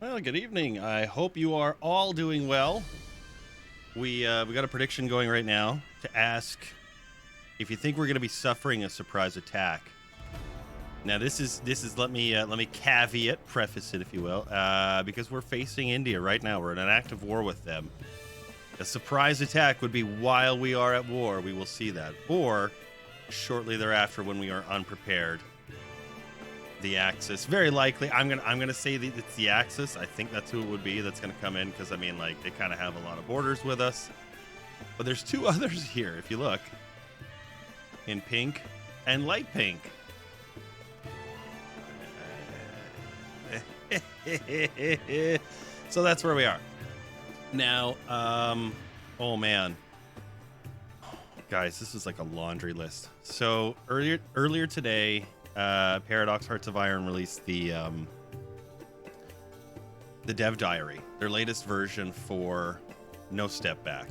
Well, good evening. I hope you are all doing well. We got a prediction going right now to ask if you think we're going to be suffering a surprise attack. Now, this is let me caveat, preface it, if you will, because we're facing India right now. We're in an active war with them. A surprise attack would be while we are at war. We will see that, or shortly thereafter when we are unprepared. The Axis, very likely. I'm gonna say that it's the Axis. I think that's who it would be that's gonna come in, because I mean, like, they kind of have a lot of borders with us. But there's two others here, if you look, in pink and light pink. So that's where we are now. Oh man, guys, this is like a laundry list. So earlier today, Paradox Hearts of Iron released the dev diary, their latest version for No Step Back,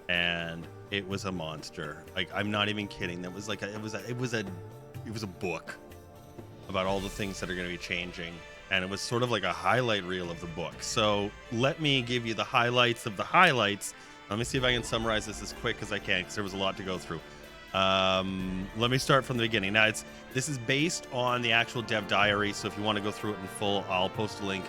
and it was a monster. Like, I'm not even kidding. That was like it was a book about all the things that are going to be changing, and it was sort of like a highlight reel of the book. So let me give you the highlights of the highlights. Let me see if I can summarize this as quick as I can, because there was a lot to go through. Let me start from the beginning. Now, this is based on the actual dev diary, so if you want to go through it in full, I'll post a link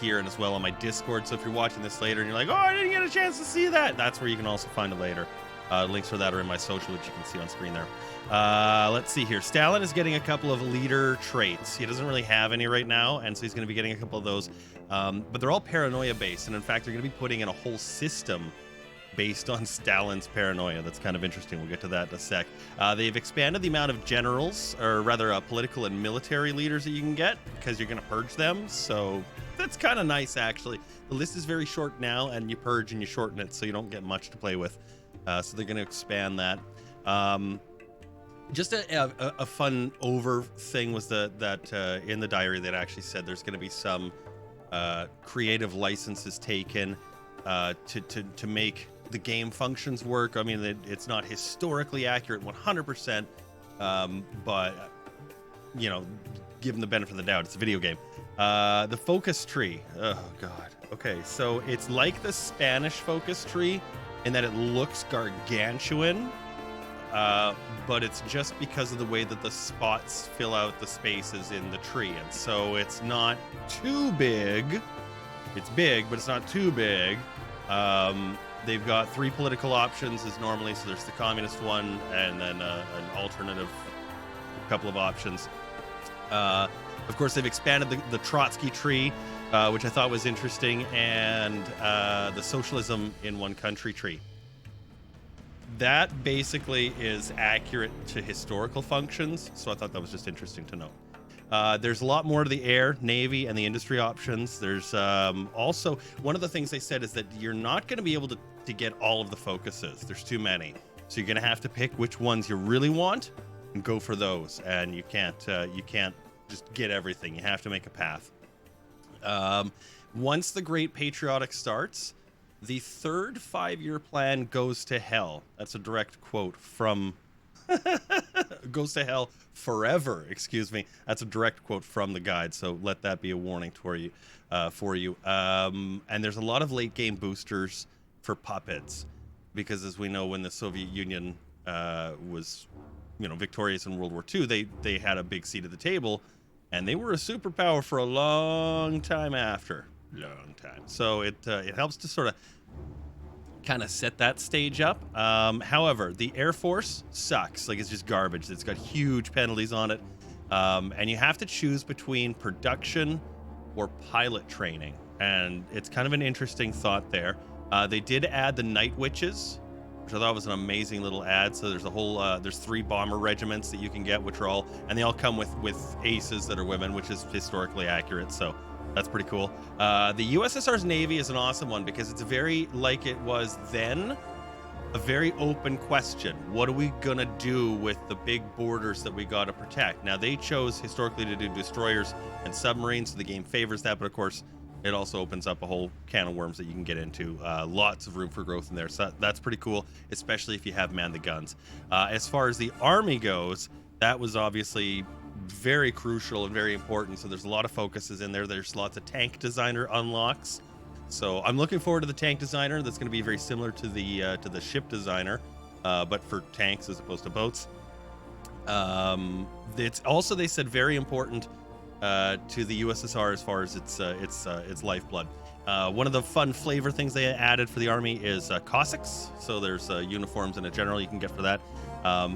here and as well on my Discord. So if you're watching this later and you're like, oh, I didn't get a chance to see that, that's where you can also find it later. Links for that are in my social, which you can see on screen there. Let's see here. Stalin is getting a couple of leader traits. He doesn't really have any right now, and so he's going to be getting a couple of those. But they're all paranoia based, and in fact, they're going to be putting in a whole system based on Stalin's paranoia. That's kind of interesting. We'll get to that in a sec. They've expanded the amount of generals, or rather political and military leaders that you can get, because you're going to purge them. So that's kind of nice, actually. The list is very short now, and you purge and you shorten it, so you don't get much to play with. So they're going to expand that. Just a fun over thing was that in the diary that actually said there's going to be some creative licenses taken to make the game functions work. I mean, it's not historically accurate 100%, but, you know, given the benefit of the doubt, it's a video game. The focus tree. Oh, God. Okay, so it's like the Spanish focus tree in that it looks gargantuan, but it's just because of the way that the spots fill out the spaces in the tree. And so it's not too big. It's big, but it's not too big. They've got 3 political options as normally, so there's the communist one and then an alternative couple of options. Of course, they've expanded the Trotsky tree, which I thought was interesting, and the socialism in one country tree. That basically is accurate to historical functions, so I thought that was just interesting to know. There's a lot more to the air, navy, and the industry options. There's also, one of the things they said is that you're not going to be able to get all of the focuses. There's too many. So you're going to have to pick which ones you really want and go for those. And you can't just get everything. You have to make a path. Once the Great Patriotic starts, the third 5-year plan goes to hell. That's a direct quote from... goes to hell forever, excuse me. That's a direct quote from the guide, so let that be a warning for you. And there's a lot of late game boosters for puppets, because as we know, when the Soviet Union was, victorious in World War II, they had a big seat at the table, and they were a superpower for a long time after. Long time. So it helps to sort of kind of set that stage up. However, the Air Force sucks. Like, it's just garbage. It's got huge penalties on it. And you have to choose between production or pilot training. And it's kind of an interesting thought there. They did add the Night Witches, which I thought was an amazing little ad. So there's a whole, there's 3 bomber regiments that you can get, which are all, and they all come with aces that are women, which is historically accurate. So that's pretty cool. The USSR's Navy is an awesome one, because it's very like it was then, a very open question. What are we gonna do with the big borders that we gotta protect? Now, they chose historically to do destroyers and submarines, so the game favors that, but of course, it also opens up a whole can of worms that you can get into. Lots of room for growth in there, so that's pretty cool, especially if you have man the guns. As far as the army goes, that was obviously very crucial and very important. So there's a lot of focuses in there. There's lots of tank designer unlocks. So I'm looking forward to the tank designer. That's going to be very similar to the ship designer, but for tanks as opposed to boats. It's also, they said, very important to the USSR as far as its lifeblood. One of the fun flavor things they added for the army is Cossacks. So there's uniforms and a general you can get for that.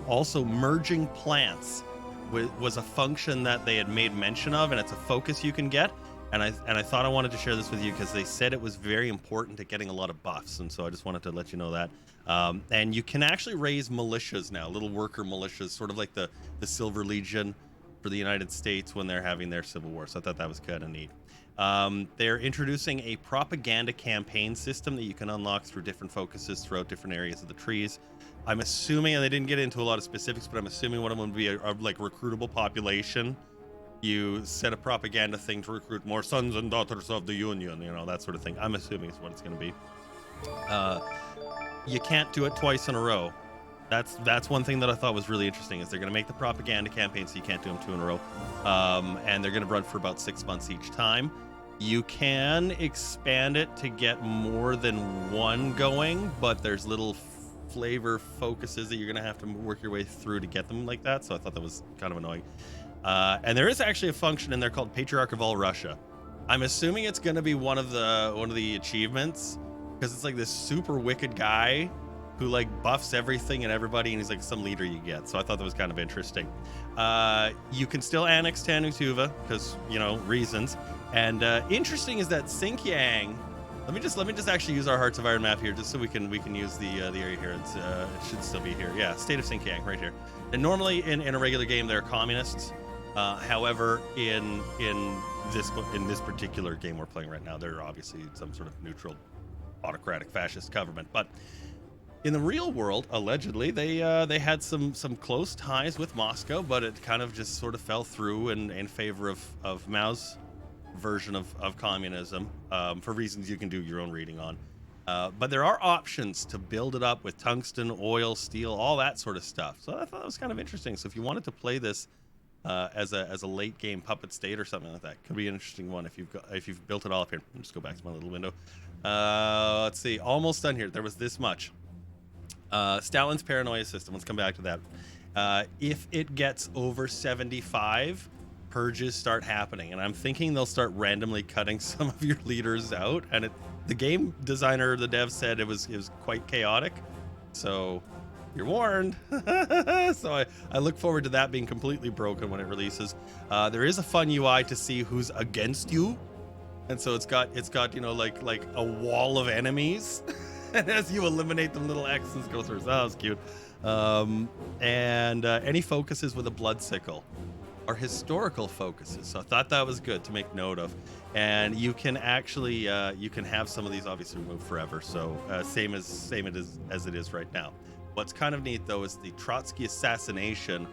Also, merging plants was a function that they had made mention of, and it's a focus you can get. And I thought I wanted to share this with you because they said it was very important to getting a lot of buffs, and so I just wanted to let you know that. And you can actually raise militias now, little worker militias, sort of like the Silver Legion for the United States when they're having their civil war. So I thought that was kind of neat. They're introducing a propaganda campaign system that you can unlock through different focuses throughout different areas of the trees. I'm assuming, and they didn't get into a lot of specifics, but I'm assuming one of them would be a like recruitable population. You set a propaganda thing to recruit more sons and daughters of the Union, you know, that sort of thing. I'm assuming is what it's going to be. You can't do it twice in a row. That's one thing that I thought was really interesting, is they're going to make the propaganda campaign so you can't do them 2 in a row. And they're going to run for about 6 months each time. You can expand it to get more than one going, but there's little flavor focuses that you're going to have to work your way through to get them like that. So I thought that was kind of annoying. And there is actually a function in there called Patriarch of All Russia. I'm assuming it's going to be one of the achievements, because it's like this super wicked guy who like buffs everything and everybody, and he's like some leader you get. So I thought that was kind of interesting. You can still annex Tanutuva because, you know, reasons. And interesting is that Xinjiang. Let me just actually use our Hearts of Iron map here, just so we can use the area here. It should still be here. Yeah, state of Xinjiang right here. And normally in a regular game they're communists. However, in this particular game we're playing right now, they're obviously some sort of neutral, autocratic, fascist government. But in the real world, allegedly, they had some close ties with Moscow, but it kind of just sort of fell through in favor of Mao's version of communism, for reasons you can do your own reading on. But there are options to build it up with tungsten, oil, steel, all that sort of stuff. So I thought that was kind of interesting. So if you wanted to play this as a late game puppet state or something like that, could be an interesting one if you've built it all up here. Let me just go back to my little window. Let's see, almost done here. There was this much. Stalin's paranoia system. Let's come back to that. If it gets over 75, purges start happening, and I'm thinking they'll start randomly cutting some of your leaders out. And the game designer, the dev, said it was quite chaotic. So you're warned. So I look forward to that being completely broken when it releases. There is a fun UI to see who's against you, and so it's got you know like a wall of enemies. And as you eliminate them, little X's go through. So that was cute. And any focuses with a blood sickle are historical focuses. So I thought that was good to make note of. And you can actually you can have some of these obviously removed forever. So same as it is right now. What's kind of neat though is the Trotsky assassination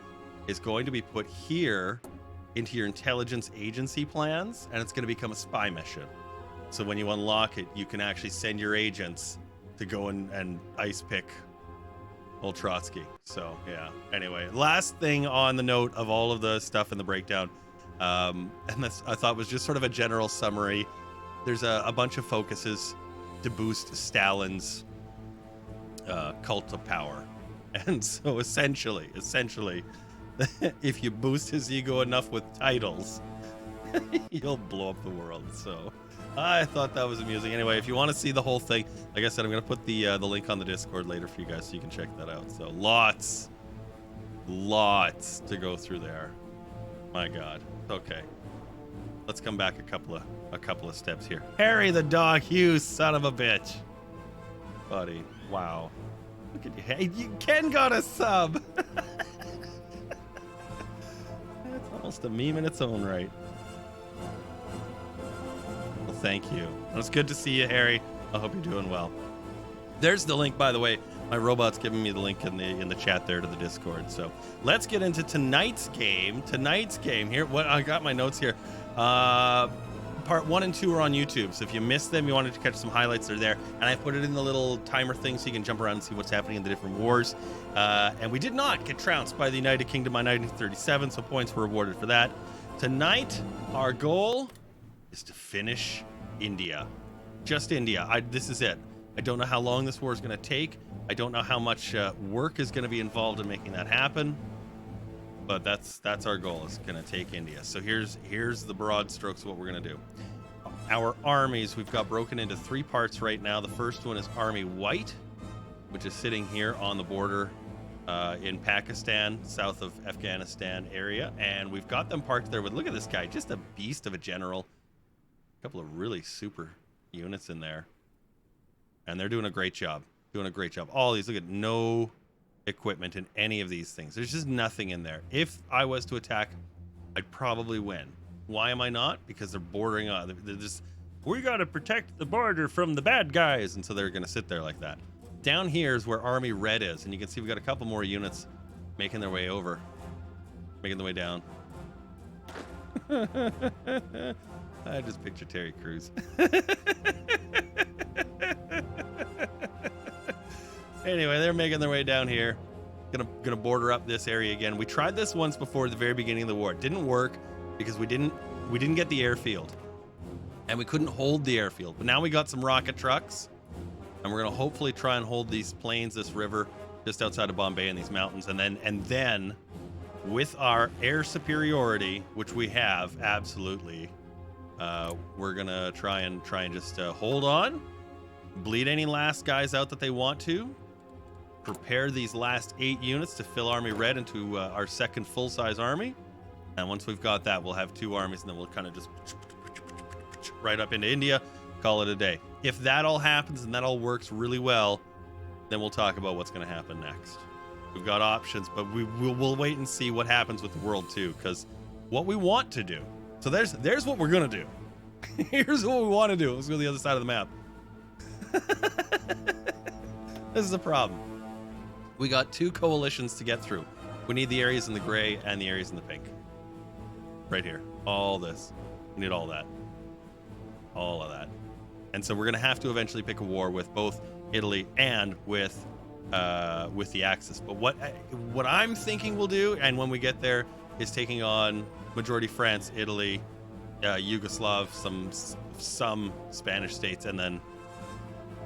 is going to be put here into your intelligence agency plans, and it's going to become a spy mission. So when you unlock it, you can actually send your agents to go and ice pick old Trotsky. So yeah, anyway, last thing on the note of all of the stuff in the breakdown, and this I thought was just sort of a general summary. There's a bunch of focuses to boost Stalin's cult of power, and so essentially if you boost his ego enough with titles, you'll blow up the world. So I thought that was amusing. Anyway, if you want to see the whole thing, like I said, I'm going to put the link on the Discord later for you guys so you can check that out. So lots to go through there. My God. Okay. Let's come back a couple of steps here. Harry the dog, you son of a bitch. Buddy, wow. Look at you. Hey, Ken got a sub. That's almost a meme in its own right. Thank you. It's good to see you, Harry. I hope you're doing well. There's the link, by the way. My robot's giving me the link in the chat there to the Discord. So let's get into tonight's game. Here, what I got my notes here. part 1 and 2 are on YouTube, so if you missed them, you wanted to catch some highlights, they're there. And I put it in the little timer thing so you can jump around and see what's happening in the different wars. And we did not get trounced by the United Kingdom by 1937, so points were awarded for that. Tonight, our goal is to finish India. Just India. This is it. I don't know how long this war is going to take. I don't know how much work is going to be involved in making that happen. But that's our goal. It's going to take India. So here's the broad strokes of what we're going to do. Our armies, we've got broken into 3 parts right now. The first one is Army White, which is sitting here on the border in Pakistan, south of Afghanistan area. And we've got them parked there with, look at this guy, just a beast of a general. A couple of really super units in there. And they're doing a great job. All these, look at no equipment in any of these things. There's just nothing in there. If I was to attack, I'd probably win. Why am I not? Because they're bordering on. They're just, we got to protect the border from the bad guys. And so they're going to sit there like that. Down here is where Army Red is. And you can see we've got a couple more units making their way over. Making their way down. I just picture Terry Crews. Anyway, they're making their way down here. Gonna border up this area again. We tried this once before at the very beginning of the war. It didn't work because we didn't get the airfield. And we couldn't hold the airfield. But now we got some rocket trucks. And we're gonna hopefully try and hold these plains, this river, just outside of Bombay and these mountains. And then with our air superiority, which we have, absolutely, we're gonna try and just hold on, bleed any last guys out that they want to, prepare these last 8 units to fill Army Red into our second full-size army. And once we've got that, we'll have 2 armies, and then we'll kind of just right up into India, call it a day. If that all happens and that all works really well, then we'll talk about what's going to happen next. We've got options, but we'll wait and see what happens with the world too, because what we want to do. So there's what we're going to do. Here's what we want to do. Let's go to the other side of the map. This is the problem. We got 2 coalitions to get through. We need the areas in the gray and the areas in the pink. Right here. All this. We need all that. All of that. And so we're going to have to eventually pick a war with both Italy and with the Axis. But what I'm thinking we'll do, and when we get there, is taking on majority France, Italy, Yugoslav, some Spanish states, and then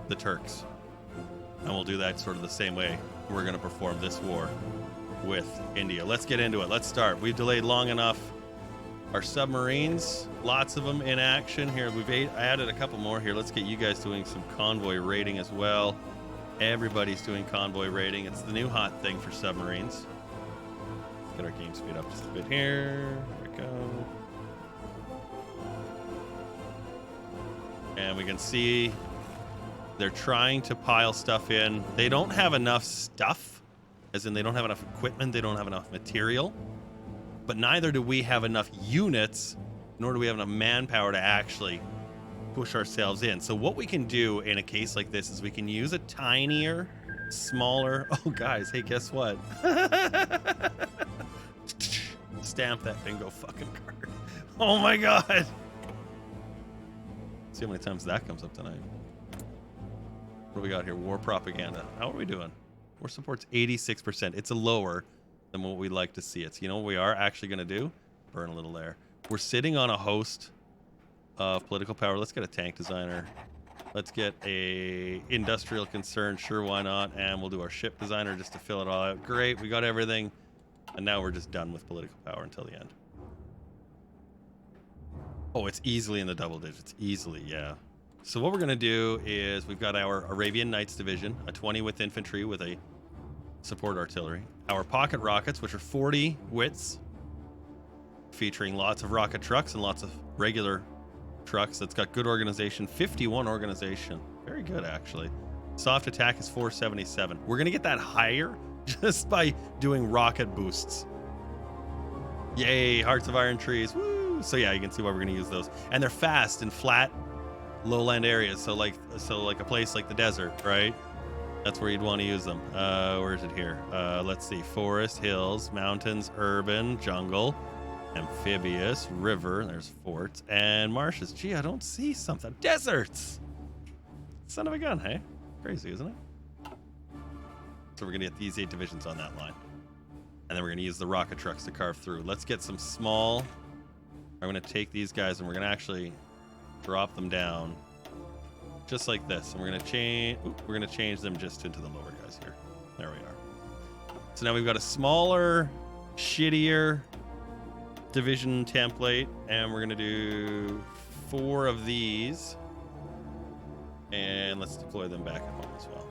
the Turks. And we'll do that sort of the same way we're going to perform this war with India. Let's get into it. Let's start. We've delayed long enough. Our submarines, lots of them in action here. We've added a couple more here. Let's get you guys doing some convoy raiding as well. Everybody's doing convoy raiding. It's the new hot thing for submarines. Let's get our game speed up just a bit here. There we go. And we can see they're trying to pile stuff in. They don't have enough stuff, as in they don't have enough equipment, they don't have enough material, but neither do we have enough units, nor do we have enough manpower to actually push ourselves in. So what we can do in a case like this is we can use a tinier, smaller, oh guys, hey, guess what? Stamp that bingo fucking card. Oh my God. See how many times that comes up tonight. What do we got here? War propaganda. How are we doing? War support's 86%. It's a lower than what we'd like to see it. So you know what we are actually going to do? Burn a little there. We're sitting on a host of political power. Let's get a tank designer. Let's get a industrial concern. Sure, why not? And we'll do our ship designer just to fill it all out. Great, we got everything. And now we're just done with political power until the end. Oh, it's easily in the double digits. Easily, yeah. So what we're going to do is we've got our Arabian Knights division, a 20 with infantry with a support artillery. Our pocket rockets, which are 40 wits, featuring lots of rocket trucks and lots of regular trucks. That's got good organization, 51 organization. Very good, actually. Soft attack is 477. We're going to get that higher just by doing rocket boosts. Yay, Hearts of Iron Trees. Woo! So yeah, you can see why we're going to use those. And they're fast in flat lowland areas. So like a place like the desert, right? That's where you'd want to use them. Where is it here? Let's see. Forest, hills, mountains, urban, jungle. Amphibious, river, there's forts, and marshes. Gee, I don't see something. Deserts! Son of a gun, hey? Crazy, isn't it? So we're gonna get these 8 divisions on that line. And then we're gonna use the rocket trucks to carve through. Let's get some small. I'm gonna take these guys and we're gonna actually drop them down. Just like this. And we're gonna change them just into the lower guys here. There we are. So now we've got a smaller, shittier division template, and we're gonna do 4 of these, and let's deploy them back at home as well.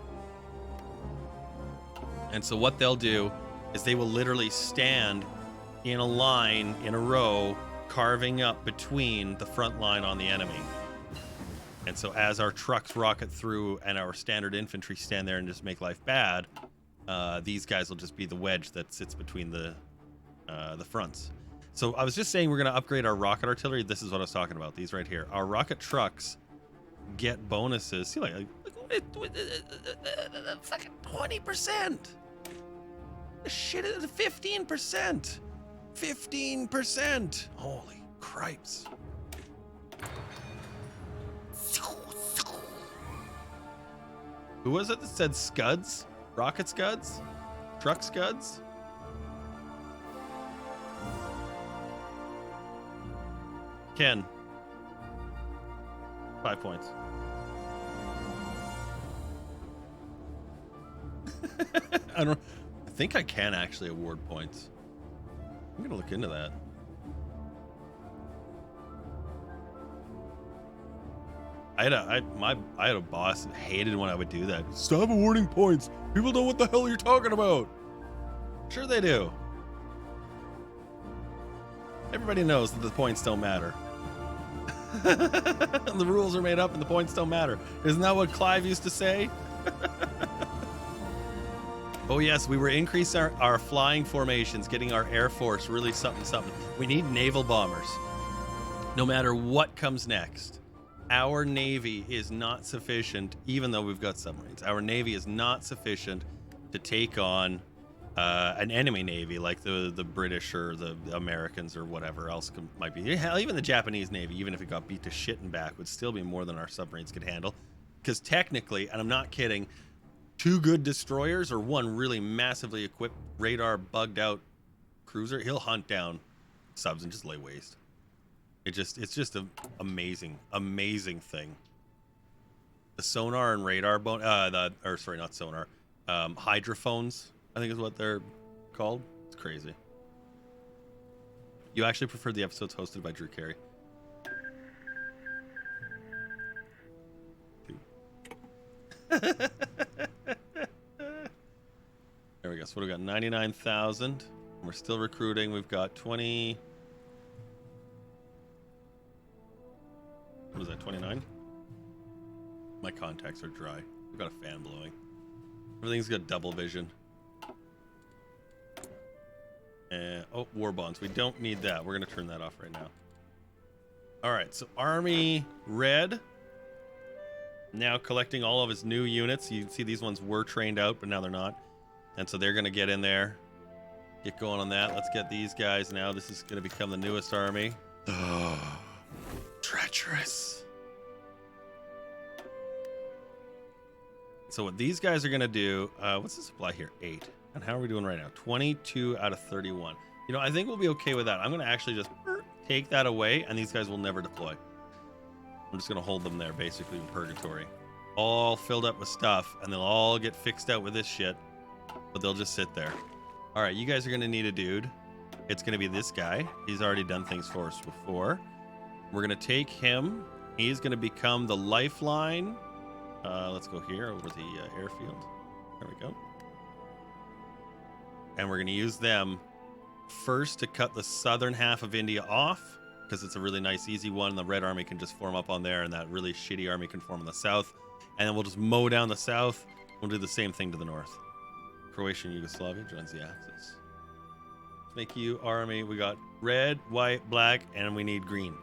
And so what they'll do is they will literally stand in a line in a row, carving up between the front line on the enemy. And so as our trucks rocket through and our standard infantry stand there and just make life bad, these guys will just be the wedge that sits between the fronts. So I was just saying we're going to upgrade our rocket artillery. This is what I was talking about. These right here. Our rocket trucks get bonuses. See, like fucking 20%. Shit, 15%. 15%. Holy cripes. Who was it that said scuds? Rocket scuds? Truck scuds? Ken. 5 points. I think I can actually award points. I'm gonna look into that. I had a boss that hated when I would do that. Stop awarding points. People know what the hell you're talking about. Sure they do. Everybody knows that the points don't matter. The rules are made up and the points don't matter. Isn't that what Clive used to say? Oh yes, we were increasing our flying formations, getting our Air Force really something. We need naval bombers. No matter what comes next. Our Navy is not sufficient, even though we've got submarines. Our Navy is not sufficient to take on an enemy Navy like the British or the Americans or whatever else might be. Hell, even the Japanese Navy, even if it got beat to shit and back, would still be more than our submarines could handle. Because technically, and I'm not kidding, 2 good destroyers or 1 really massively equipped radar bugged out cruiser, he'll hunt down subs and just lay waste. It's just an amazing thing. The sonar and radar not sonar, hydrophones, I think is what they're called. It's crazy. You actually prefer the episodes hosted by Drew Carey. There we go. So what do we got? 99,000. We're still recruiting. We've got 20. What is that, 29? My contacts are dry. We've got a fan blowing. Everything's got double vision. And, oh, war bonds. We don't need that. We're going to turn that off right now. All right, so Army Red. Now collecting all of his new units. You see these ones were trained out, but now they're not. And so they're going to get in there. Get going on that. Let's get these guys now. This is going to become the newest army. Treacherous. So what these guys are going to do, what's the supply here? 8. And how are we doing right now? 22 out of 31. You know, I think we'll be okay with that. I'm going to actually just take that away, and these guys will never deploy. I'm just going to hold them there, basically in purgatory. All filled up with stuff, and they'll all get fixed out with this shit, but they'll just sit there. All right, you guys are going to need a dude. It's going to be this guy. He's already done things for us before. We're going to take him. He's going to become the lifeline. Let's go here over the airfield. There we go. And we're going to use them first to cut the southern half of India off, because it's a really nice, easy one. The Red Army can just form up on there, and that really shitty army can form on the south. And then we'll just mow down the south. We'll do the same thing to the north. Croatia and Yugoslavia joins the Axis. Let's make you army. We got red, white, black, and we need green.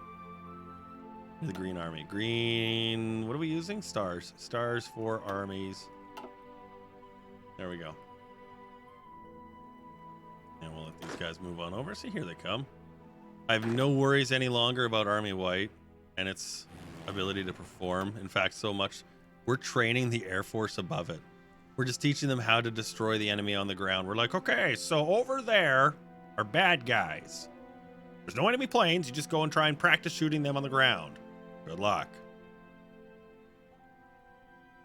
The green army. Green, what are we using? Stars. Stars for armies. There we go. And we'll let these guys move on over. See, here they come. I have no worries any longer about Army White and its ability to perform. In fact, so much we're training the Air Force above it. We're just teaching them how to destroy the enemy on the ground. We're like, okay, so over there are bad guys. There's no enemy planes. You just go and try and practice shooting them on the ground. Good luck.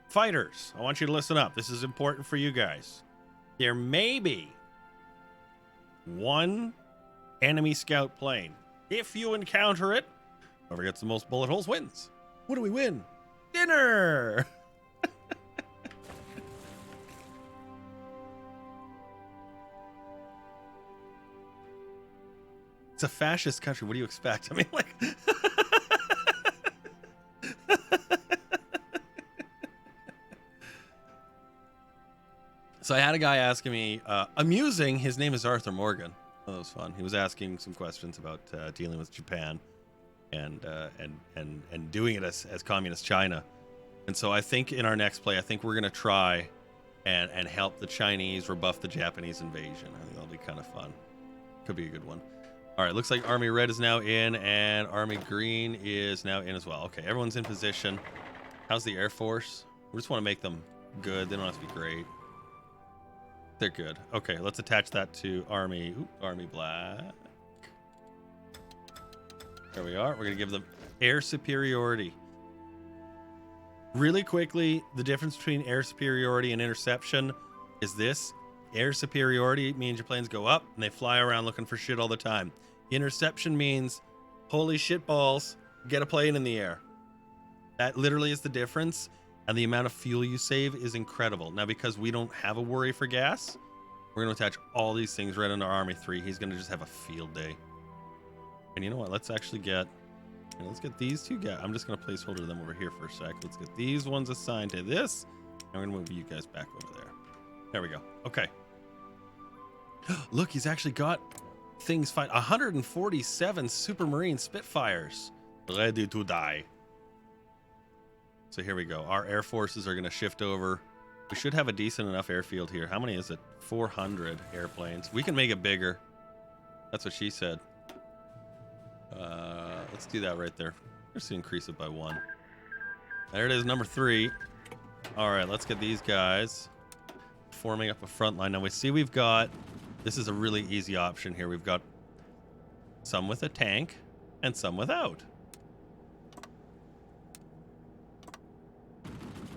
Fighters, I want you to listen up. This is important for you guys. There may be one enemy scout plane. If you encounter it, whoever gets the most bullet holes wins. What do we win? Dinner! It's a fascist country. What do you expect? I mean, like... So I had a guy asking me, amusing, his name is Arthur Morgan. Oh, that was fun. He was asking some questions about dealing with Japan and doing it as communist China. And so I think in our next play, I think we're going to try and help the Chinese rebuff the Japanese invasion. I think that'll be kind of fun. Could be a good one. All right, looks like Army Red is now in and Army Green is now in as well. Okay, everyone's in position. How's the Air Force? We just want to make them good. They don't have to be great. They're good. Okay, let's attach that to Army Black. There we are. We're going to give them air superiority. Really quickly, the difference between air superiority and interception is this. Air superiority means your planes go up and they fly around looking for shit all the time. Interception means, holy shit balls, get a plane in the air. That literally is the difference. And the amount of fuel you save is incredible. Now, because we don't have a worry for gas, we're going to attach all these things right under Army 3. He's going to just have a field day. And you know what? Let's actually get these two guys. I'm just going to placeholder them over here for a sec. Let's get these ones assigned to this. And we're going to move you guys back over there. There we go. Okay. Look, he's actually got things fight. 147 Supermarine Spitfires. Ready to die. So here we go. Our air forces are going to shift over. We should have a decent enough airfield here. How many is it? 400 airplanes. We can make it bigger. That's what she said. Let's do that right there. Let's increase it by 1. There it is, number 3. All right, let's get these guys forming up a front line. Now we see we've got, this is a really easy option here. We've got some with a tank and some without.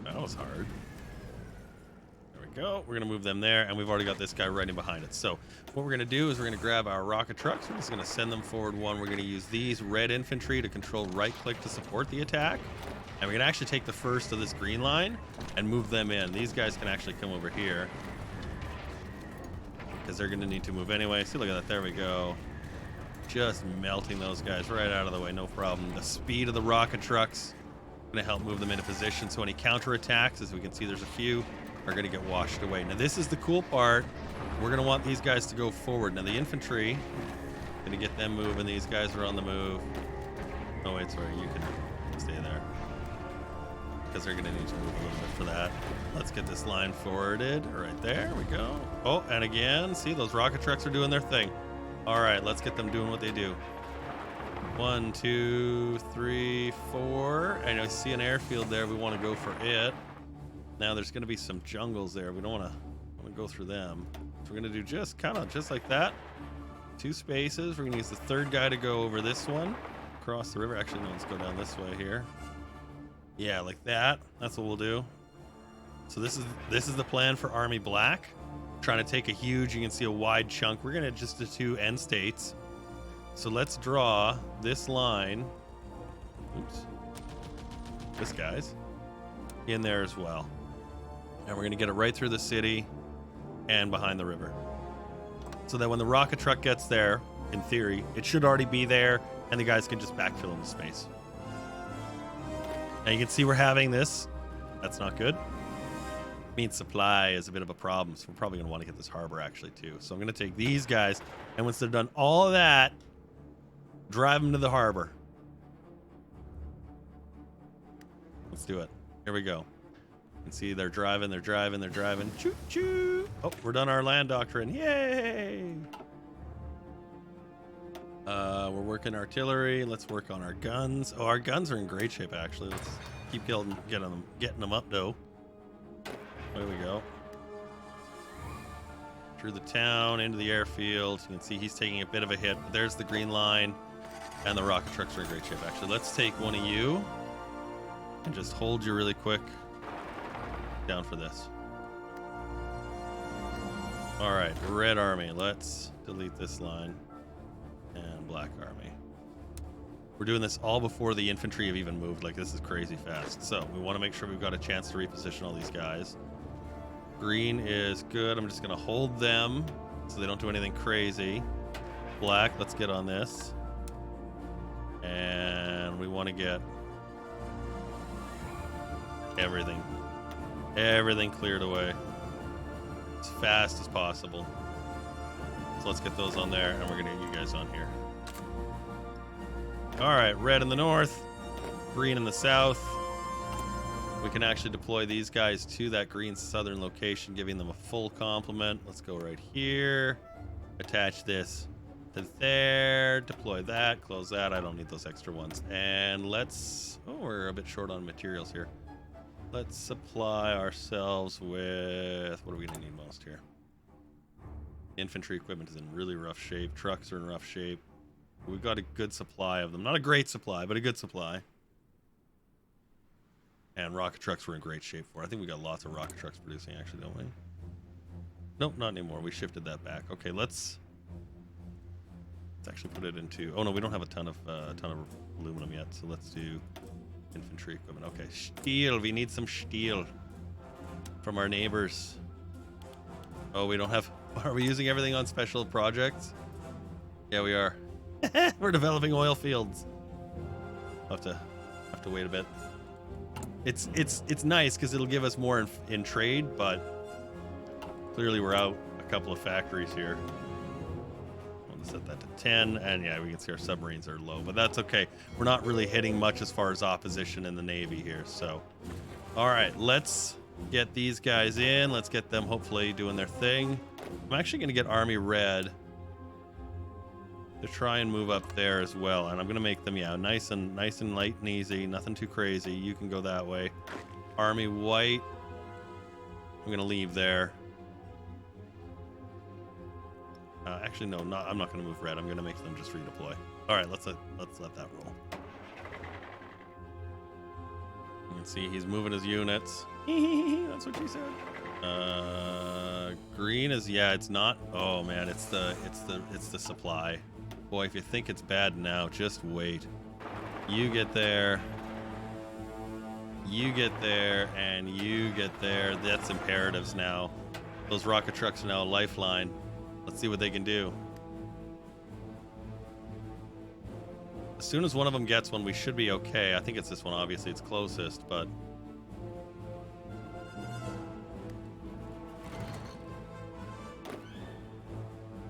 That was hard. There we go. We're going to move them there, and we've already got this guy right in behind it. So what we're going to do is we're going to grab our rocket trucks. We're just going to send them forward 1. We're going to use these red infantry to control right-click to support the attack. And we're going to actually take the first of this green line and move them in. These guys can actually come over here because they're going to need to move anyway. See, look at that. There we go. Just melting those guys right out of the way. No problem. The speed of the rocket trucks going to help move them into position, so any counterattacks, as we can see there's a few, are going to get washed away. Now this is the cool part. We're going to want these guys to go forward. Now the infantry, going to get them moving. These guys are on the move. Oh wait, sorry, you can stay there because they're going to need to move a little bit for that. Let's get this line forwarded right there. We go. Oh, and again, see, those rocket trucks are doing their thing. All right, let's get them doing what they do. 1, 2, 3, 4. I know I see an airfield there. We want to go for it. Now there's going to be some jungles there. We don't want to go through them. So we're going to do just kind of just like that. 2 spaces. We're going to use the third guy to go over this one, across the river. Actually, no, let's go down this way here. Yeah, like that. That's what we'll do. So this is the plan for Army Black. Trying to take a huge, you can see a wide chunk. We're going to just the 2 end states. So let's draw this line. Oops. This guy's in there as well. And we're going to get it right through the city and behind the river. So that when the rocket truck gets there, in theory, it should already be there, and the guys can just backfill into space. Now you can see we're having this. That's not good. Means supply is a bit of a problem, so we're probably going to want to get this harbor actually too. So I'm going to take these guys, and once they're done all of that, drive them to the harbor. Let's do it. Here we go. You can see they're driving. Choo choo. Oh, we're done our land doctrine. Yay! We're working artillery. Let's work on our guns. Oh, our guns are in great shape, actually. Let's keep getting them up, though. There we go. Through the town, into the airfield. You can see he's taking a bit of a hit. But there's the green line. And the rocket trucks are in great shape, actually. Let's take one of you. And just hold you really quick. Down for this. Alright, Red Army. Let's delete this line. And Black Army. We're doing this all before the infantry have even moved. Like, this is crazy fast. So, we want to make sure we've got a chance to reposition all these guys. Green is good. I'm just going to hold them so they don't do anything crazy. Black, let's get on this. And we want to get everything cleared away as fast as possible. So let's get those on there, and we're going to get you guys on here. All right, red in the north, green in the south. We can actually deploy these guys to that green southern location, giving them a full complement. Let's go right here. Attach this to there. Deploy that. Close that. I don't need those extra ones. And let's... Oh, we're a bit short on materials here. Let's supply ourselves with... What are we going to need most here? Infantry equipment is in really rough shape. Trucks are in rough shape. We've got a good supply of them. Not a great supply, but a good supply. And rocket trucks we're in great shape for. I think we got lots of rocket trucks producing, actually, don't we? Nope, not anymore. We shifted that back. Okay, let's actually put it into... Oh, no, we don't have a ton of aluminum yet, so let's do infantry equipment. Okay, steel. We need some steel from our neighbors. Oh, we don't have... Are we using everything on special projects? Yeah, we are. We're developing oil fields. Have to wait a bit. It's nice because it'll give us more in trade, but clearly we're out a couple of factories here. I'll set that to 10, and yeah, we can see our submarines are low, but that's okay. We're not really hitting much as far as opposition in the Navy here, so. All right, let's get these guys in. Let's get them hopefully doing their thing. I'm actually going to get Army Red to try and move up there as well, and I'm gonna make them nice and light and easy, nothing too crazy. You can go that way. Army White, I'm gonna leave there. Actually, no, I'm not gonna move red. I'm gonna make them just redeploy. All right, let's let that roll. You can see he's moving his units. That's what she said. Green is it's not. Oh man, it's the supply. Boy, if you think it's bad now, just wait. You get there. You get there, and you get there. That's imperatives now. Those rocket trucks are now a lifeline. Let's see what they can do. As soon as one of them gets one, we should be okay. I think it's this one, obviously. It's closest, but...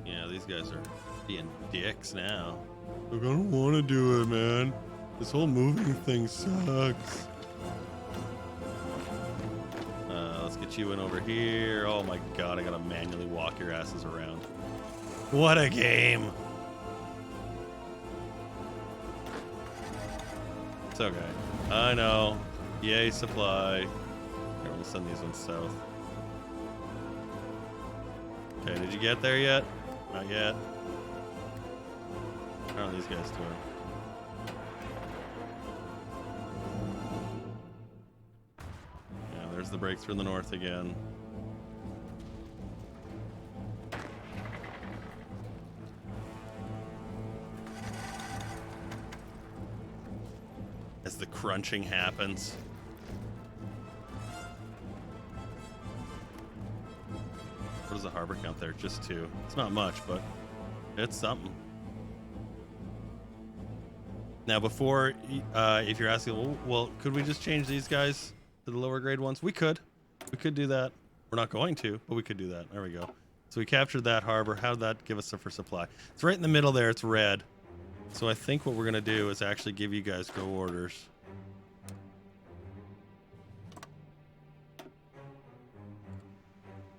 Yeah, these guys are being dicks now. Look, I don't want to do it, man. This whole moving thing sucks. Let's get you in over here. Oh my god, I gotta manually walk your asses around. What a game! It's okay. I know. Yay, supply. Here, we'll send these ones south. Okay, did you get there yet? Not yet. How are these guys doing? Yeah, there's the breakthrough in the north again. As the crunching happens. What is the harbor count there? Just 2. It's not much, but it's something. Now, before, if you're asking, well, could we just change these guys to the lower grade ones? We could. We could do that. We're not going to, but we could do that. There we go. So we captured that harbor. How did that give us for supply? It's right in the middle there. It's red. So I think what we're going to do is actually give you guys go orders.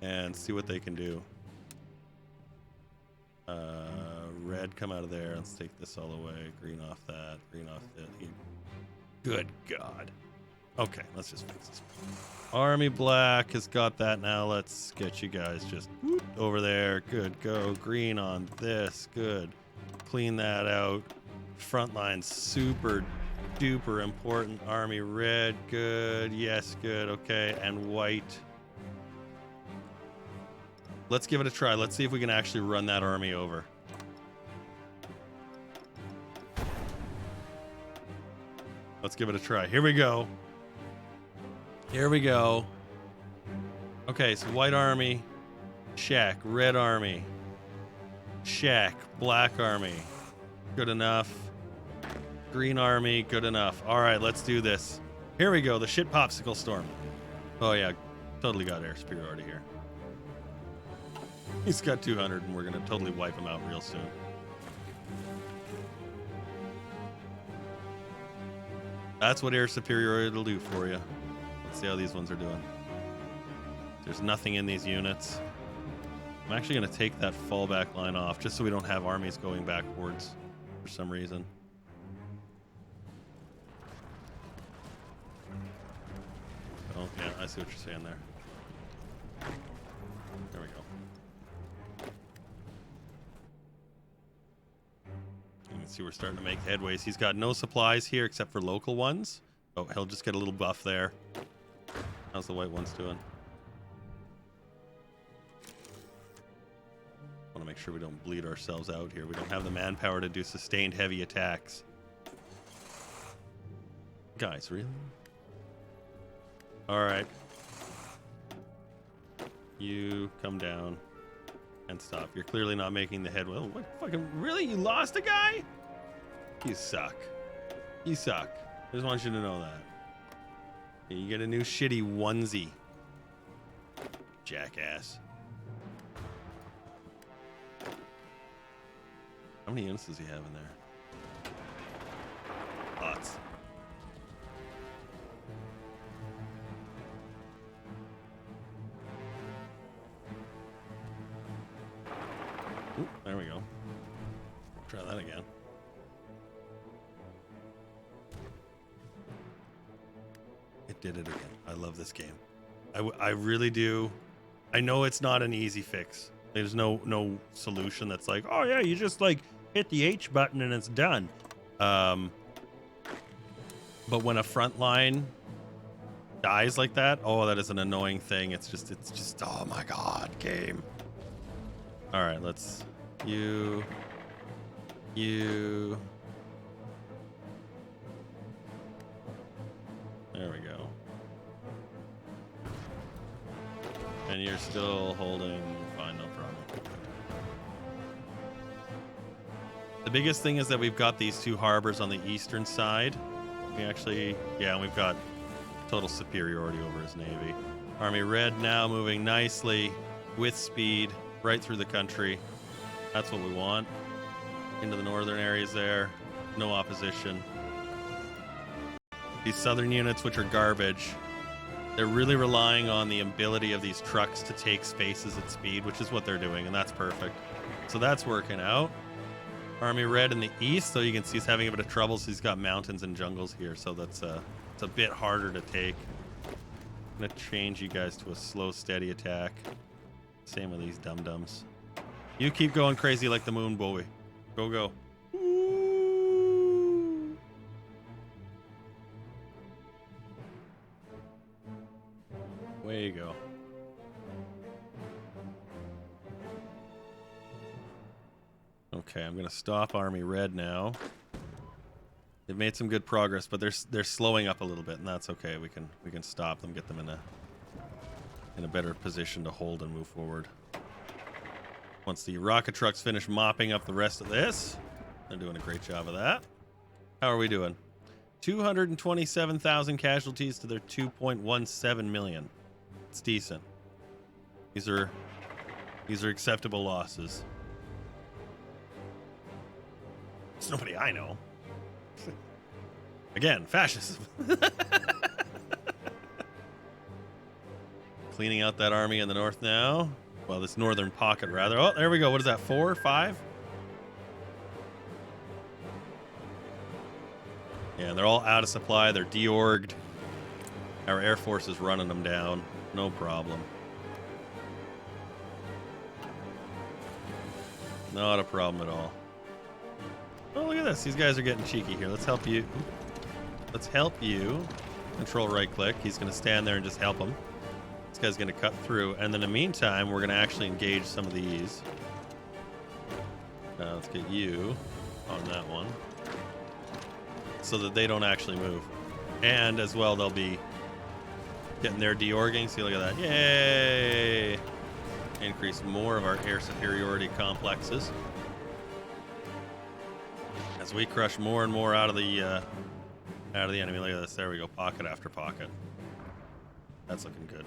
And see what they can do. red come out of there. Let's take this all away. Green off that. Green off that. Good God. Okay, let's just fix this. Army black has got that now. Let's get you guys just over there. Good, go. Green on this. Good. Clean that out. Front line super duper important. Army red. Good. Yes, good. Okay, and white. Let's give it a try. Let's see if we can actually run that army over. Let's give it a try. Here we go. Here we go. Okay, so white army, check. Red army, check. Black army, good enough. Green army, good enough. All right, let's do this. Here we go, the shit popsicle storm. Oh yeah, totally got air superiority here. He's got 200 and we're gonna totally wipe him out real soon. That's what air superiority will do for you. Let's see how these ones are doing. There's nothing in these units. I'm actually going to take that fallback line off just so we don't have armies going backwards for some reason. Oh, yeah, I see what you're saying there. There we go. You can see we're starting to make headways. He's got no supplies here except for local ones. Oh, he'll just get a little buff there. How's the white ones doing? Want to make sure we don't bleed ourselves out here. We don't have the manpower to do sustained heavy attacks. Guys, really? All right. You come down and stop. You're clearly not making the headway. Oh, what fucking, really? You lost a guy? You suck. You suck. I just want you to know that. You get a new shitty onesie. Jackass. How many units does he have in there? Lots. Ooh, there we go. Try that again. It did it again. I love this game. I really do. I know it's not an easy fix. There's no solution that's like, oh yeah, you just like hit the H button and it's done. But when a front line dies like that, oh, that is an annoying thing. It's just, oh my God, game. All right, let's, you. There we go. And you're still holding, fine, no problem. The biggest thing is that we've got these two harbors on the eastern side. We actually, yeah, we've got total superiority over his navy. Army red now moving nicely with speed right through the country. That's what we want. Into the northern areas there. No opposition. These southern units, which are garbage, they're really relying on the ability of these trucks to take spaces at speed, which is what they're doing, and that's perfect. So that's working out. Army red in the east, so you can see he's having a bit of trouble. So he's got mountains and jungles here, so that's it's a bit harder to take. I'm gonna change you guys to a slow, steady attack. Same with these dum-dums. You keep going crazy like the moon, boy. Go, go. Way you go. Okay, I'm gonna stop Army Red now. They've made some good progress, but they're slowing up a little bit, and that's okay. We can stop them, get them in a better position to hold and move forward. Once the rocket trucks finish mopping up the rest of this, they're doing a great job of that. How are we doing? 227,000 casualties to their 2.17 million. It's decent. These are acceptable losses. It's nobody I know. Again, fascism. Cleaning out that army in the north now. Well, this northern pocket, rather. Oh, there we go. What is that, 4 or 5? Yeah, they're all out of supply. They're deorged. Our Air Force is running them down. No problem. Not a problem at all. Oh, look at this. These guys are getting cheeky here. Let's help you. Let's help you. Control right click. He's going to stand there and just help him. This guy's going to cut through. And then in the meantime, we're going to actually engage some of these. Let's get you on that one, so that they don't actually move. And as well, they'll be getting their deorging. See, look at that. Yay! Increase more of our air superiority complexes as we crush more and more out of the enemy. Look at this. There we go. Pocket after pocket. That's looking good.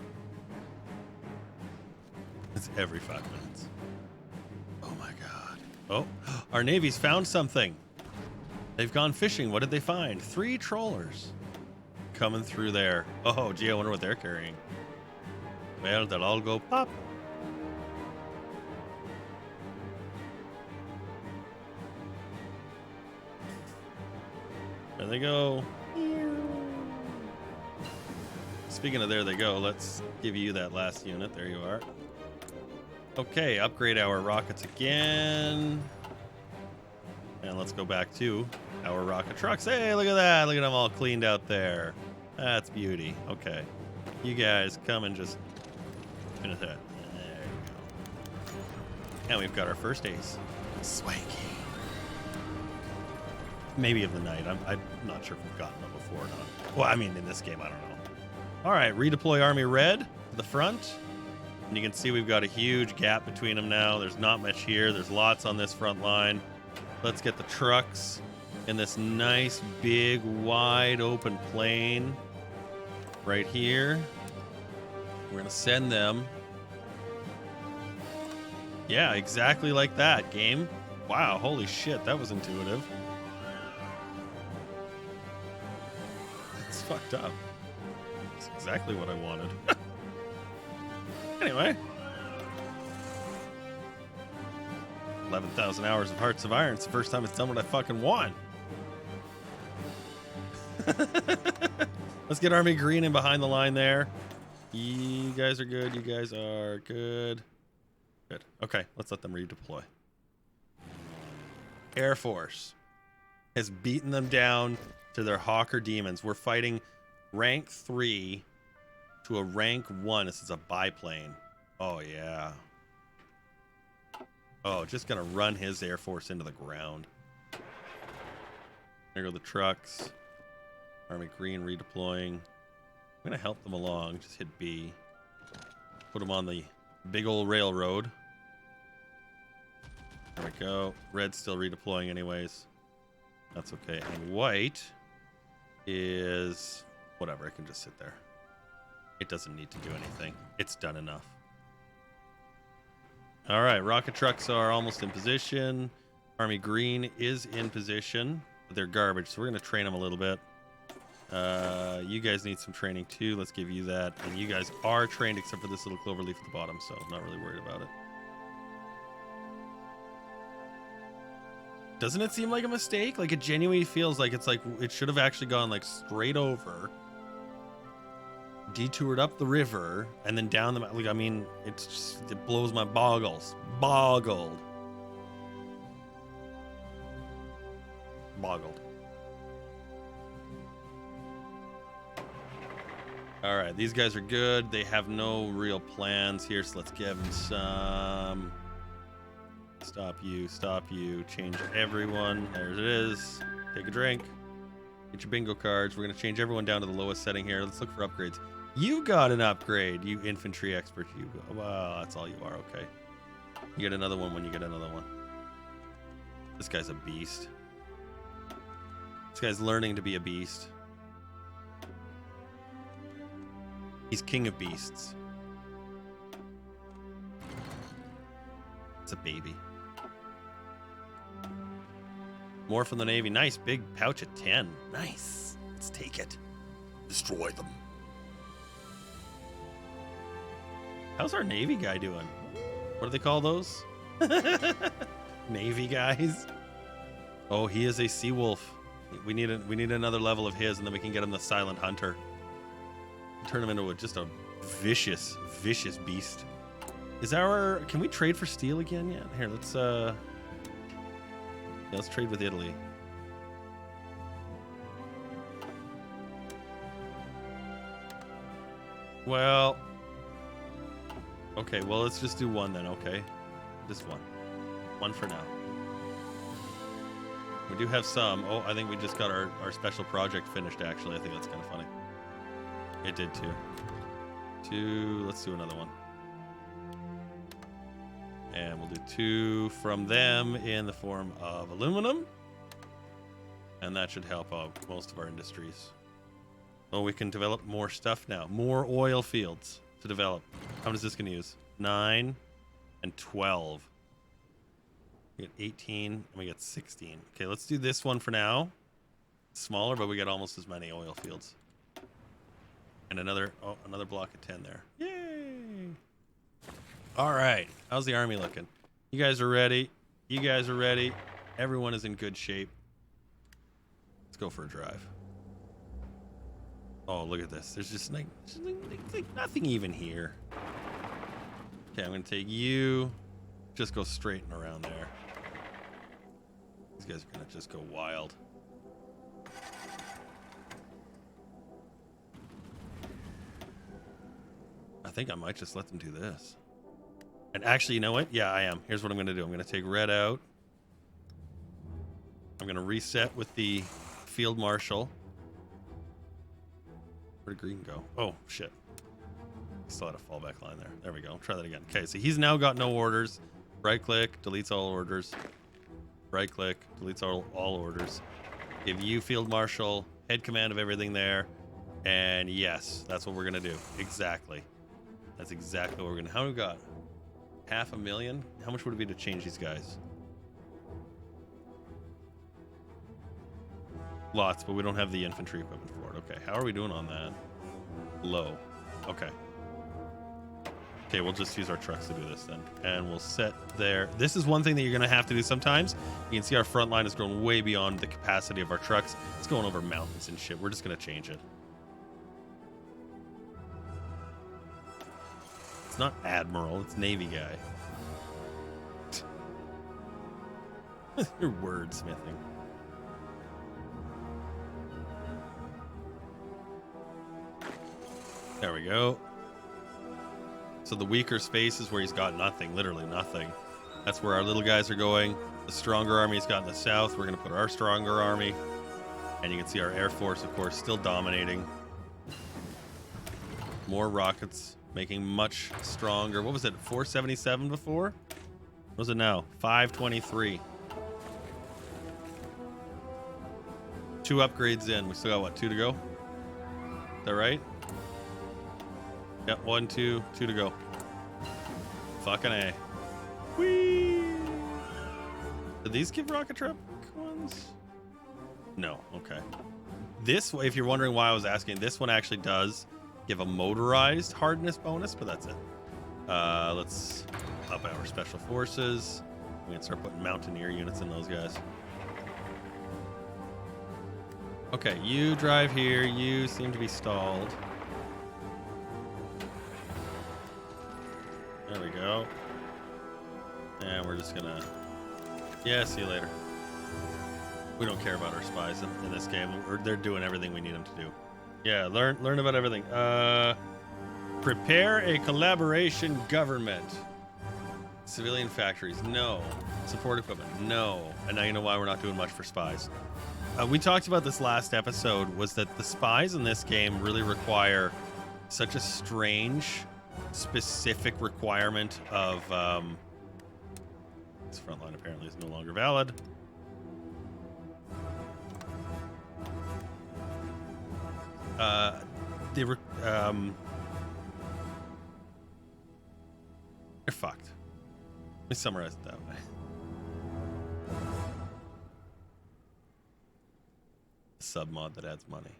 It's every 5 minutes. Oh my god. Oh, our Navy's found something. They've gone fishing. What did they find? 3 trawlers coming through there. Oh, gee, I wonder what they're carrying. Well, they'll all go pop. There they go. Speaking of there they go, let's give you that last unit. There you are. Okay, upgrade our rockets again. And let's go back to our rocket trucks. Hey, look at that. Look at them all cleaned out there. That's beauty. Okay. You guys come and just finish that. There you go. And we've got our first ace. Swanky. Maybe of the night. I'm not sure if we've gotten them before or not. Well, I mean, in this game, I don't know. All right, redeploy Army Red to the front. And you can see we've got a huge gap between them now. There's not much here. There's lots on this front line. Let's get the trucks in this nice, big, wide open plain right here. We're going to send them. Yeah, exactly like that, game. Wow, holy shit, that was intuitive. That's fucked up. That's exactly what I wanted. Anyway. 11,000 hours of Hearts of Iron. It's the first time it's done what I fucking want. Let's get Army Green in behind the line there. You guys are good. You guys are good. Good. Okay, let's let them redeploy. Air Force has beaten them down to their Hawker demons. We're fighting rank 3 to a rank 1. This is a biplane. Oh, yeah. Oh, just gonna run his Air Force into the ground. There go the trucks. Army Green redeploying. I'm gonna help them along. Just hit B. Put them on the big old railroad. There we go. Red's still redeploying anyways. That's okay. And white is whatever. It can just sit there. It doesn't need to do anything. It's done enough. All right. Rocket trucks are almost in position. Army Green is in position. But they're garbage, so we're going to train them a little bit. You guys need some training too. Let's give you that. And you guys are trained except for this little clover leaf at the bottom, so I'm not really worried about it. Doesn't it seem like a mistake? Like, it genuinely feels like it's like it should have actually gone like straight over, detoured up the river, and then down the like. I mean, it's just, it blows my boggled. All right, these guys are good. They have no real plans here, so let's give them some. Stop you, change everyone. There it is. Take a drink. Get your bingo cards. We're going to change everyone down to the lowest setting here. Let's look for upgrades. You got an upgrade, you infantry expert. You, well, that's all you are. Okay. You get another one when you get another one. This guy's a beast. This guy's learning to be a beast. He's king of beasts. It's a baby. More from the Navy. Nice big pouch of 10. Nice. Let's take it. Destroy them. How's our Navy guy doing? What do they call those? Navy guys. Oh, he is a sea wolf. We need another level of his, and then we can get him the Silent Hunter. Turn him into just a vicious beast. Can we trade for steel again yet? Here, let's trade with Italy. Well, okay, well, let's just do one then, okay? Just one. One for now. We do have some. Oh, I think we just got our special project finished, actually. I think that's kind of funny. It did too. Let's do another one. And we'll do 2 from them in the form of aluminum. And that should help out most of our industries. Oh, we can develop more stuff now. More oil fields to develop. How much is this going to use? 9 and 12. We get 18 and we get 16. Okay, let's do this one for now. It's smaller, but we get almost as many oil fields. And another block of 10 there. Yay! All right. How's the army looking? You guys are ready. You guys are ready. Everyone is in good shape. Let's go for a drive. Oh, look at this. There's just like nothing even here. Okay, I'm going to take you. Just go straight and around there. These guys are going to just go wild. I think I might just let them do this. And actually, you know what? Yeah, I am. Here's what I'm going to do. I'm going to take red out. I'm going to reset with the field marshal. Where'd green go? Oh, shit. Still had a fallback line there. There we go. Try that again. Okay, so he's now got no orders. Right click, deletes all orders. Right click, deletes all orders. Give you field marshal, head command of everything there. And yes, that's what we're going to do. Exactly. That's exactly what we're going to... How many we got? 500,000? How much would it be to change these guys? Lots, but we don't have the infantry equipment for it. Okay, how are we doing on that? Low. Okay. Okay, we'll just use our trucks to do this then. And we'll set there. This is one thing that you're going to have to do sometimes. You can see our front line has grown way beyond the capacity of our trucks. It's going over mountains and shit. We're just going to change it. It's not Admiral, it's Navy guy. You're wordsmithing. There we go. So the weaker space is where he's got nothing, literally nothing. That's where our little guys are going. The stronger army's got in the south. We're going to put our stronger army. And you can see our Air Force, of course, still dominating. More rockets, making much stronger. What was it, 477 before? What was it now? 523. 2 upgrades in. We still got, what, 2 to go? Is that right? Yep, 1, 2, 2 to go. Fucking A. Whee! Did these give rocket truck ones? No, okay. This, if you're wondering why I was asking, this one actually does give a motorized hardness bonus, but that's it. Let's up our special forces. We can start putting mountaineer units in those guys. Okay, you drive here. You seem to be stalled. There we go. And we're just gonna... Yeah, see you later. We don't care about our spies in this game. They're doing everything we need them to do. Yeah, learn about everything. Prepare a collaboration government. Civilian factories, no. Support equipment, no. And now you know why we're not doing much for spies. We talked about this last episode, was that the spies in this game really require such a strange, specific requirement of... this front line apparently is no longer valid. They're fucked. Let me summarize it that way. Submod that adds money.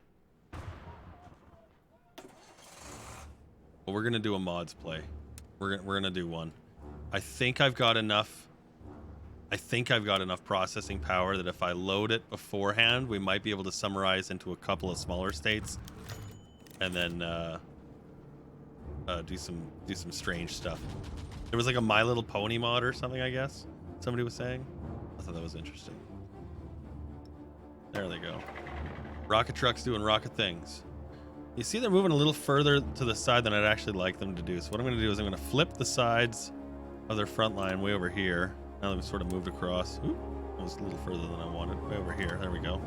Well, we're gonna do a mods play. We're gonna do one. I think I've got enough I think I've got enough processing power that if I load it beforehand, we might be able to summarize into a couple of smaller states, and then do some strange stuff. There was like a My Little Pony mod or something, I guess. Somebody was saying. I thought that was interesting. There they go. Rocket trucks doing rocket things. You see they're moving a little further to the side than I'd actually like them to do. So what I'm going to do is I'm going to flip the sides of their front line way over here. Now that we've sort of moved across. Oop, that was a little further than I wanted. Way over here. There we go.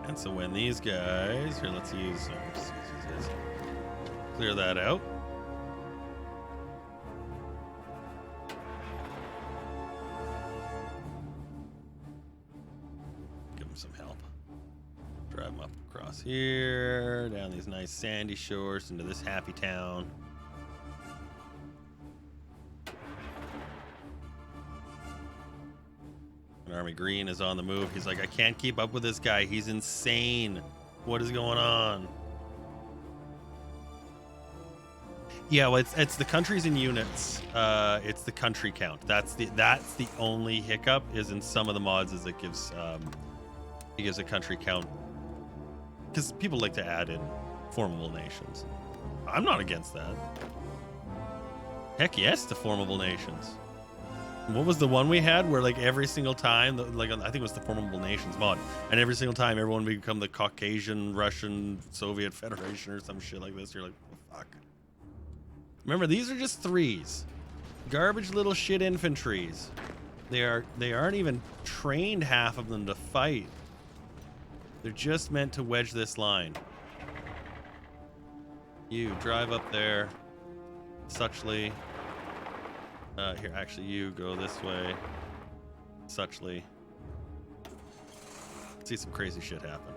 And so when these guys... Here, let's use this. Clear that out. Give them some help. Drive them up across here, down these nice sandy shores into this happy town. And Army Green is on the move. He's like, I can't keep up with this guy. He's insane. What is going on? Yeah, well, it's the countries and units. It's the country count. That's the only hiccup is in some of the mods is it gives a country count because people like to add in formable nations. I'm not against that. Heck yes to formable nations. What was the one we had where like every single time, like I think it was the Formable Nations mod, and every single time everyone would become the Caucasian Russian Soviet Federation or some shit like this. You're like, oh, fuck. Remember, these are just threes, garbage little shit infantries. They aren't even trained, half of them, to fight. They're just meant to wedge this line. You drive up there, Suchley. Here, actually, you go this way. Suchley. See some crazy shit happen.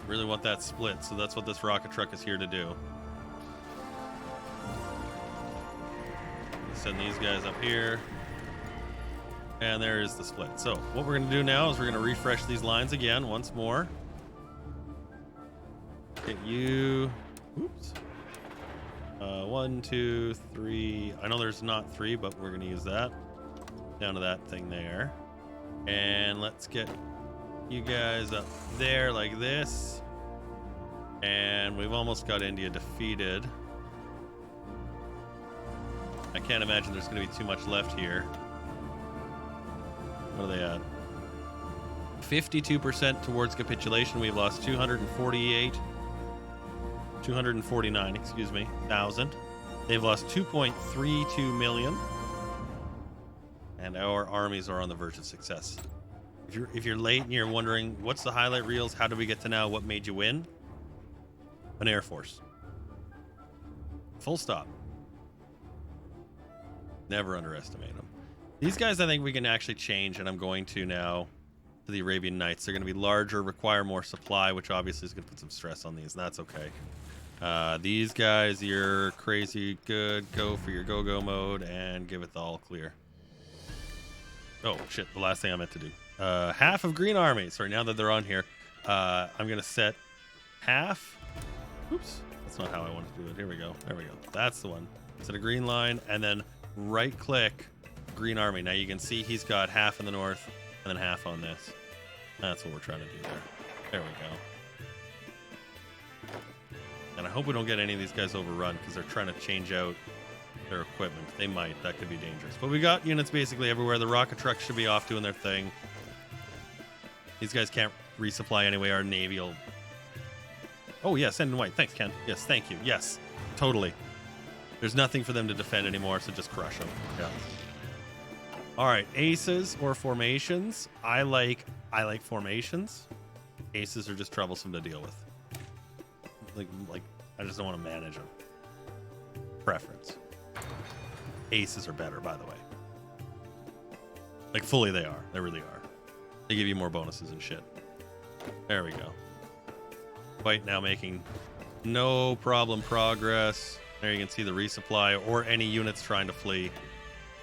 Really want that split, so that's what this rocket truck is here to do. Send these guys up here. And there is the split. So what we're going to do now is we're going to refresh these lines again once more. Get you... Oops. 1, 2, 3. I know there's not 3, but we're going to use that. Down to that thing there. And let's get you guys up there like this. And we've almost got India defeated. I can't imagine there's going to be too much left here. What are they at? 52% towards capitulation. We've lost 249, excuse me, thousand. They've lost 2.32 million. And our armies are on the verge of success. If you're late and you're wondering what's the highlight reels, how did we get to now, what made you win? An Air Force. Full stop. Never underestimate them. These guys I think we can actually change, and I'm going to now to the Arabian Nights. They're going to be larger, require more supply, which obviously is going to put some stress on these, and that's okay. These guys, you're crazy good. Go for your go-go mode and give it the all clear. Oh, shit, the last thing I meant to do. Half of Green Army. Sorry, now that they're on here, I'm going to set half. Oops, that's not how I wanted to do it. Here we go. There we go. That's the one. Set a green line, and then right-click Green Army. Now you can see he's got half in the north and then half on this. That's what we're trying to do there. There we go. And I hope we don't get any of these guys overrun because they're trying to change out their equipment. They might. That could be dangerous. But we got units basically everywhere. The rocket trucks should be off doing their thing. These guys can't resupply anyway. Our Navy will... Oh, yeah, send in white. Thanks, Ken. Yes, thank you. Yes, totally. There's nothing for them to defend anymore, so just crush them. Yeah. All right, aces or formations. I like formations. Aces are just troublesome to deal with. Like I just don't want to manage them. Preference. Aces are better, by the way. Like fully they are. They really are. They give you more bonuses and shit. There we go. White now making no problem progress. There you can see the resupply or any units trying to flee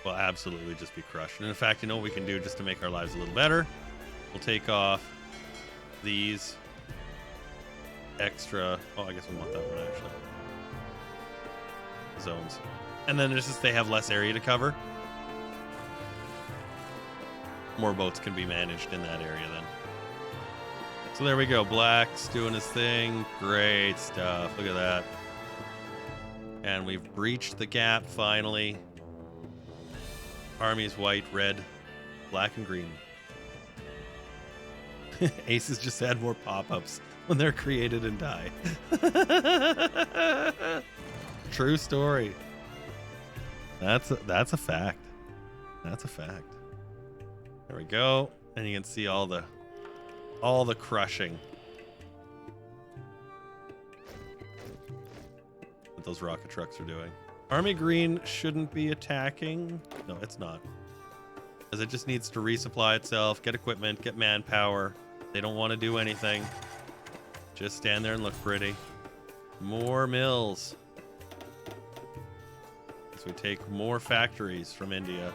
will absolutely just be crushed. And in fact, you know what we can do just to make our lives a little better? We'll take off these extra. Oh, I guess we want that one actually. Zones. And then it's just they have less area to cover. More boats can be managed in that area then. So there we go. Black's doing his thing. Great stuff. Look at that. And we've breached the gap finally. Army's white, red, black, and green. Aces just add more pop-ups when they're created and die. True story. That's a fact. That's a fact. There we go. And you can see all the crushing that those rocket trucks are doing. Army Green shouldn't be attacking. No, it's not. Because it just needs to resupply itself, get equipment, get manpower. They don't want to do anything. Just stand there and look pretty. More mills. So we take more factories from India.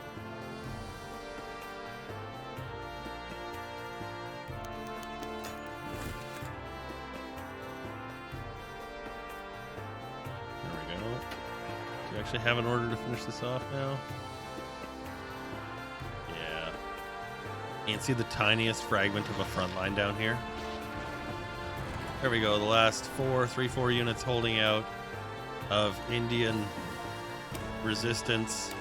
Actually have an order to finish this off now. Yeah. You can see the tiniest fragment of a front line down here. There we go. The last 4 units holding out of Indian resistance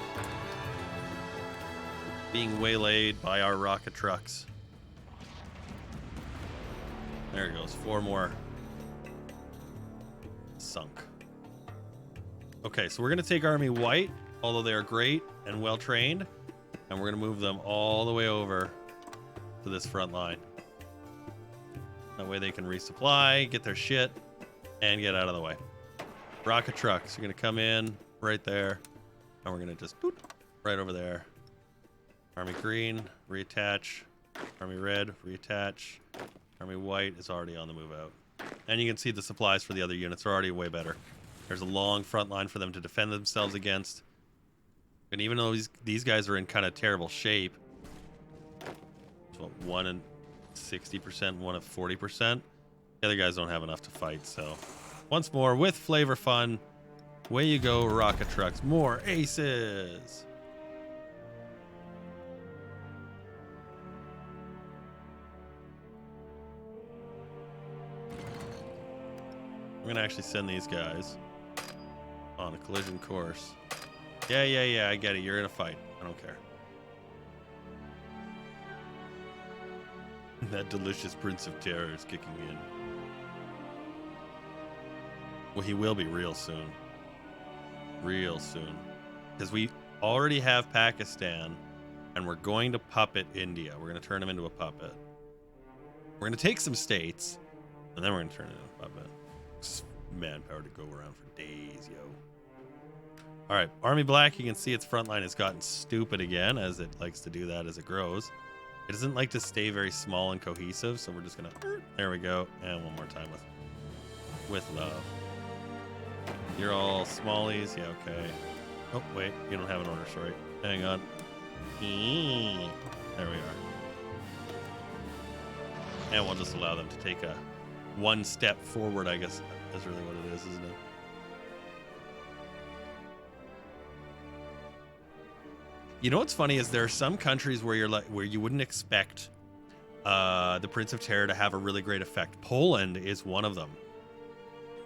being waylaid by our rocket trucks. There it goes. 4 more sunk. Okay, so we're going to take Army White, although they are great and well-trained, and we're going to move them all the way over to this front line. That way they can resupply, get their shit, and get out of the way. Rocket trucks are going to come in right there, and we're going to just boot right over there. Army Green, reattach. Army Red, reattach. Army White is already on the move out. And you can see the supplies for the other units are already way better. There's a long front line for them to defend themselves against. And even though these guys are in kind of terrible shape, so one in 60%, one of 40%, the other guys don't have enough to fight. So once more, with flavor fun, way you go, rocket trucks. More aces. I'm going to actually send these guys on a collision course. Yeah, I get it. You're in a fight. I don't care. That delicious Prince of Terror is kicking in. Well, he will be real soon. Real soon. Because we already have Pakistan, and we're going to puppet India. We're going to turn him into a puppet. We're going to take some states, and then we're going to turn it into a puppet. Manpower to go around for days, yo. All right, Army Black, you can see its front line has gotten stupid again, as it likes to do that as it grows. It doesn't like to stay very small and cohesive, so we're just gonna, there we go, and one more time with love. You're all smallies, yeah, okay. Oh wait, you don't have an order, sorry. Hang on. There we are. And we'll just allow them to take a one step forward, I guess. That's really what it is, isn't it? You know what's funny is there are some countries where you wouldn't expect the Prince of Terror to have a really great effect. Poland is one of them.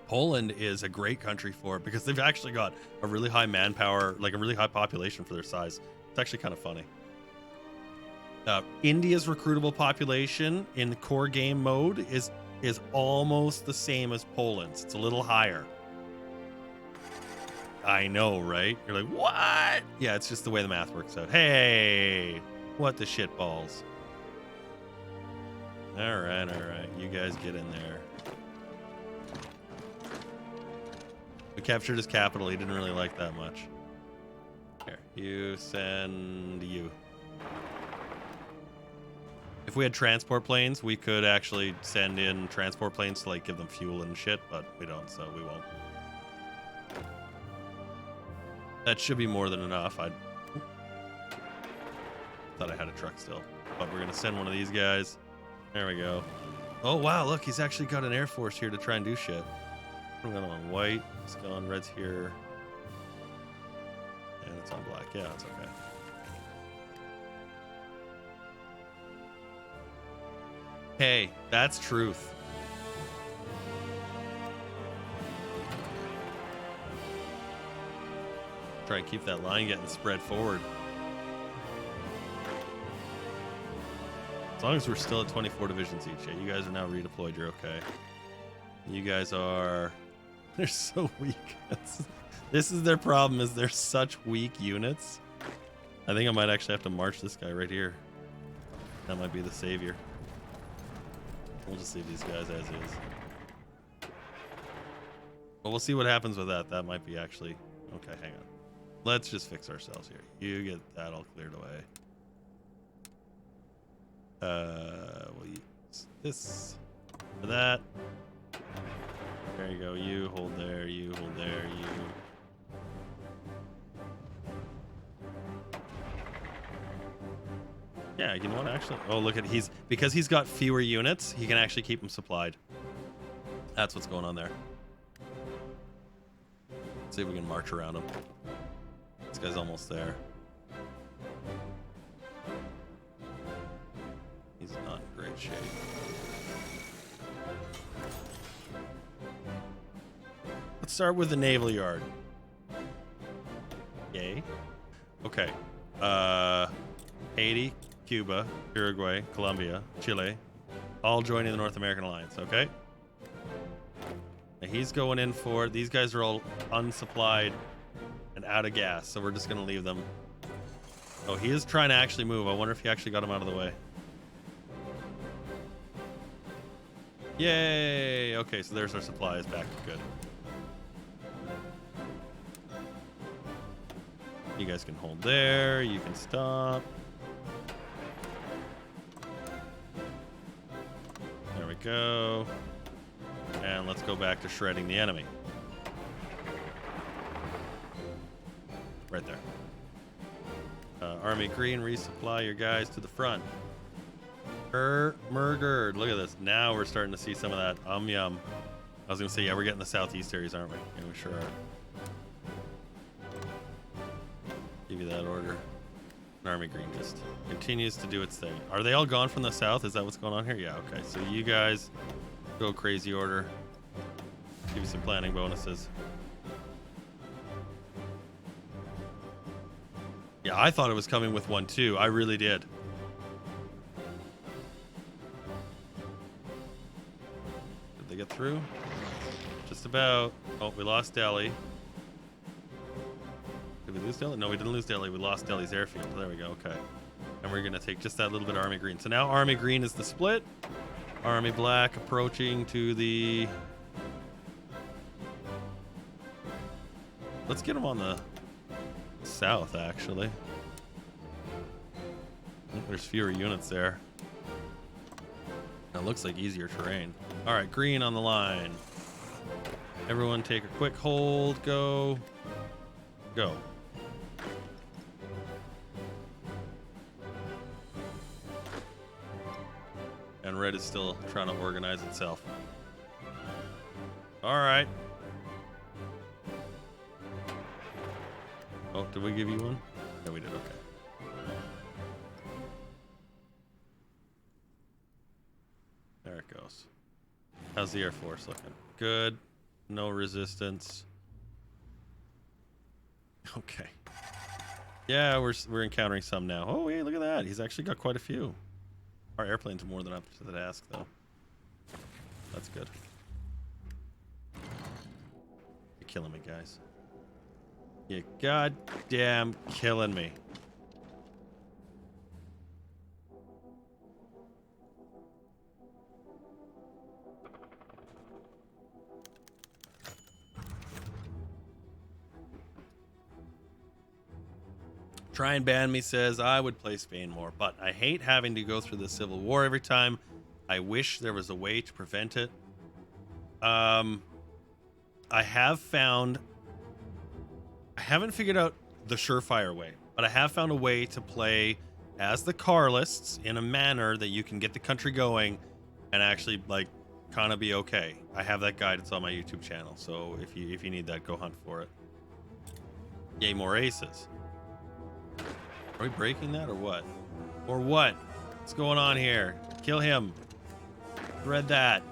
Poland is a great country for it because they've actually got a really high manpower, like a really high population for their size. It's actually kind of funny. India's recruitable population in the core game mode is almost the same as Poland's. It's a little higher. I know, right? You're like, what? Yeah, it's just the way the math works out. Hey, what the shit balls. All right. You guys get in there. We captured his capital. He didn't really like that much. Here, you send you. If we had transport planes, we could actually send in transport planes to like give them fuel and shit, but we don't, so we won't. That should be more than enough. I thought I had a truck still, but we're gonna send one of these guys. There we go. Oh, wow, look, he's actually got an Air Force here to try and do shit. I'm going on white. It's gone. Red's here. And it's on black. Yeah, it's okay. Hey, that's truth. Try and keep that line getting spread forward. As long as we're still at 24 divisions each. Yeah, you guys are now redeployed. You're okay. You guys are... They're so weak. This is their problem, is they're such weak units. I think I might actually have to march this guy right here. That might be the savior. We'll just leave these guys as is. But we'll see what happens with that. That might be actually... Okay, hang on. Let's just fix ourselves here. You get that all cleared away. We'll use this for that. There you go. You hold there. You hold there. You. Yeah, you know what? Actually, oh look at because he's got fewer units. He can actually keep them supplied. That's what's going on there. Let's see if we can march around him. This guy's almost there. He's not in great shape. Let's start with the naval yard. Yay. Okay. Haiti, Cuba, Uruguay, Colombia, Chile, all joining the North American Alliance, okay? Now he's going in for... These guys are all unsupplied and out of gas, so we're just going to leave them. Oh, he is trying to actually move. I wonder if he actually got him out of the way. Yay! Okay, so there's our supplies back. Good. You guys can hold there. You can stop. There we go. And let's go back to shredding the enemy. Right there. Army Green, resupply your guys to the front. Murdered. Look at this. Now we're starting to see some of that yum. I was going to say, yeah, we're getting the southeast areas, aren't we? Yeah, we sure are. Give you that order. Army Green just continues to do its thing. Are they all gone from the south? Is that what's going on here? Yeah, okay. So you guys go crazy order. Give you some planning bonuses. Yeah, I thought it was coming with one too. I really did. Did they get through? Just about. Oh, we lost Delhi. Did we lose Delhi? No, we didn't lose Delhi. We lost Delhi's airfield. There we go. Okay. And we're going to take just that little bit of Army Green. So now Army Green is the split. Army Black approaching to the... Let's get them on the south, actually. There's fewer units there. It looks like easier terrain. All right, Green on the line. Everyone take a quick hold. Go. Go. And Red is still trying to organize itself. All right. Oh, did we give you one? No, we did. Okay. There it goes. How's the Air Force looking? Good. No resistance. Okay. Yeah, we're encountering some now. Oh, yeah, look at that. He's actually got quite a few. Our airplanes are more than up to the task, though. That's good. You're killing me, guys. You're goddamn killing me. Try and ban me, says I would play Spain more, but I hate having to go through the Civil War every time. I wish there was a way to prevent it. I haven't figured out the surefire way, but I have found a way to play as the Carlists in a manner that you can get the country going and actually like kind of be okay. I have that guide. It's on my YouTube channel. So if you need that, go hunt for it. Yay, more aces. Are we breaking that or what? Or what? What's going on here? Kill him. Thread that.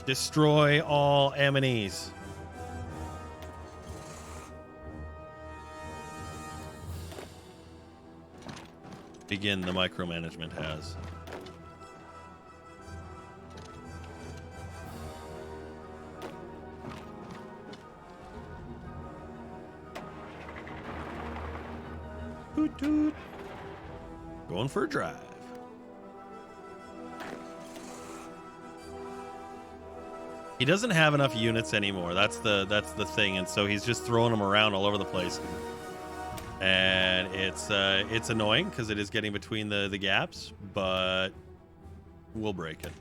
Destroy all enemies. Begin the micromanagement has. Toot toot. Going for a drive. He doesn't have enough units anymore. That's the thing, and so he's just throwing them around all over the place. And it's annoying because it is getting between the gaps, but we'll break it.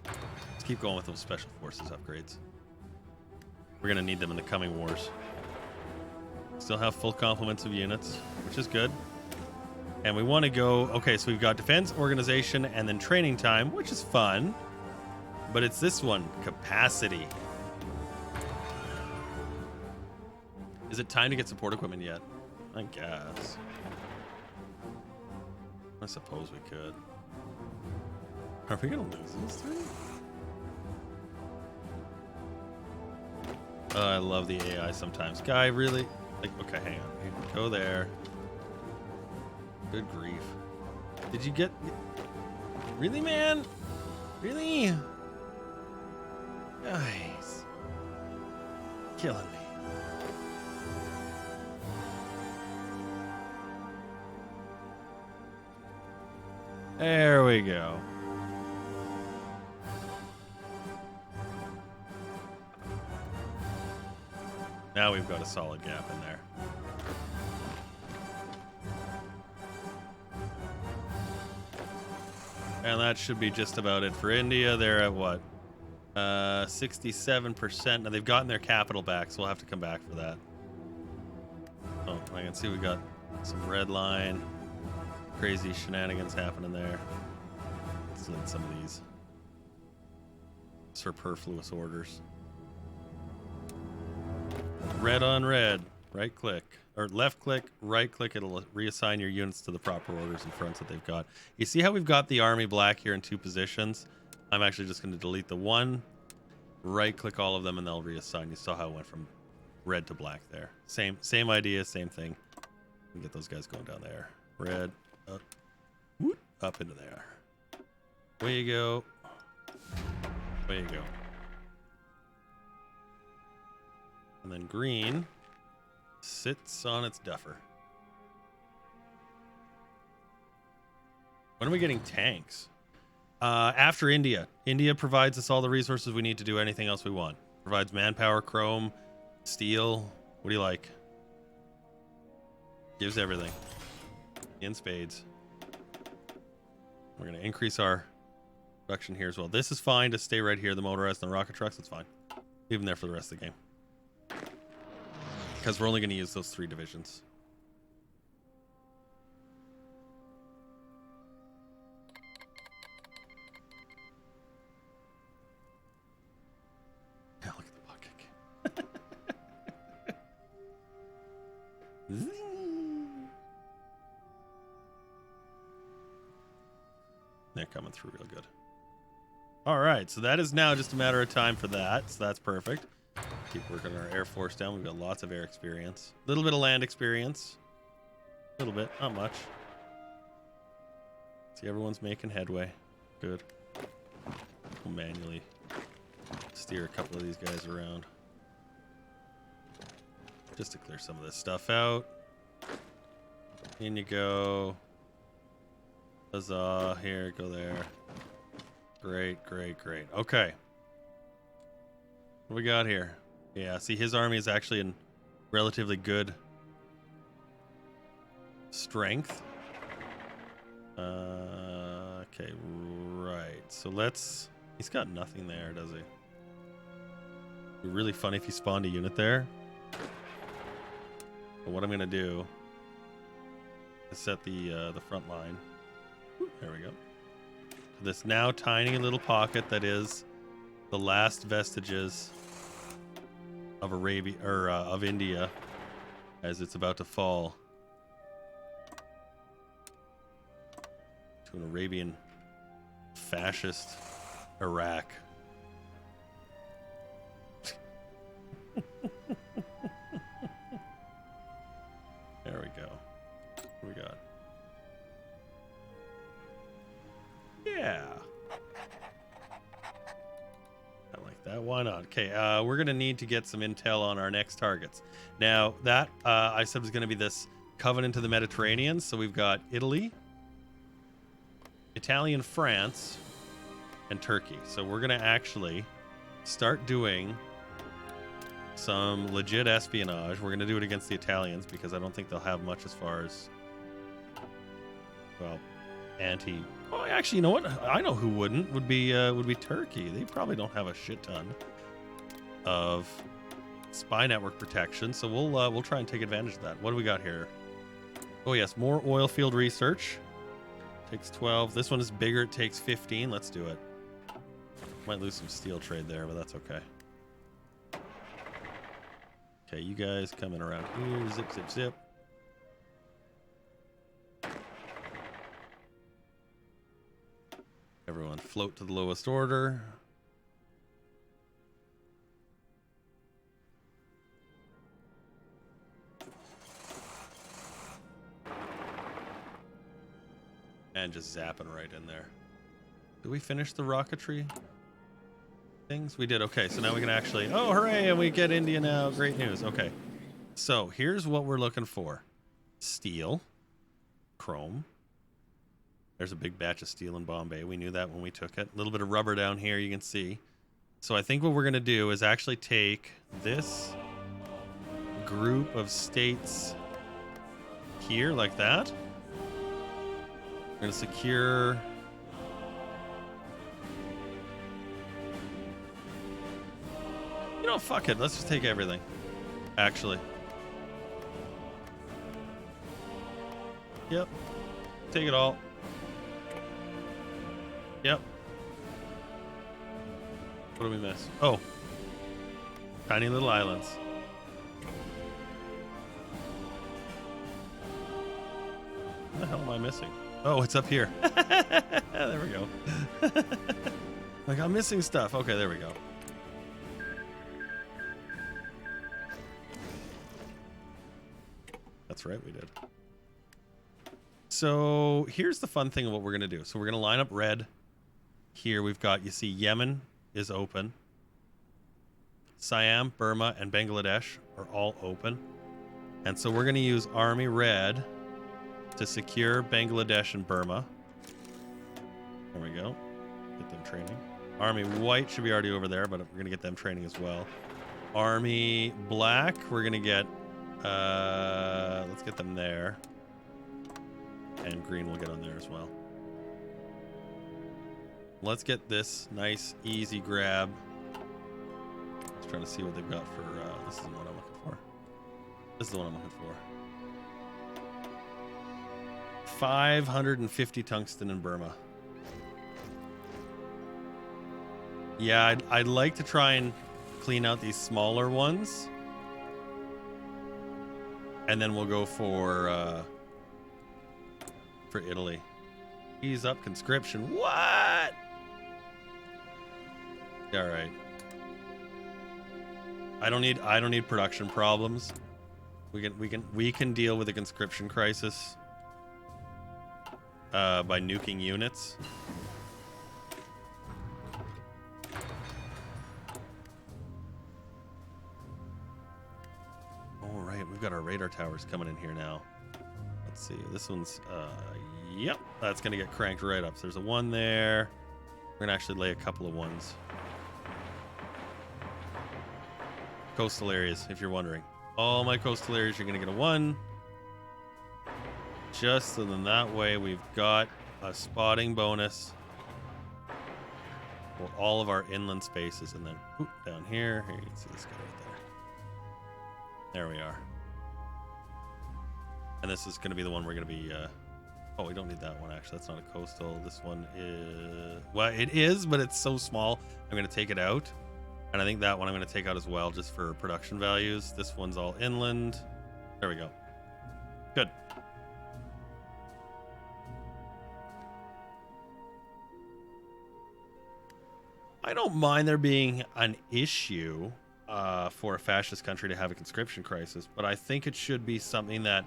Let's keep going with those special forces upgrades. We're gonna need them in the coming wars. Still have full complements of units, which is good. And we want to go, okay, so we've got defense, organization, and then training time, which is fun. But it's this one, capacity. Is it time to get support equipment yet? I guess. I suppose we could. Are we gonna lose these three? Oh, I love the AI sometimes. Guy, really? Like, okay, hang on. Go there. Good grief. Did you get... Really, man? Really? Guys. Killing me. There we go. Now we've got a solid gap in there. And that should be just about it for India. They're at what? 67%. Now they've gotten their capital back, so we'll have to come back for that. Oh, I can see we got some red line. Crazy shenanigans happening there. Let's delete some of these superfluous orders. Red on red. Right click. Or left click, right click, it'll reassign your units to the proper orders and fronts that they've got. You see how we've got the army black here in 2 positions? I'm actually just going to delete the one, right click all of them, and they'll reassign. You saw how it went from red to black there. Same idea, same thing. We get those guys going down there. Red, up, whoop, up into there. Way you go. Way you go. And then green sits on its duffer. When are we getting tanks? After India. India provides us all the resources we need to do anything else we want. Provides manpower, chrome, steel. What do you like? Gives everything. In spades. We're going to increase our production here as well. This is fine to stay right here. The motorized and the rocket trucks, that's fine. Leave them there for the rest of the game. Because we're only going to use those 3 divisions. Now look at the butt kick. They're coming through real good. All right, so that is now just a matter of time for that. So that's perfect. Keep working our Air Force down. We've got lots of air experience. A little bit of land experience. A little bit, not much. See, everyone's making headway. Good. We'll manually steer a couple of these guys around. Just to clear some of this stuff out. In you go. Huzzah. Here, go there. Great, great, great. Okay. What do we got here? Yeah, see, his army is actually in relatively good strength. Okay, right. So let's... He's got nothing there, does he? It'd be really funny if he spawned a unit there. But what I'm going to do is set the front line. There we go. This now tiny little pocket that is the last vestiges of Arabia or of India as it's about to fall to an Arabian fascist Iraq. There we go. What we got? Yeah. I like that. Why not? Okay, we're going to need to get some intel on our next targets. Now, that I said was going to be this Covenant of the Mediterranean. So we've got Italy, Italian France, and Turkey. So we're going to actually start doing some legit espionage. We're going to do it against the Italians because I don't think they'll have much as far as, well, anti... Oh, actually, you know what? I know who wouldn't. Would be Turkey. They probably don't have a shit ton of spy network protection, so we'll try and take advantage of that. What do we got here? Oh yes, more oil field research. Takes 12. This one is bigger. It takes 15. Let's do it. Might lose some steel trade there, but that's okay. Okay, you guys coming around here. Zip, zip, zip. Everyone float to the lowest order. And just zapping right in there. Did we finish the rocketry things? We did. Okay, so now we can actually... Oh, hooray! And we get India now. Great news. Okay. So here's what we're looking for. Steel. Chrome. There's a big batch of steel in Bombay. We knew that when we took it. A little bit of rubber down here, you can see. So I think what we're going to do is actually take this group of states here, like that. We're going to secure... You know, fuck it. Let's just take everything. Actually. Yep. Take it all. Yep. What do we miss? Oh. Tiny little islands. What the hell am I missing? Oh, it's up here. There we go. Like, I'm missing stuff. Okay, there we go. That's right, we did. So here's the fun thing of what we're going to do. So we're going to line up red. Here we've got, you see, Yemen is open. Siam, Burma, and Bangladesh are all open. And so we're going to use Army Red to secure Bangladesh and Burma. There we go. Get them training. Army White should be already over there, but we're going to get them training as well. Army Black, we're going to get... let's get them there. And Green will get on there as well. Let's get this nice, easy grab. Just trying to see what they've got for... this isn't what I'm looking for. This is the one I'm looking for. 550 tungsten in Burma. Yeah, I'd like to try and clean out these smaller ones. And then we'll go for Italy. Ease up conscription. What? All right. I don't need production problems. We can deal with a conscription crisis by nuking units. All right, we've got our radar towers coming in here now. Let's see. This one's yep, that's gonna get cranked right up. So there's a one there. We're gonna actually lay a couple of ones. Coastal areas, if you're wondering. All my coastal areas, you're gonna get a one. Just so then that way we've got a spotting bonus for all of our inland spaces. And then down here you can see this guy right there. There we are. And this is going to be the one we're going to be Oh, we don't need that one, actually. That's not a coastal. This one is... Well, it is, but it's so small. I'm going to take it out. And I think that one I'm going to take out as well, just for production values. This one's all inland. There we go. Good. I don't mind there being an issue for a fascist country to have a conscription crisis, but I think it should be something that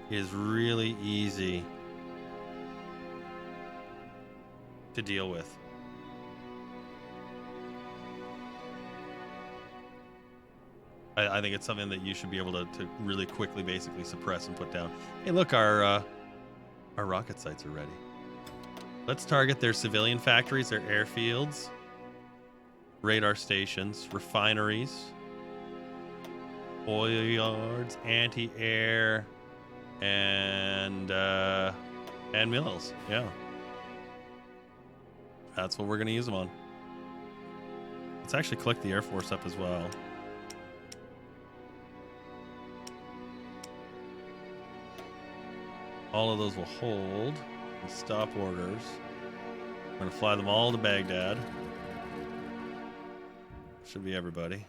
is really easy to deal with. I think it's something that you should be able to really quickly basically suppress and put down. Hey, look, our rocket sites are ready. Let's target their civilian factories, their airfields, radar stations, refineries, oil yards, anti-air, and mills. Yeah. That's what we're going to use them on. Let's actually click the Air Force up as well. All of those will hold and stop orders. We're going to fly them all to Baghdad. Should be everybody.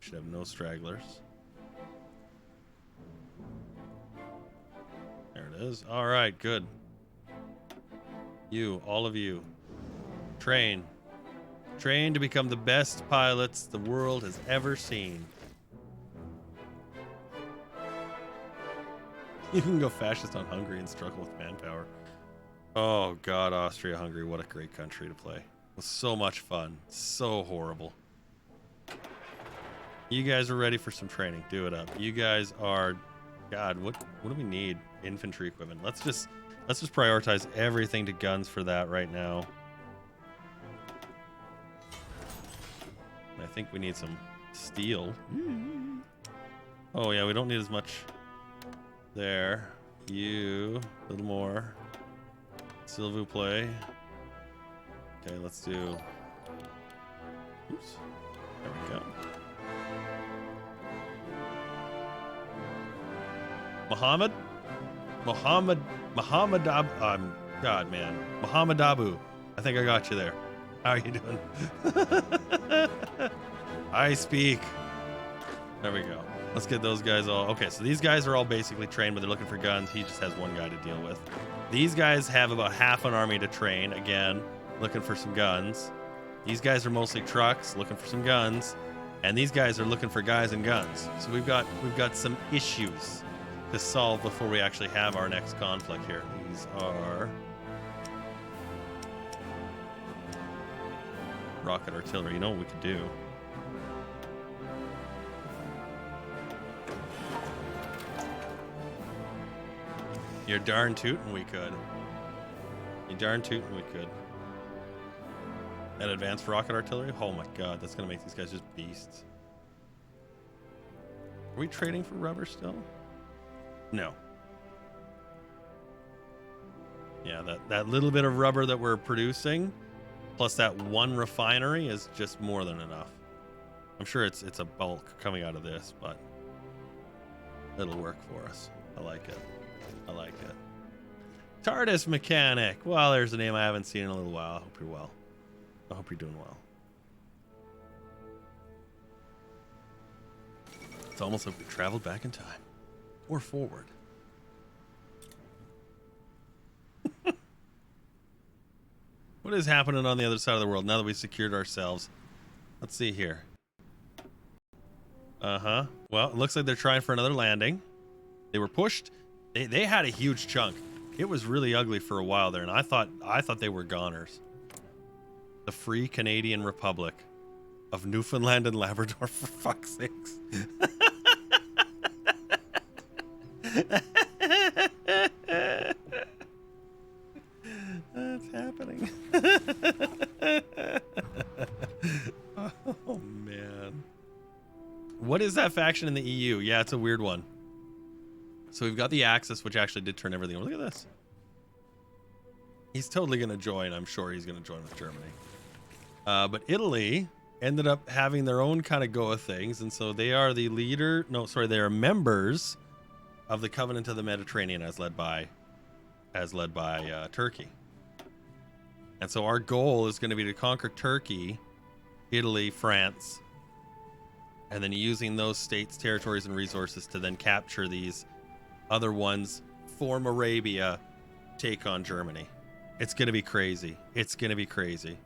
Should have no stragglers. There it is. All right, good. You, all of you, train. Train to become the best pilots the world has ever seen. You can go fascist on Hungary and struggle with manpower. Oh God, Austria-Hungary, what a great country to play. It was so much fun. So horrible. You guys are ready for some training. Do it up. You guys are... God, what do we need? Infantry equipment. Let's just prioritize everything to guns for that right now. I think we need some steel. Oh yeah, we don't need as much there. You, a little more. S'il vous plaît. Okay, let's do... Oops. There we go. Muhammad God, man. Muhammad Abu. I think I got you there. How are you doing? I speak. There we go. Let's get those guys all... Okay, so these guys are all basically trained, but they're looking for guns. He just has one guy to deal with. These guys have about half an army to train. Again, looking for some guns. These guys are mostly trucks, looking for some guns. And these guys are looking for guys and guns. So we've got some issues to solve before we actually have our next conflict here. These are rocket artillery. You know what we could do? You're darn tootin' we could. You darn tootin' we could. That advanced rocket artillery? Oh my God, that's gonna make these guys just beasts. Are we trading for rubber still? No. Yeah, that little bit of rubber that we're producing, plus that one refinery, is just more than enough. I'm sure it's a bulk coming out of this, but it'll work for us. I like it. I like it. TARDIS mechanic. Well, there's a name I haven't seen in a little while. I hope you're well. I hope you're doing well. It's almost like we traveled back in time. Or forward. What is happening on the other side of the world now that we've secured ourselves? Let's see here. Uh-huh. Well, it looks like they're trying for another landing. They were pushed. They had a huge chunk. It was really ugly for a while there, and I thought they were goners. The Free Canadian Republic of Newfoundland and Labrador, for fuck's sakes. That's happening. Oh man. What is that faction in the EU? Yeah, it's a weird one. So we've got the Axis, which actually did turn everything over. Look at this. He's totally going to join. I'm sure he's going to join with Germany. But Italy ended up having their own kind of go of things. And so they are the leader. No, sorry. They are members of the Covenant of the Mediterranean, as led by Turkey. And so our goal is going to be to conquer Turkey, Italy, France, and then using those states, territories, and resources to then capture these other ones, form Arabia, take on Germany. It's going to be crazy. It's going to be crazy.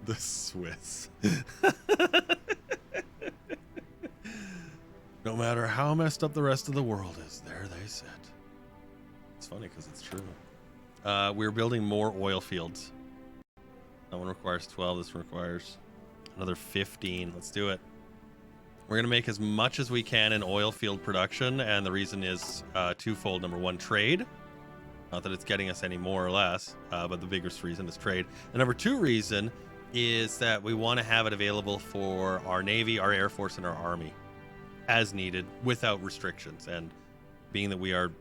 The Swiss. No matter how messed up the rest of the world is, there they sit. It's funny because it's true. We're building more oil fields. That one requires 12. This one requires another 15. Let's do it. We're going to make as much as we can in oil field production, and the reason is twofold. Number one, trade. Not that it's getting us any more or less, but the biggest reason is trade. The number two reason is that we want to have it available for our Navy, our Air Force, and our Army as needed without restrictions. And being that we are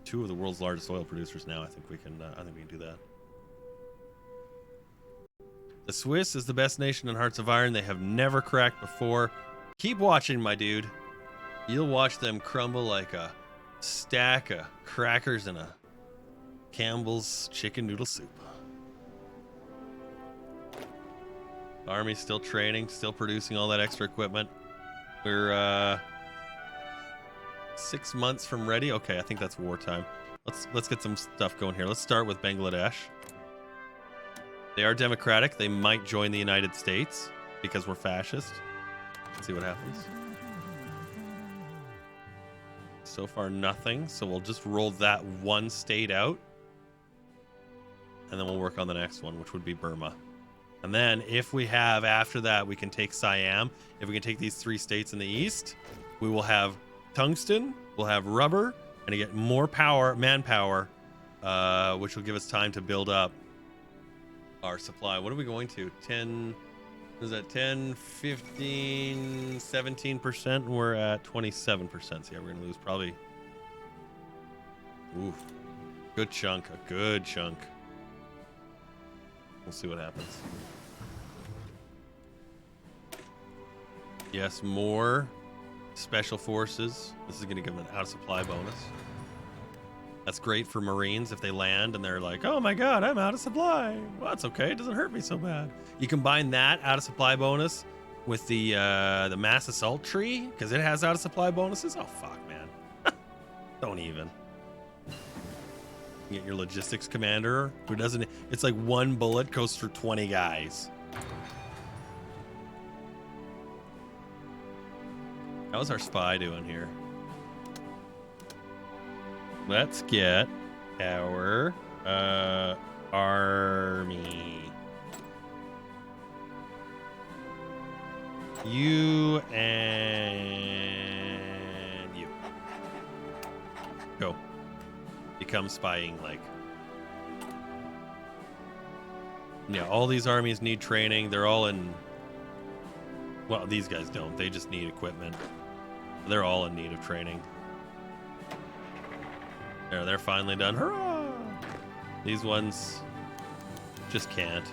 two of the world's largest oil producers now, I think we can do that. The Swiss is the best nation in Hearts of Iron. They have never cracked before. Keep watching, my dude. You'll watch them crumble like a stack of crackers in a Campbell's chicken noodle soup. Army's still training, still producing all that extra equipment. We're 6 months from ready. Okay, I think that's wartime. Let's get some stuff going here. Let's start with Bangladesh. They are democratic. They might join the United States because we're fascist. Let's see what happens. So far, nothing. So we'll just roll that one state out. And then we'll work on the next one, which would be Burma. And then if we have, after that, we can take Siam. If we can take these 3 states in the east, we will have tungsten, we'll have rubber, and to get more power, manpower, which will give us time to build up our supply. What are we going to? 10, is that 10, 15, 17%? We're at 27%. So yeah, we're going to lose probably, ooh, good chunk, a good chunk. We'll see what happens. Yes, more special forces. This is going to give them an out of supply bonus. That's great for Marines if they land and they're like, oh my god, I'm out of supply. Well, that's okay. It doesn't hurt me so bad. You combine that out of supply bonus with the mass assault tree because it has out of supply bonuses. Oh fuck, man. Don't even. You get your logistics commander who doesn't, it's like one bullet goes through 20 guys. How's our spy doing here? Let's get our army. You and you. Go. Become spying like. Yeah, all these armies need training. They're all in. Well, these guys don't. They just need equipment. They're all in need of training. There, they're finally done. Hurrah! These ones just can't.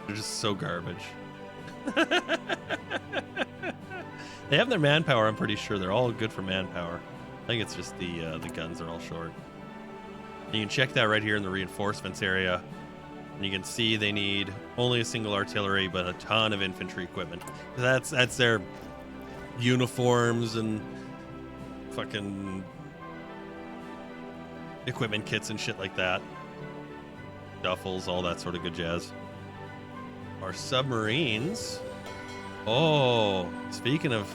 They're just so garbage. They have their manpower, I'm pretty sure. They're all good for manpower. I think it's just the guns are all short. And you can check that right here in the reinforcements area. And you can see they need only a single artillery, but a ton of infantry equipment. That's their uniforms and fucking equipment kits and shit like that. Duffels, all that sort of good jazz. Our submarines. Oh, speaking of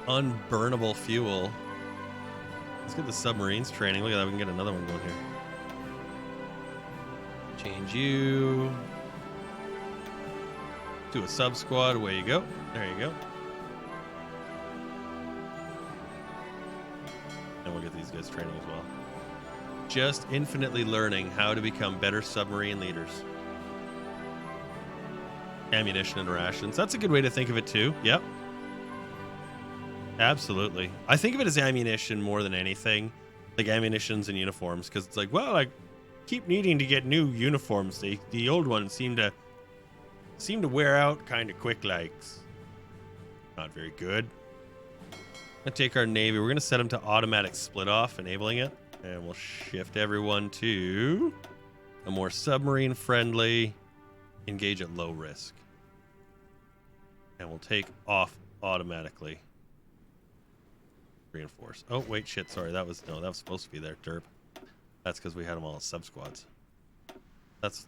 unburnable fuel, let's get the submarines training. Look at that, we can get another one going here. Change you to a sub squad. Away you go. There you go. And we'll get these guys training as well. Just infinitely learning how to become better submarine leaders. Ammunition and rations. That's a good way to think of it too. Yep. Absolutely. I think of it as ammunition more than anything. Like ammunitions and uniforms, because it's like, well, like keep needing to get new uniforms. The old ones seem to wear out kind of quick likes. Not very good. Gonna take our Navy. We're gonna set them to automatic split off, enabling it, and we'll shift everyone to a more submarine friendly, engage at low risk, and we'll take off automatically. Reinforce. Oh wait, shit. Sorry, that was supposed to be there. Derp. That's because we had them all as sub squads. That's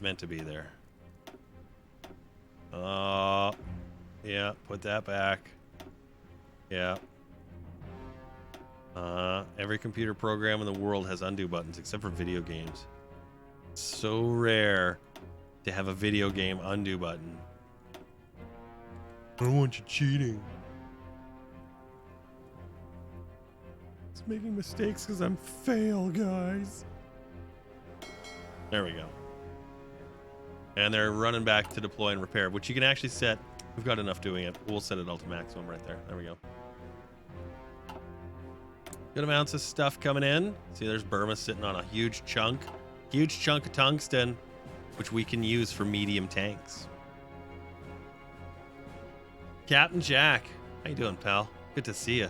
meant to be there. Yeah. Put that back. Yeah. Every computer program in the world has undo buttons except for video games. It's so rare to have a video game undo button. I don't want you cheating. It's making mistakes because I'm fail, guys. There we go. And they're running back to deploy and repair, which you can actually set. We've got enough doing it. We'll set it all to maximum right there. There we go. Good amounts of stuff coming in. See, there's Burma sitting on a huge chunk of tungsten, which we can use for medium tanks. Captain Jack, how you doing, pal? Good to see you.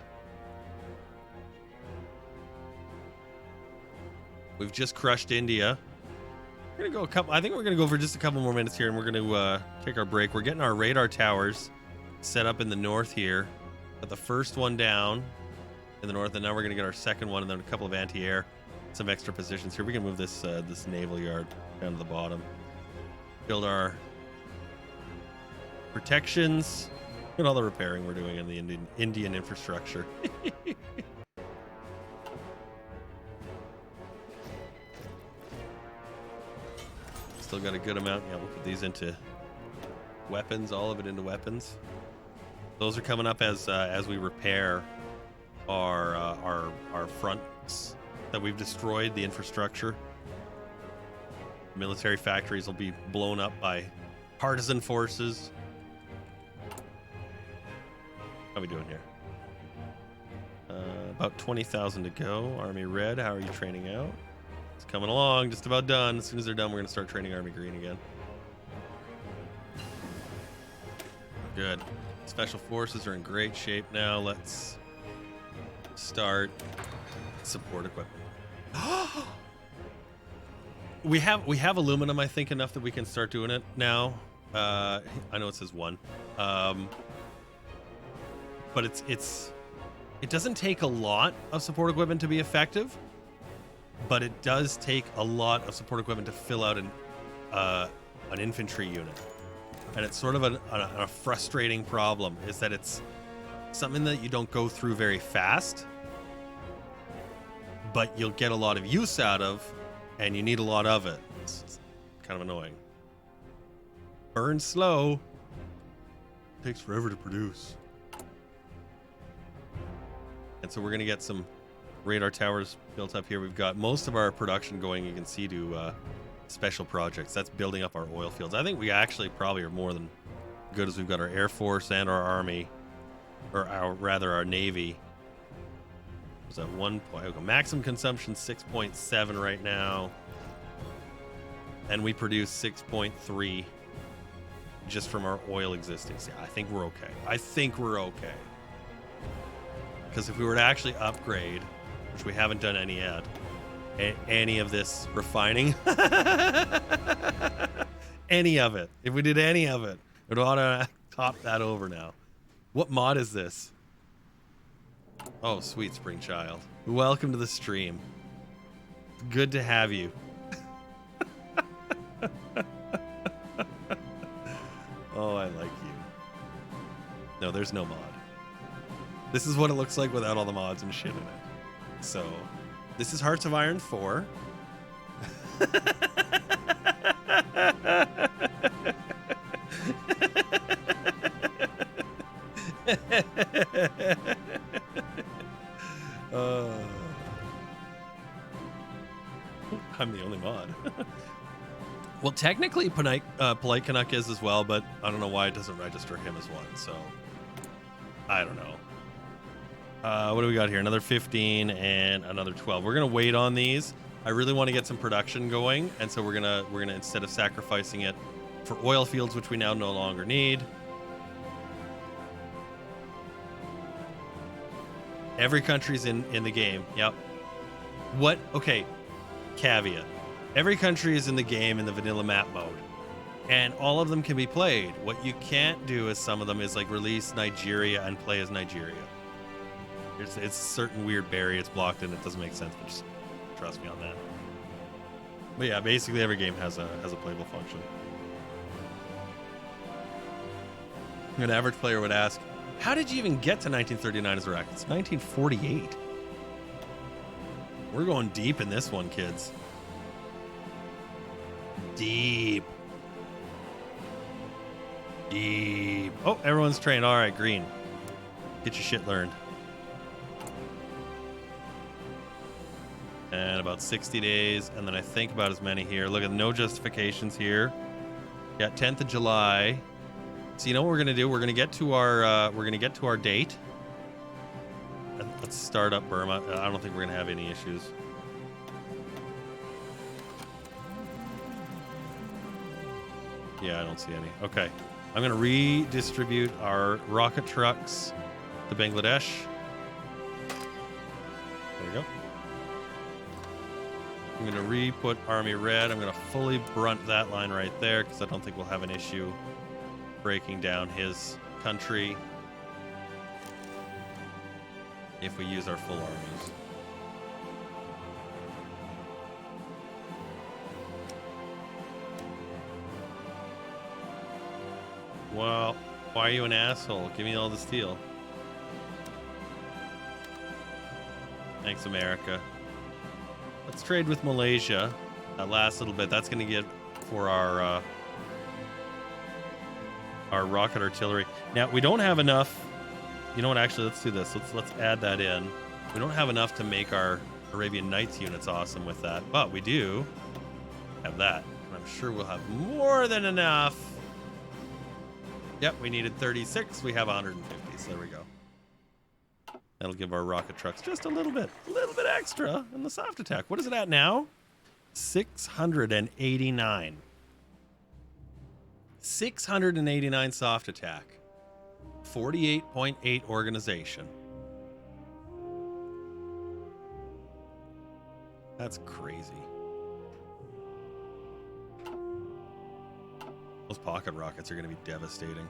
We've just crushed India. We're gonna go I think we're gonna go for just a couple more minutes here, and we're gonna take our break. We're getting our radar towers set up in the north here. Got the first one down in the north, and now we're gonna get our second one, and then a couple of anti-air, some extra positions here. We can move this this naval yard down to the bottom. Build our protections. Look at all the repairing we're doing in the Indian infrastructure. Still got a good amount. Yeah, we'll put these into weapons, all of it into weapons. Those are coming up as we repair our fronts that we've destroyed, the infrastructure. Military factories will be blown up by partisan forces. How are we doing here? About 20,000 to go. Army Red, how are you training out? It's coming along, just about done. As soon as they're done, we're going to start training Army Green again. Good. Special Forces are in great shape now. Let's start support equipment. We have aluminum, I think, enough that we can start doing it now. I know it says 1. But it doesn't take a lot of support equipment to be effective, but it does take a lot of support equipment to fill out an infantry unit. And it's sort of a frustrating problem, is that it's something that you don't go through very fast, but you'll get a lot of use out of, and you need a lot of it. It's kind of annoying. Burn slow. Takes forever to produce. And so we're going to get some radar towers built up here. We've got most of our production going, you can see, to special projects. That's building up our oil fields. I think we actually probably are more than good, as we've got our Air Force and our Army, or our Navy. Is at 1 point. Okay, maximum consumption 6.7 right now. And we produce 6.3 just from our oil existing. So I think we're okay. Because if we were to actually upgrade, which we haven't done any yet, any of this refining, any of it, if we did any of it, it ought to top that over now. What mod is this? Oh, sweet Spring Child. Welcome to the stream. Good to have you. Oh, I like you. No, there's no mod. This is what it looks like without all the mods and shit in it. So, this is Hearts of Iron 4. I'm the only mod. Well, technically, Polite Canuck is as well, but I don't know why it doesn't register him as one, so I don't know. What do we got here? Another 15 and another 12. We're going to wait on these. I really want to get some production going, and so we're gonna instead of sacrificing it for oil fields, which we now no longer need. Every country's in the game. Yep. What? Okay. Caveat. Every country is in the game in the vanilla map mode, and all of them can be played. What you can't do is some of them is like release Nigeria and play as Nigeria. It's a certain weird barrier. It's blocked and it doesn't make sense. But just trust me on that. But yeah, basically every game has a playable function. An average player would ask, how did you even get to 1939 as Iraq? It's 1948. We're going deep in this one, kids. Deep. Deep. Oh, everyone's trained. All right, green. Get your shit learned. And about 60 days, and then I think about as many here. Look at no justifications here. Yeah, 10th of July. So you know what we're gonna do? We're gonna get to our date. Let's start up Burma. I don't think we're gonna have any issues. Yeah, I don't see any. Okay, I'm gonna redistribute our rocket trucks to Bangladesh. There we go. I'm gonna re-put Army Red. I'm gonna fully brunt that line right there because I don't think we'll have an issue breaking down his country if we use our full armies. Well, why are you an asshole? Give me all the steel. Thanks, America. Let's trade with Malaysia. That last little bit, that's going to get for our rocket artillery. Now, we don't have enough. You know what? Actually, let's do this. Let's add that in. We don't have enough to make our Arabian Nights units awesome with that, but we do have that. And I'm sure we'll have more than enough. Yep, we needed 36. We have 150, so there we go. That'll give our rocket trucks just a little bit extra in the soft attack. What is it at now? 689. 689 soft attack. 48.8 organization. That's crazy. Those pocket rockets are going to be devastating.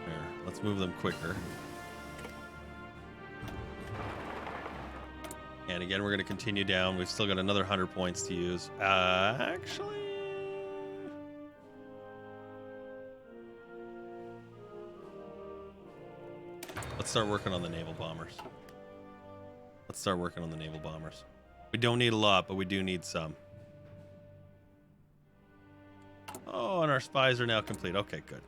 There, let's move them quicker. And again, we're going to continue down. We've still got another 100 points to use. Actually... let's start working on the naval bombers. We don't need a lot, but we do need some. Oh, and our spies are now complete. Okay, good.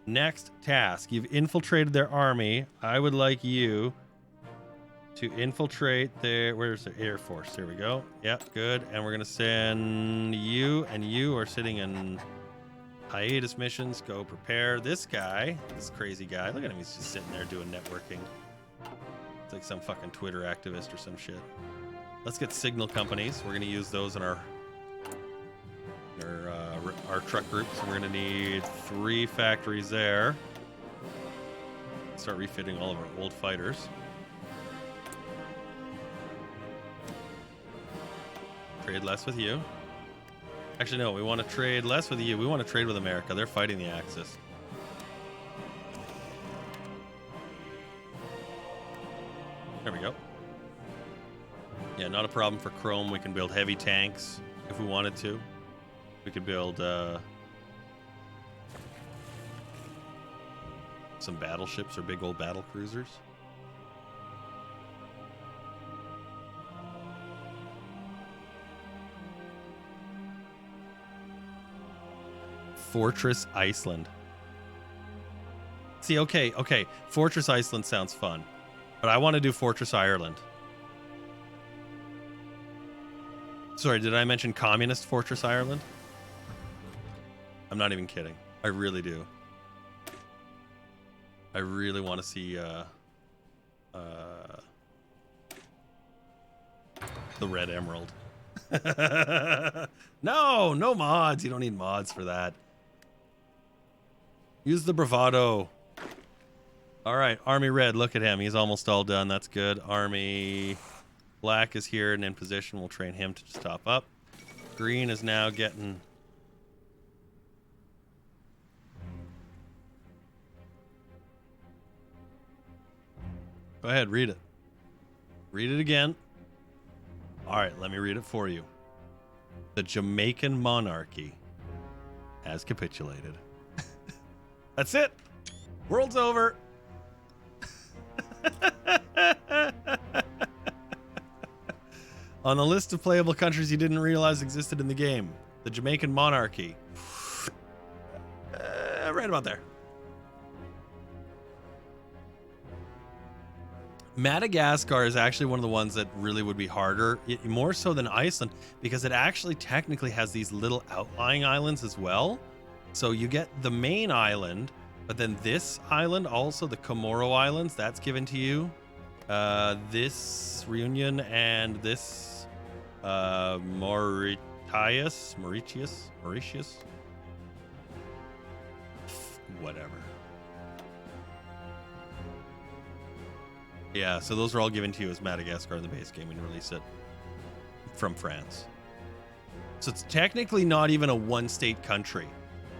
Next task. You've infiltrated their army. I would like you to infiltrate their... where's the Air Force? There we go. Yep, good. And we're going to send you, and you are sitting in hiatus missions. Go prepare. This guy, this crazy guy, look at him. He's just sitting there doing networking. It's like some fucking Twitter activist or some shit. Let's get signal companies. We're going to use those in our truck groups. We're going to need 3 factories there. Start refitting all of our old fighters. Trade less with you. Actually, no, we want to trade less with you. We want to trade with America. They're fighting the Axis. There we go. Yeah, not a problem for Chrome. We can build heavy tanks if we wanted to. We could build some battleships or big old battle cruisers. Fortress Iceland. See, okay. Fortress Iceland sounds fun. But I want to do Fortress Ireland. Sorry, did I mention Communist Fortress Ireland? I'm not even kidding. I really do. I really want to see The red emerald. No, no mods. You don't need mods for that. Use the bravado. All right, Army Red, look at him. He's almost all done. That's good. Army Black is here and in position. We'll train him to just top up. Green is now getting... Go ahead, read it. Read it again. All right, let me read it for you. The Jamaican monarchy has capitulated. That's it. World's over. On the list of playable countries you didn't realize existed in the game, the Jamaican monarchy. Right about there. Madagascar is actually one of the ones that really would be harder, more so than Iceland, because it actually technically has these little outlying islands as well. So you get the main island, but then this island, also the Comoro Islands, that's given to you. This Reunion and this Mauritius, whatever. Yeah, so those are all given to you as Madagascar in the base game when you release it from France. So it's technically not even a one-state country.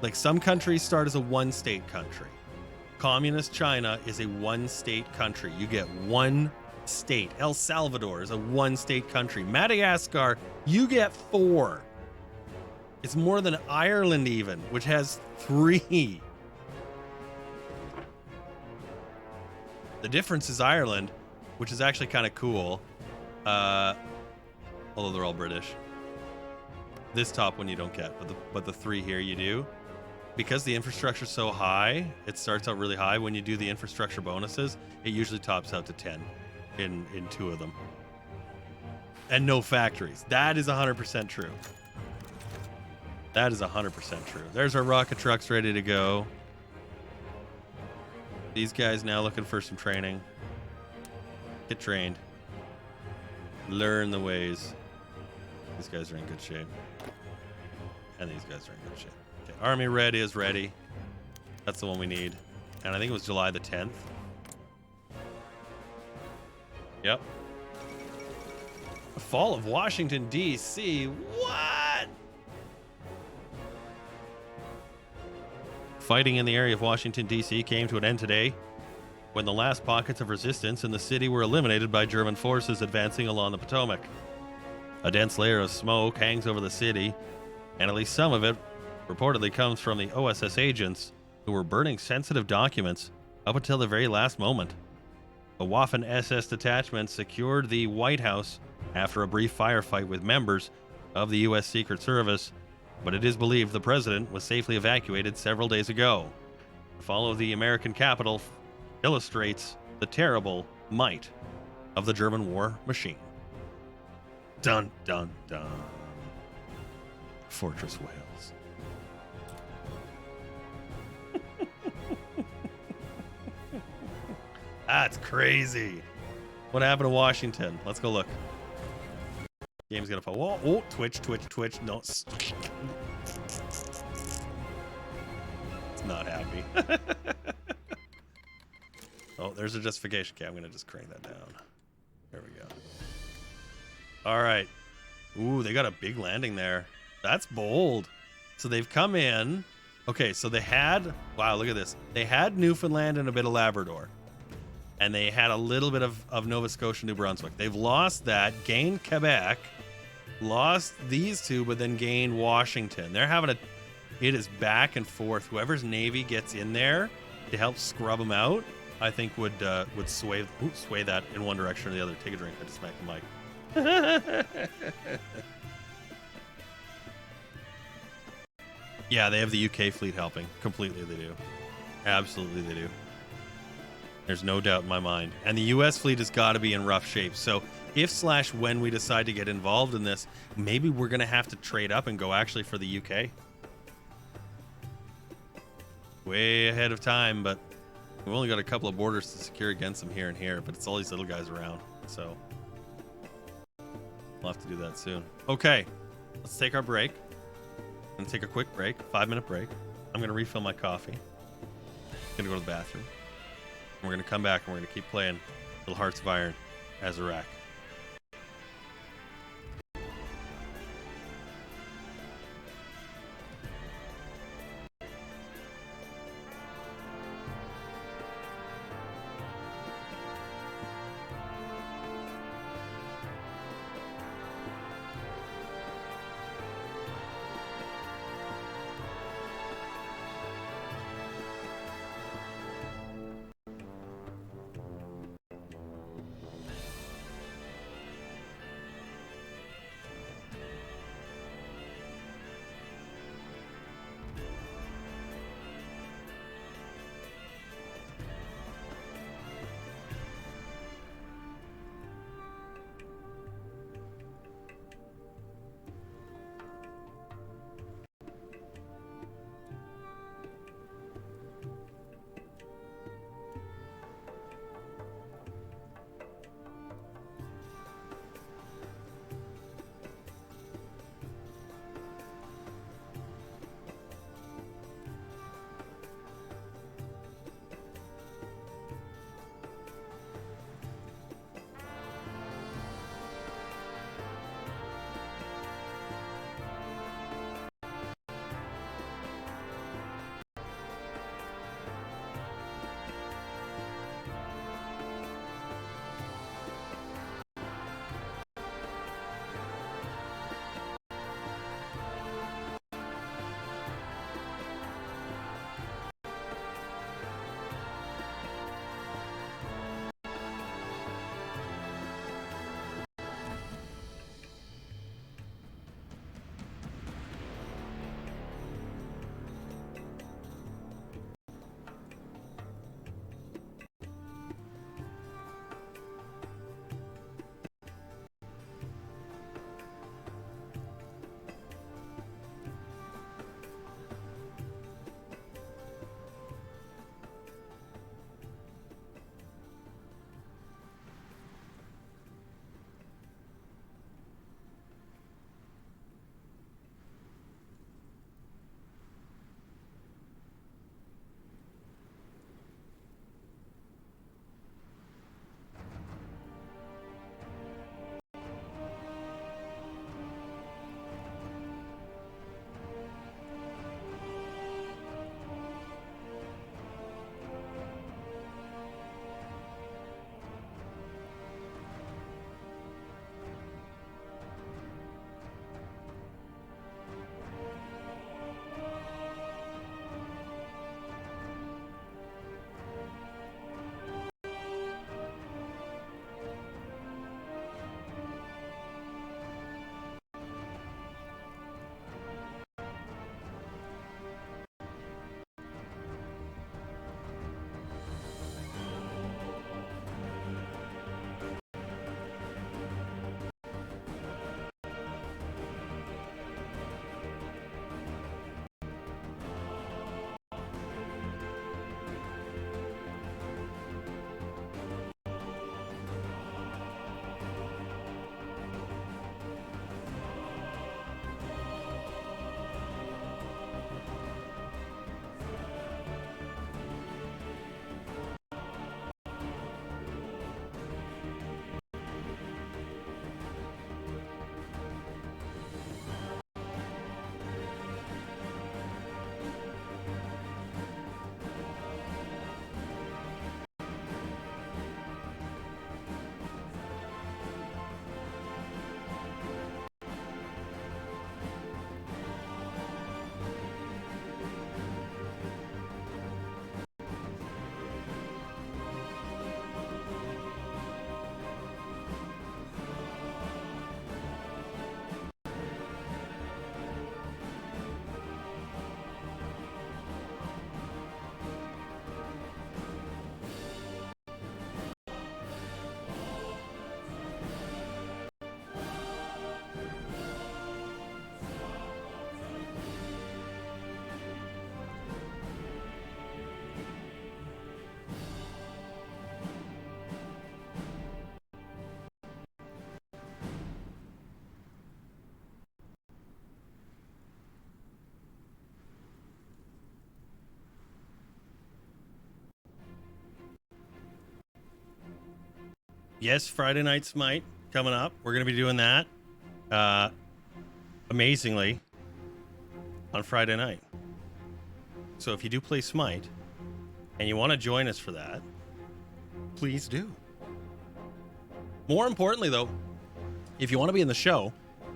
Like some countries start as a one-state country. Communist China is a one-state country. You get one state. El Salvador is a one-state country. Madagascar, you get 4. It's more than Ireland even, which has 3. The difference is Ireland, which is actually kind of cool. Although they're all British. This top one you don't get, but the 3 here you do. Because the infrastructure's so high, it starts out really high. When you do the infrastructure bonuses, it usually tops out to 10 in 2 of them. And no factories. That is 100% true. That is 100% true. There's our rocket trucks ready to go. These guys now looking for some training. Get trained. Learn the ways. These guys are in good shape. And these guys are in good shape. Okay, Army Red is ready. That's the one we need. And I think it was July the 10th. Yep. The fall of Washington, D.C. What? Fighting in the area of Washington, D.C. came to an end today when the last pockets of resistance in the city were eliminated by German forces advancing along the Potomac. A dense layer of smoke hangs over the city, and at least some of it reportedly comes from the OSS agents who were burning sensitive documents up until the very last moment. A Waffen SS detachment secured the White House after a brief firefight with members of the U.S. Secret Service, but it is believed the president was safely evacuated several days ago. The fall of the American capital illustrates the terrible might of the German war machine. Dun, dun, dun. Fortress Wales. That's crazy. What happened to Washington? Let's go look. Game's gonna fall. Whoa, oh, Twitch. No. It's not happy. Oh, there's a justification. Okay, I'm gonna just crank that down. There we go. All right. Ooh, they got a big landing there. That's bold. So they've come in. Okay, so they had... Wow, look at this. They had Newfoundland and a bit of Labrador. And they had a little bit of Nova Scotia, New Brunswick. They've lost that, gained Quebec, lost these two, but then gained Washington. They're having a... It is back and forth. Whoever's Navy gets in there to help scrub them out, I think would sway that in one direction or the other. Take a drink. I just smacked the mic. Yeah, they have the UK fleet helping. Completely they do. Absolutely they do. There's no doubt in my mind. And the US fleet has got to be in rough shape. So if/when we decide to get involved in this, maybe we're going to have to trade up and go actually for the UK. Way ahead of time, but we've only got a couple of borders to secure against them here and here, but it's all these little guys around. So We'll have to do that soon. Okay, let's take our break. I'm gonna take a quick break, 5-minute break. I'm gonna refill my coffee. Gonna go to the bathroom. And we're gonna come back and we're gonna keep playing Little Hearts of Iron as Iraq. Yes, Friday Night Smite coming up. We're going to be doing that. Amazingly, on Friday night. So if you do play Smite and you want to join us for that, please do. More importantly, though, if you want to be in the show,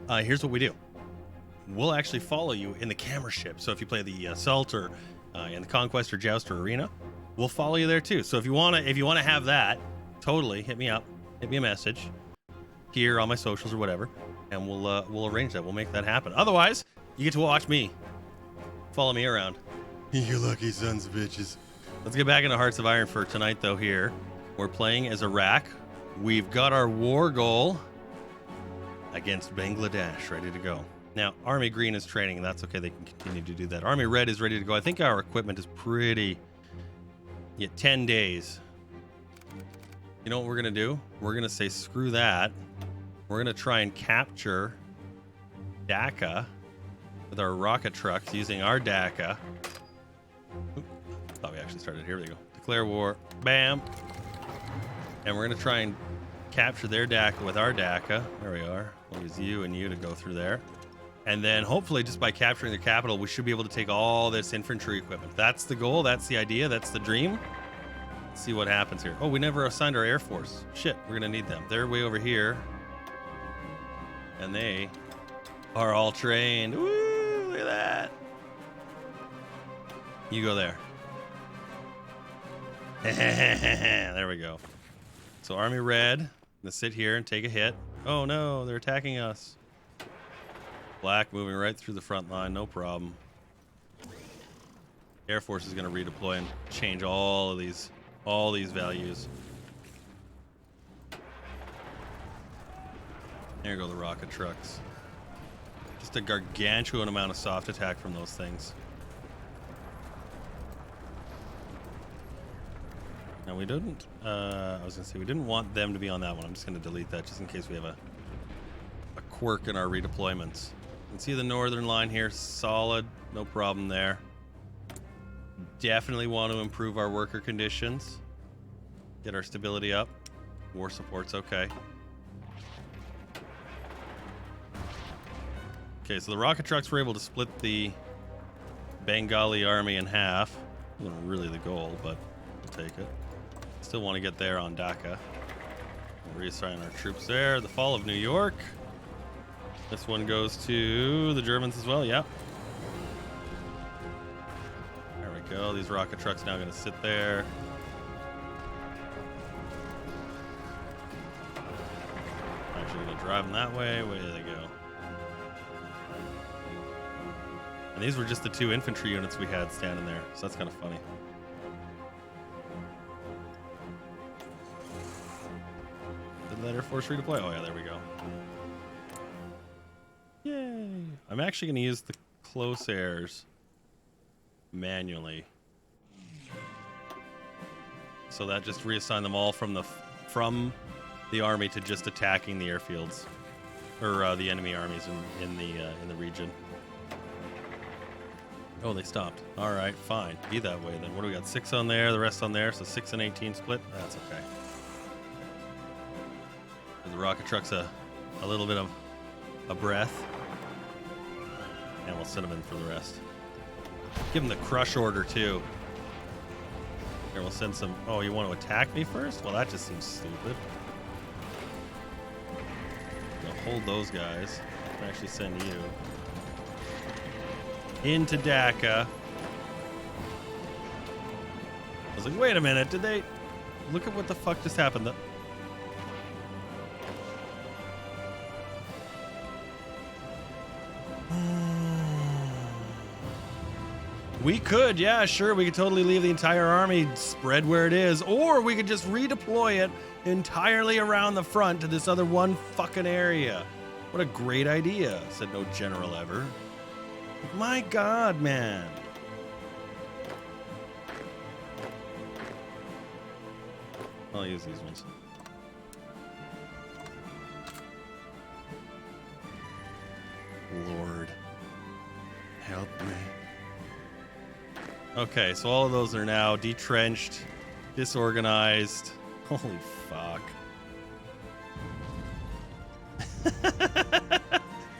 here's what we do. We'll actually follow you in the camera ship. So if you play the Assault or in the Conquest or Joust or Arena, we'll follow you there too. So if you want to have that, totally hit me up, hit me a message here on my socials or whatever, and we'll arrange that. We'll make that happen. Otherwise, you get to watch me, follow me around. You lucky sons of bitches. Let's get back into Hearts of Iron for tonight, though. Here we're playing as Iraq. We've got our war goal against Bangladesh ready to go. Now, Army Green is training, and that's okay. They can continue to do that. Army Red is ready to go. I think our equipment is pretty... 10 days. You know what we're going to do? We're going to say, screw that. We're going to try and capture Dhaka with our rocket trucks using our Dhaka. Oop, thought we actually started. Here we go. Declare war. Bam. And we're going to try and capture their Dhaka with our Dhaka. There we are. We'll use you and you to go through there. And then hopefully just by capturing the capital, we should be able to take all this infantry equipment. That's the goal. That's the idea. That's the dream. Let's see what happens here. Oh, we never assigned our Air Force. Shit, we're going to need them. They're way over here. And they are all trained. Woo, look at that. You go there. There we go. So Army Red, let's sit here and take a hit. Oh no, they're attacking us. Black moving right through the front line, no problem. Air Force is going to redeploy and change all these values. There go the rocket trucks. Just a gargantuan amount of soft attack from those things. Now we didn't, I was going to say, we didn't want them to be on that one. I'm just going to delete that just in case we have a quirk in our redeployments. You can see the northern line here, solid, no problem there. Definitely want to improve our worker conditions. Get our stability up. War support's okay. Okay, so the rocket trucks were able to split the Bengali army in half. Wasn't really the goal, but we'll take it. Still want to get there on Dhaka. We'll reassign our troops there. The fall of New York. This one goes to the Germans as well, yeah. There we go. These rocket trucks now going to sit there. Actually going to drive them that way. Way they go. And these were just the 2 infantry units we had standing there, so that's kind of funny. Did that Air Force redeploy? Oh yeah, there we go. Yay! I'm actually going to use the close airs manually, so that just reassign them all from the army to just attacking the airfields, or the enemy armies in the region. Oh, they stopped. All right, fine. Be that way then. What do we got? 6 on there, the rest on there, so 6 and 18 split. That's okay. Give the rocket trucks a little bit of a breath, and we'll send them in for the rest. Give them the crush order too. Here, we'll send some. Oh, you want to attack me first? Well, that just seems stupid. We'll hold those guys. I'll actually send you into Dhaka. I was like, wait a minute, did they look at what the fuck just happened? We could, yeah, sure. We could totally leave the entire army spread where it is, or we could just redeploy it entirely around the front to this other one fucking area. What a great idea, said no general ever. My God, man. I'll use these ones. Lord, help me. Okay, so all of those are now detrenched, disorganized. Holy fuck.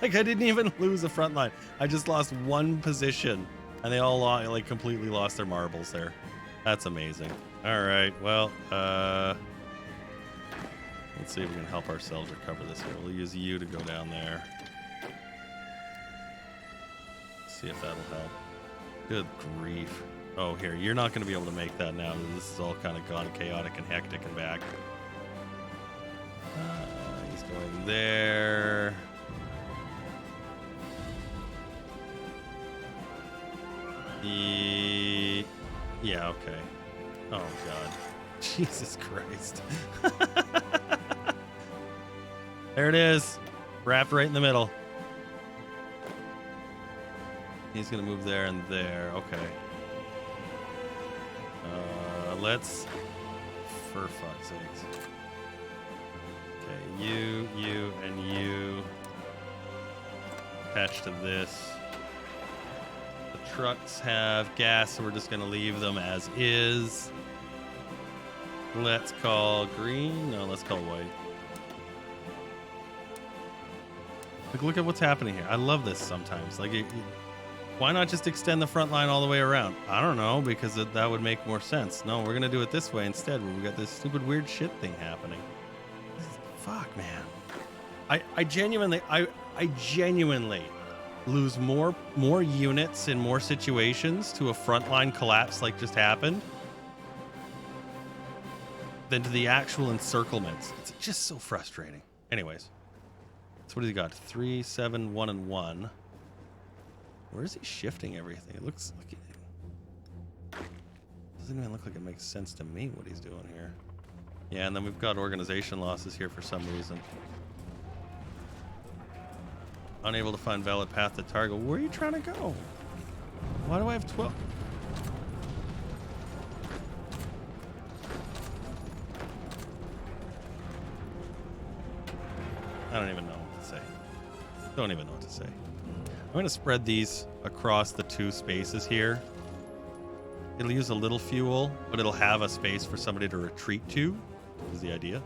Like, I didn't even lose the front line. I just lost one position, and they all like completely lost their marbles there. That's amazing. All right, well, let's see if we can help ourselves recover this here. We'll use you to go down there. See if that'll help. Good grief. Oh, here, you're not going to be able to make that now. This is all kind of gone chaotic and hectic and back. He's going there. Yeah, okay. Oh, God. Jesus Christ. There it is. Wrapped right in the middle. He's going to move there and there. Okay. Let's... For fuck's sakes. Okay, you, and you. Attach to this. The trucks have gas, so we're just going to leave them as is. Let's call green. No, let's call white. Like, look at what's happening here. I love this sometimes. Like, why not just extend the front line all the way around? I don't know, because that would make more sense. No, we're going to do it this way instead, where we got this stupid weird shit thing happening. Fuck, man. I genuinely lose more units in more situations to a frontline collapse like just happened than to the actual encirclements. It's just so frustrating. Anyways, so what has he got? 3, 7, 1, and 1. Where is he shifting everything? It looks like doesn't even look like it makes sense to me what he's doing here. Yeah, and then we've got organization losses here for some reason. Unable to find valid path to target. Where are you trying to go? Why do I have 12? I don't even know what to say. Don't even know what to say. I'm going to spread these across the 2 spaces here. It'll use a little fuel, but it'll have a space for somebody to retreat to, is the idea.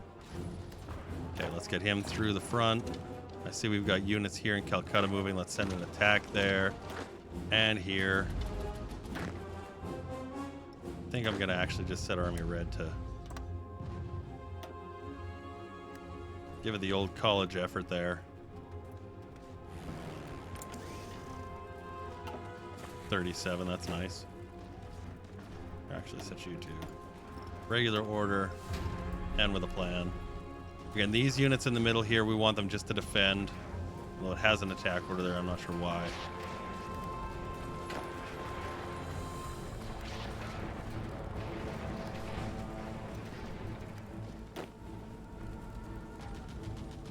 Okay, let's get him through the front. I see we've got units here in Calcutta moving. Let's send an attack there and here. I think I'm going to actually just set Army Red to give it the old college effort there. 37, that's nice. Actually, set you to regular order and with a plan. Again, these units in the middle here, we want them just to defend. Well, it has an attack order there, I'm not sure why.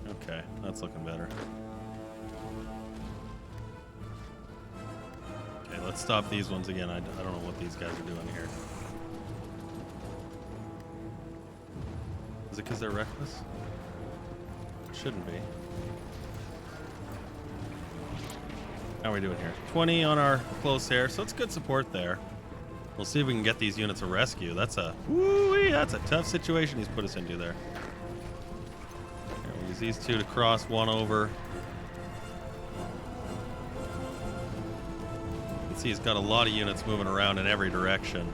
Okay, that's looking better. Okay, let's stop these ones again. I don't know what these guys are doing here. Is it because they're reckless? Shouldn't be. How are we doing here? 20 on our close air, so it's good support there. We'll see if we can get these units a rescue. That's a tough situation he's put us into there. Here, we'll use these 2 to cross one over. You can see he's got a lot of units moving around in every direction.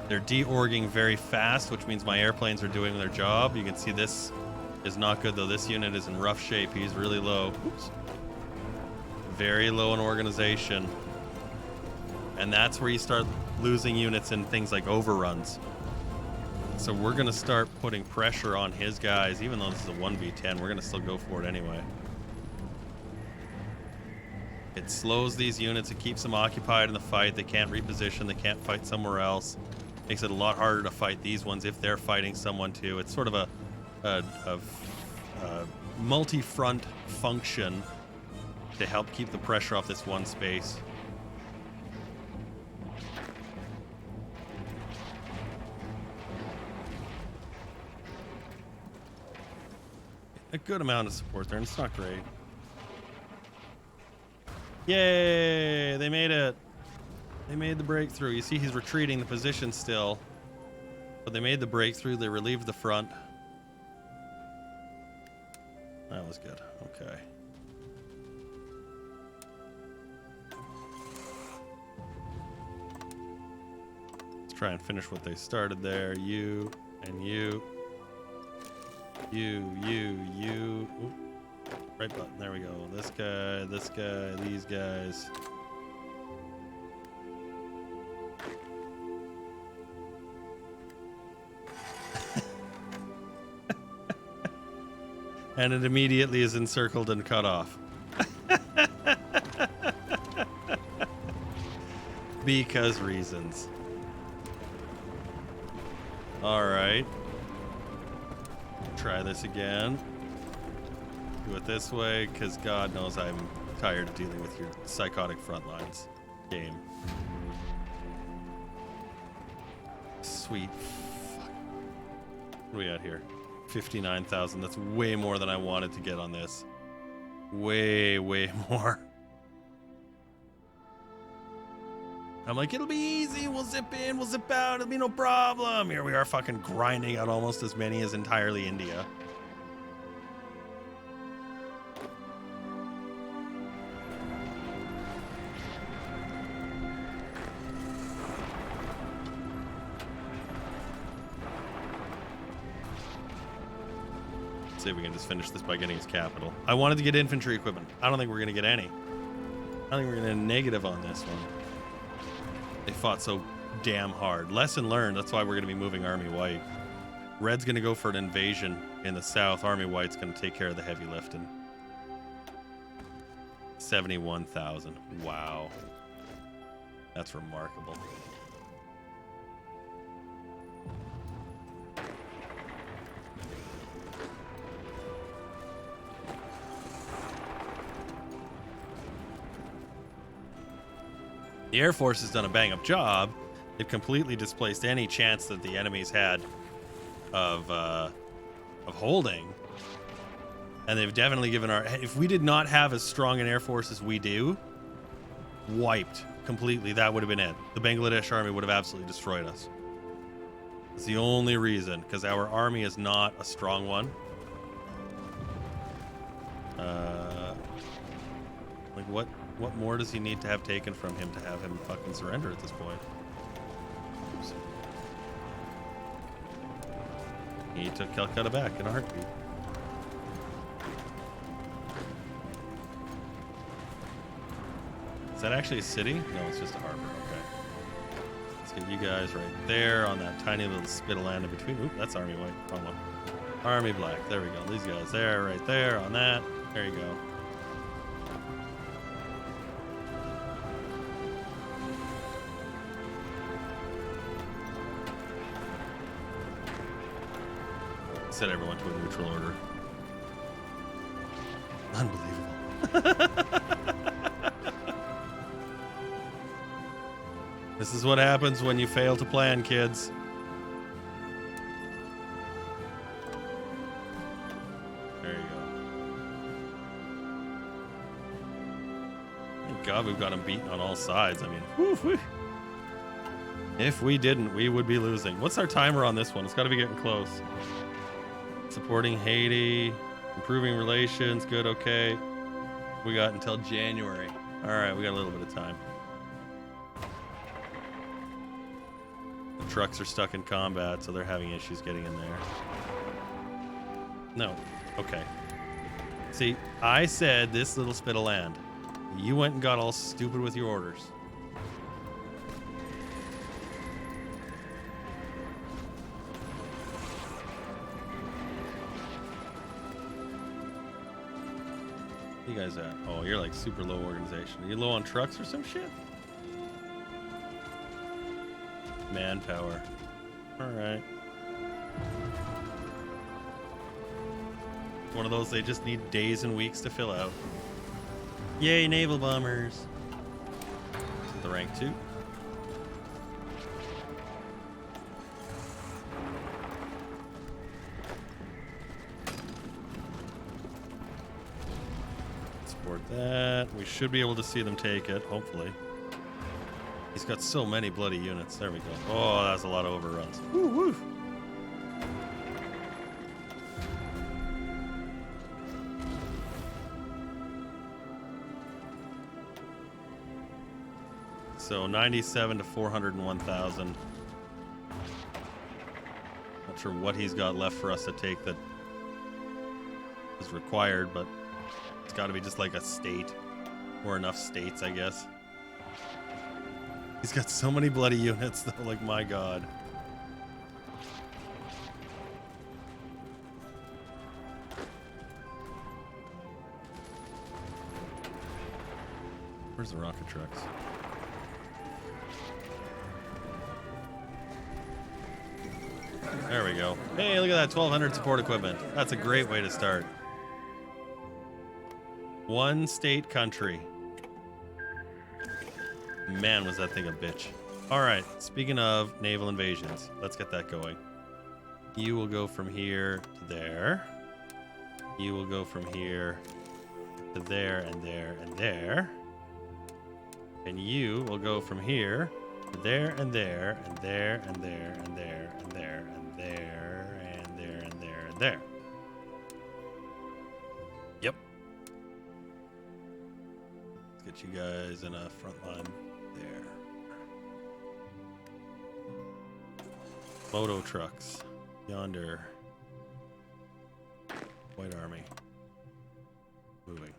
They're de-orging very fast, which means my airplanes are doing their job. You can see this is not good, though. This unit is in rough shape. He's really low. Oops. Very low in organization. And that's where you start losing units in things like overruns. So we're going to start putting pressure on his guys. Even though this is a 1v10, we're going to still go for it anyway. It slows these units. It keeps them occupied in the fight. They can't reposition. They can't fight somewhere else. Makes it a lot harder to fight these ones if they're fighting someone too. It's sort of a multi-front function to help keep the pressure off this one space. A good amount of support there, and it's not great. Yay! They made it. They made the breakthrough. You see he's retreating the position still. But they made the breakthrough. They relieved the front. That was good. Okay. Let's try and finish what they started there. You and you. You. Ooh. Right button. There we go. This guy, these guys. And it immediately is encircled and cut off. Because reasons. All right. Try this again. Do it this way, because God knows I'm tired of dealing with your psychotic front lines. Game. Sweet. Fuck. What do we got here? 59,000. That's way more than I wanted to get on this. Way more. I'm like, it'll be easy. We'll zip in, we'll zip out. It'll be no problem. Here we are fucking grinding out almost as many as entirely India. See if we can just finish this by getting his capital. I wanted to get infantry equipment. I don't think we're going to get any. I think we're going to get a negative on this one. They fought so damn hard. Lesson learned. That's why we're going to be moving Army White. Red's going to go for an invasion in the south. Army White's going to take care of the heavy lifting. 71,000. Wow. That's remarkable. The Air Force has done a bang-up job. They've completely displaced any chance that the enemies had of holding. And they've definitely given our... If we did not have as strong an Air Force as we do, wiped completely, that would have been it. The Bangladesh army would have absolutely destroyed us. It's the only reason, because our army is not a strong one. Like, what more does he need to have taken from him to have him fucking surrender at this point? Oops. He took Calcutta back in a heartbeat. Is that actually a city? No, it's just a harbor. Okay. Let's get you guys right there on that tiny little spit of land in between. Oop, that's Army White. Wrong one. Army Black. There we go. These guys there, right there on that. There you go. Set everyone to a neutral order. Unbelievable. This is what happens when you fail to plan, kids. There you go. Thank God we've got them beaten on all sides. I mean, whew. If we didn't, we would be losing. What's our timer on this one? It's got to be getting close. Supporting Haiti, improving relations, good, okay. We got until January. All right, we got a little bit of time. The trucks are stuck in combat, so they're having issues getting in there. No, okay. See, I said this little spit of land. You went and got all stupid with your orders. You guys at? Oh, you're like super low organization. Are you low on trucks or some shit? Manpower. All right. One of those they just need days and weeks to fill out. Yay, naval bombers. The rank 2. That we should be able to see them take it, hopefully. He's got so many bloody units. There we go. Oh, that's a lot of overruns. Woo, woo. So 97 to 401,000. Not sure what he's got left for us to take that is required, but it's got to be just like a state or enough states, I guess. He's got so many bloody units though, like my god. Where's the rocket trucks? There we go. Hey, look at that 1,200 support equipment. That's a great way to start. One state country. Man, was that thing a bitch. All right, speaking of naval invasions, let's get that going. You will go from here to there. You will go from here to there and there and there. And you will go from here to there and there and there and there and there and there and there and there and there and there. Yep. Let's get you guys in a front line there. Moto trucks yonder. White Army. Moving.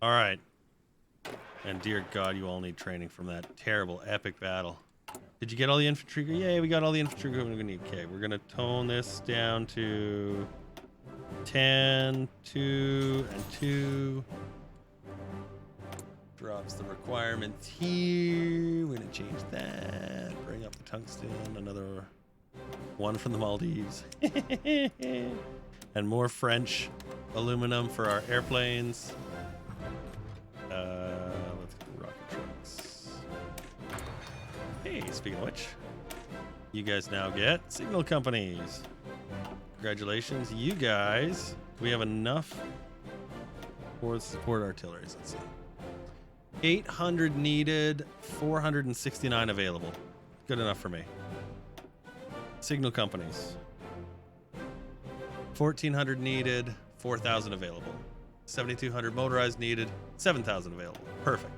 All right. And dear God, you all need training from that terrible, epic battle. Did you get all the infantry? Yay, we got all the infantry we need. Okay, we're going to tone this down to 10, 2, and 2. Drops the requirements here. We're going to change that. Bring up the tungsten. Another one from the Maldives. And more French aluminum for our airplanes. Let's get the rocket trucks. Hey, speaking of which, you guys now get signal companies. Congratulations, you guys. We have enough for support artilleries. Let's see. 800 needed, 469 available. Good enough for me. Signal companies. 1,400 needed, 4,000 available. 7,200 motorized needed, 7,000 available. Perfect.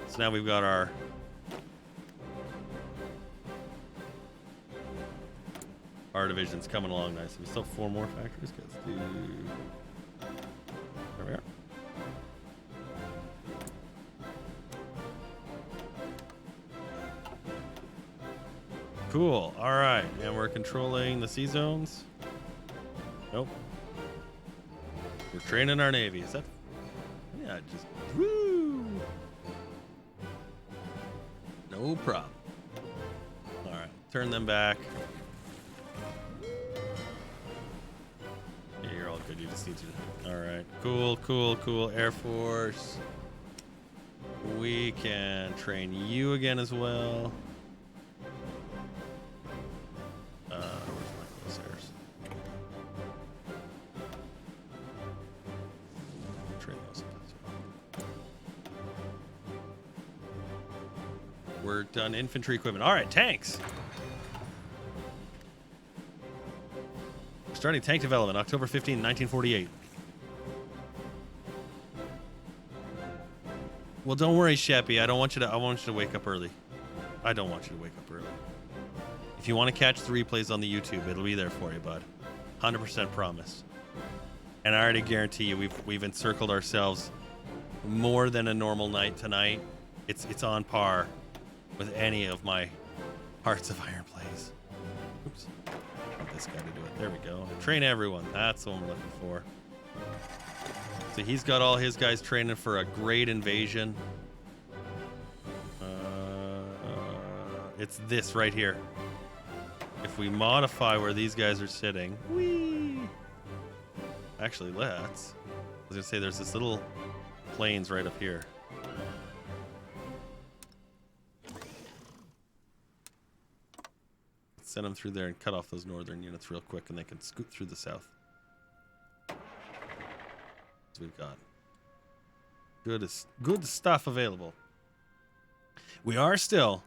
So now we've got our divisions coming along nicely. We still have 4 more factories. Let's do... There we are. Cool. All right. And we're controlling the sea zones. Nope. We're training our Navy. Is that... Yeah, just... Woo! No problem. All right. Turn them back. Yeah, you're all good. You just need to... All right. Cool, cool, cool. Air Force. We can train you again as well. We're done infantry equipment. All right, tanks. Starting tank development, October 15, 1948. Well, don't worry, Sheppy. I want you to wake up early. I don't want you to wake up early. If you want to catch the replays on the YouTube, it'll be there for you, bud. 100% promise. And I already guarantee you, we've encircled ourselves more than a normal night tonight. It's on par with any of my Hearts of Iron plays. Oops. I want this guy to do it. There we go. Train everyone. That's what I'm looking for. So he's got all his guys training for a great invasion. It's this right here. If we modify where these guys are sitting, whee! Actually, let's. I was gonna say there's this little plains right up here. Send them through there and cut off those northern units real quick, and they can scoot through the south. So we've got good stuff available. We are still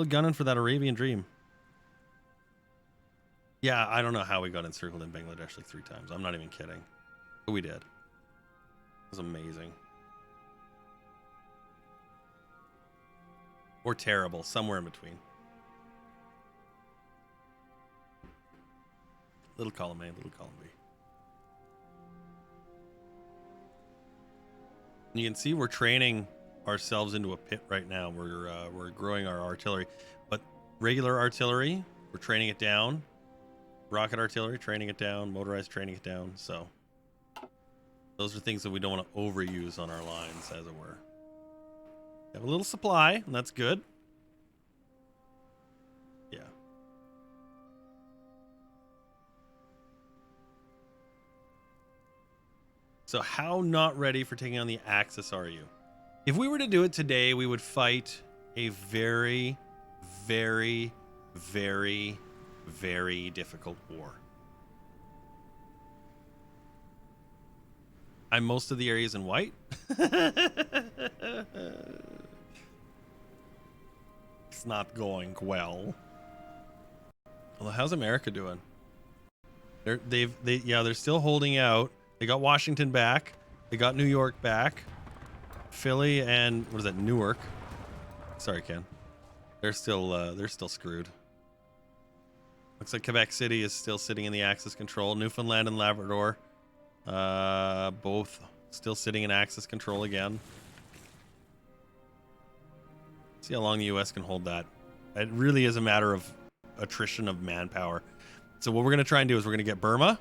gunning for that Arabian dream. Yeah, I don't know how we got encircled in Bangladesh like 3 times. I'm not even kidding. But we did. It was amazing. Or terrible, somewhere in between. Little column A, little column B. You can see we're training ourselves into a pit right now. We're growing our artillery, but regular artillery, we're training it down. Rocket artillery, training it down. Motorized, training it down. So those are things that we don't want to overuse on our lines, as it were. We have a little supply, and that's good. Yeah. So how not ready for taking on the Axis are you? If we were to do it today, we would fight a very, very, very, very difficult war. I'm most of the areas in white. It's not going well. Well, how's America doing? They're still holding out. They got Washington back. They got New York back. Philly and what is that? Newark. Sorry, Ken. They're still screwed. Looks like Quebec City is still sitting in the Axis control. Newfoundland and Labrador, both still sitting in Axis control again. See how long the U.S. can hold that. It really is a matter of attrition of manpower. So what we're going to try and do is we're going to get Burma.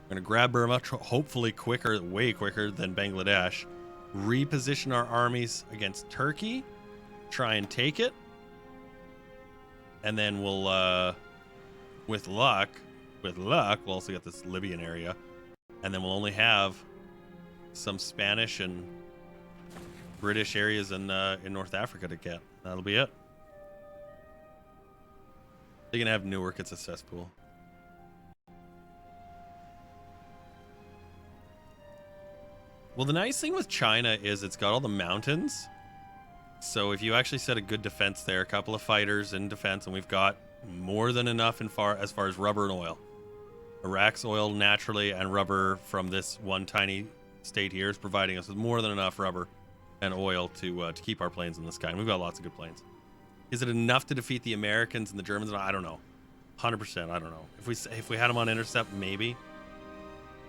We're going to grab Burma, hopefully quicker, way quicker than Bangladesh. Reposition our armies against Turkey. Try and take it. And then we'll, with luck, we'll also get this Libyan area. And then we'll only have some Spanish and British areas in North Africa to get. That'll be it. They're going to have Newark. It's a cesspool. Well, the nice thing with China is it's got all the mountains. So if you actually set a good defense there, a couple of fighters in defense, and we've got more than enough as far as rubber and oil. Iraq's oil naturally and rubber from this one tiny state here is providing us with more than enough rubber and oil to keep our planes in the sky. And we've got lots of good planes. Is it enough to defeat the Americans and the Germans? I don't know. 100%, I don't know. If we had them on intercept, maybe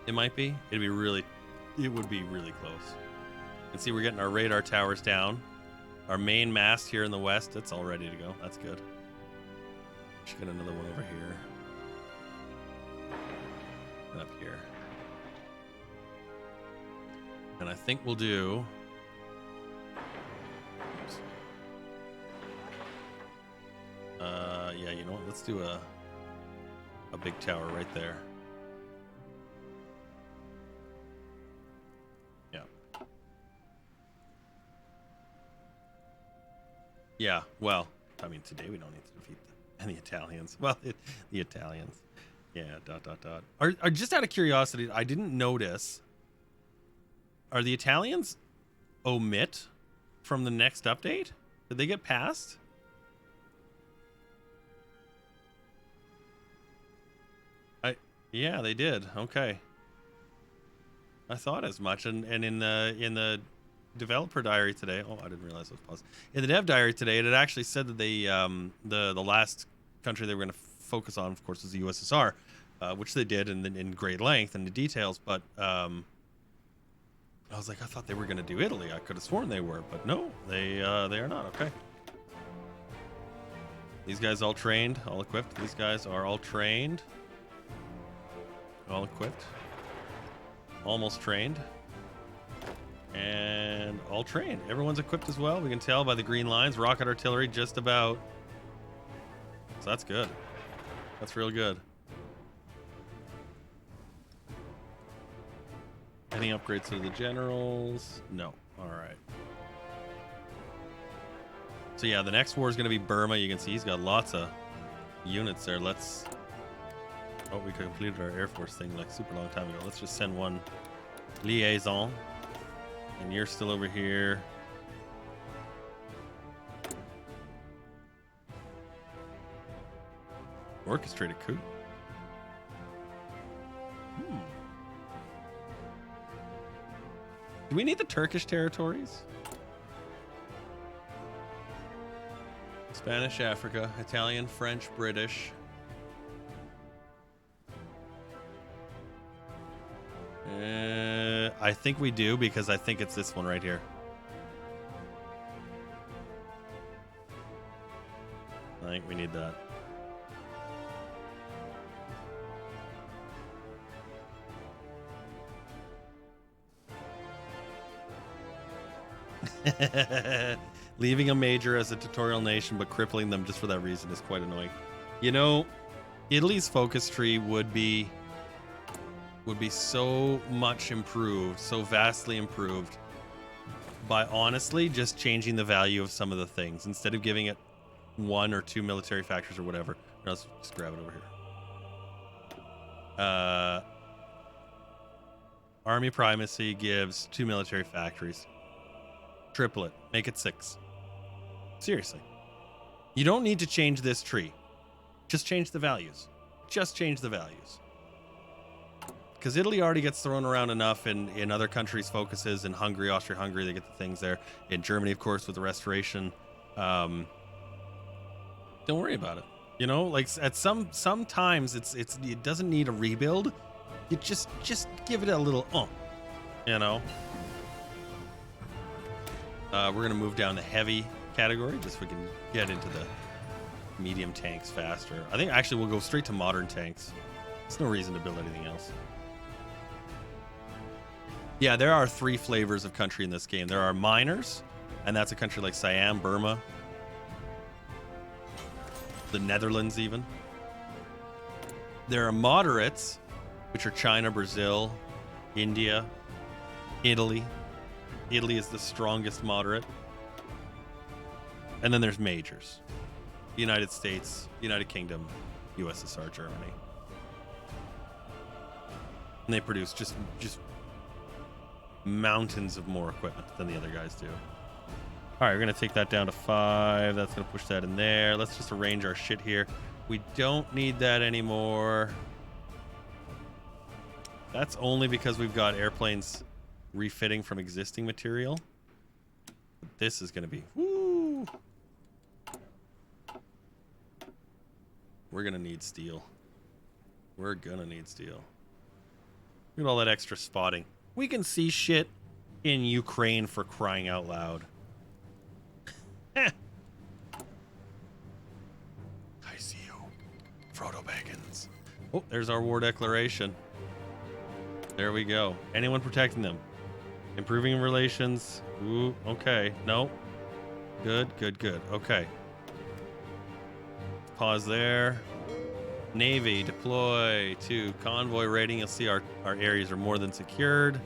it might be. It would be really close. You can see we're getting our radar towers down. Our main mast here in the west, it's all ready to go. That's good. Should get another one over here. And up here. And I think we'll do... Oops. Yeah, you know what? Let's do a big tower right there. Yeah. Yeah, well, I mean, today we don't need to defeat any Italians. Well, the Italians. Yeah, ... Are just out of curiosity, I didn't notice. Are the Italians omit from the next update? Did they get passed? Yeah, they did. Okay. I thought as much. And in the developer diary today, oh, I didn't realize it was paused. In the dev diary today, it had actually said that they the last country they were going to focus on, of course, is the USSR, which they did in great length and the details. But I was like, I thought they were going to do Italy. I could have sworn they were, but no, they are not. Okay. These guys all trained, all equipped. These guys are all trained, all equipped, almost trained. And all trained. Everyone's equipped as well. We can tell by the green lines. Rocket artillery just about. So that's good. That's real good. Any upgrades to the generals? No. All right. So yeah, the next war is going to be Burma. You can see he's got lots of units there. Let's... Oh, we completed our Air Force thing like super long time ago. Let's just send one liaison. And you're still over here. Orchestrate a coup. Do we need the Turkish territories? Spanish Africa, Italian, French, British. I think we do, because I think it's this one right here. I think we need that. Leaving a major as a tutorial nation, but crippling them just for that reason is quite annoying. You know, Italy's focus tree would be so much improved, so vastly improved, by honestly just changing the value of some of the things instead of giving it 1 or 2 military factors or whatever. No, let's just grab it over here. Army primacy gives 2 military factories. Triple it, make it 6. Seriously, you don't need to change this tree. Just change the values. Just change the values. Because Italy already gets thrown around enough in other countries' focuses. In Hungary, Austria-Hungary, they get the things there. In Germany, of course, with the restoration. Don't worry about it. You know, like at sometimes it doesn't need a rebuild. You just give it a little you know. We're gonna move down the heavy category just so we can get into the medium tanks faster. I think actually we'll go straight to modern tanks. There's no reason to build anything else. Yeah, there are 3 flavors of country in this game. There are miners, and that's a country like Siam, Burma, the Netherlands even. There are moderates, which are China, Brazil, India, Italy. Italy is the strongest moderate. And then there's majors. The United States, United Kingdom, USSR, Germany. And they produce just mountains of more equipment than the other guys do. All right, we're going to take that down to 5. That's going to push that in there. Let's just arrange our shit here. We don't need that anymore. That's only because we've got airplanes refitting from existing material. This is going to be... Woo! We're going to need steel. We're going to need steel. Look at all that extra spotting. We can see shit in Ukraine, for crying out loud. I see you, Frodo Baggins. Oh, there's our war declaration. There we go. Anyone protecting them? Improving relations. Ooh, okay. No. Good. Okay. Pause there. Navy, deploy to convoy rating. You'll see our areas are more than secured.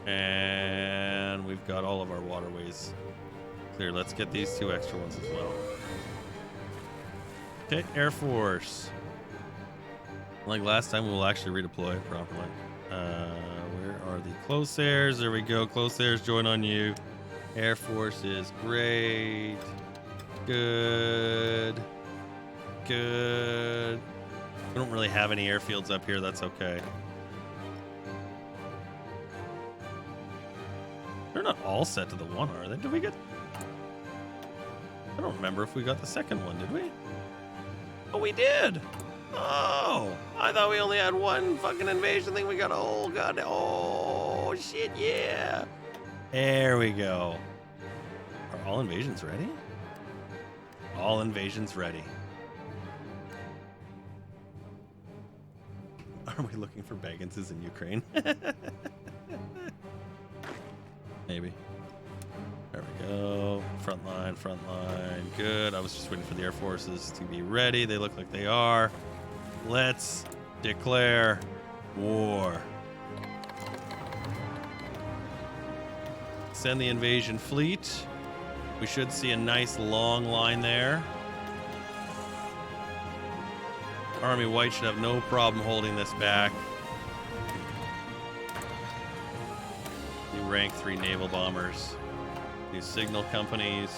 And we've got all of our waterways clear. Let's get these 2 extra ones as well. Okay, Air Force. Like last time, we'll actually redeploy properly. Where are the close airs? There we go. Close airs, join on you. Air Force is great. Good. We don't really have any airfields up here. That's okay. They're not all set to the 1, are they? Did we get... I don't remember if we got the second one, did we? Oh, we did! Oh! I thought we only had 1 fucking invasion thing. We got a whole god. Oh, shit, yeah! There we go. Are all invasions ready? All invasions ready. Are we looking for Bagginses in Ukraine? Maybe. There we go. Front line. Good. I was just waiting for the Air Forces to be ready. They look like they are. Let's declare war. Send the invasion fleet. We should see a nice long line there. Army White should have no problem holding this back. New rank 3 naval bombers. New signal companies.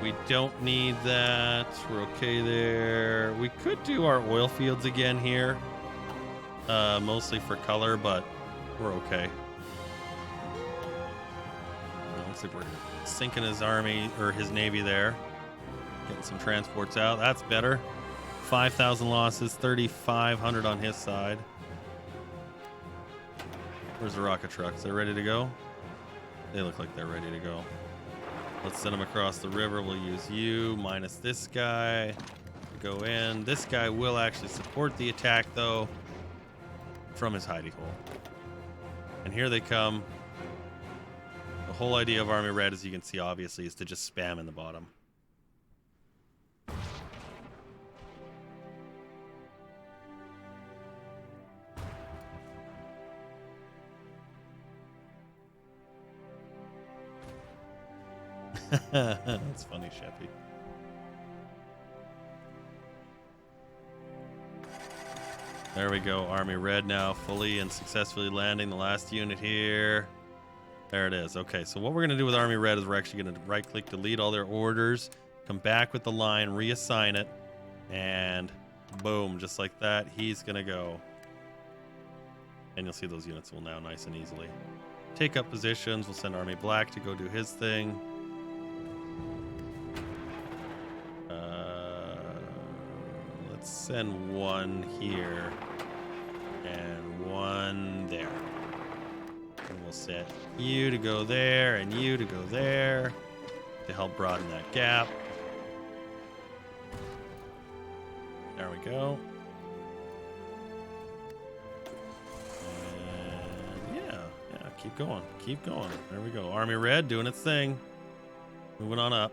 We don't need that. We're okay there. We could do our oil fields again here. Mostly for color, but we're okay. Looks like we're sinking his army, or his navy there. Getting some transports out. That's better. 5,000 losses, 3,500 on his side. Where's the rocket trucks? They're ready to go? They look like they're ready to go. Let's send them across the river. We'll use you minus this guy to go in. This guy will actually support the attack, though, from his hidey hole. And here they come. The whole idea of Army Red, as you can see, obviously, is to just spam in the bottom. That's funny, Sheppy. There we go. Army Red now fully and successfully landing the last unit here. There it is. Okay, so what we're going to do with Army Red is we're actually going to right-click, delete all their orders, come back with the line, reassign it, and boom, just like that, he's going to go. And you'll see those units will now nice and easily take up positions. We'll send Army Black to go do his thing. Let's send one here and one there. And we'll set you to go there and you to go there to help broaden that gap. There we go. And yeah, keep going. Keep going. There we go. Army Red doing its thing. Moving on up.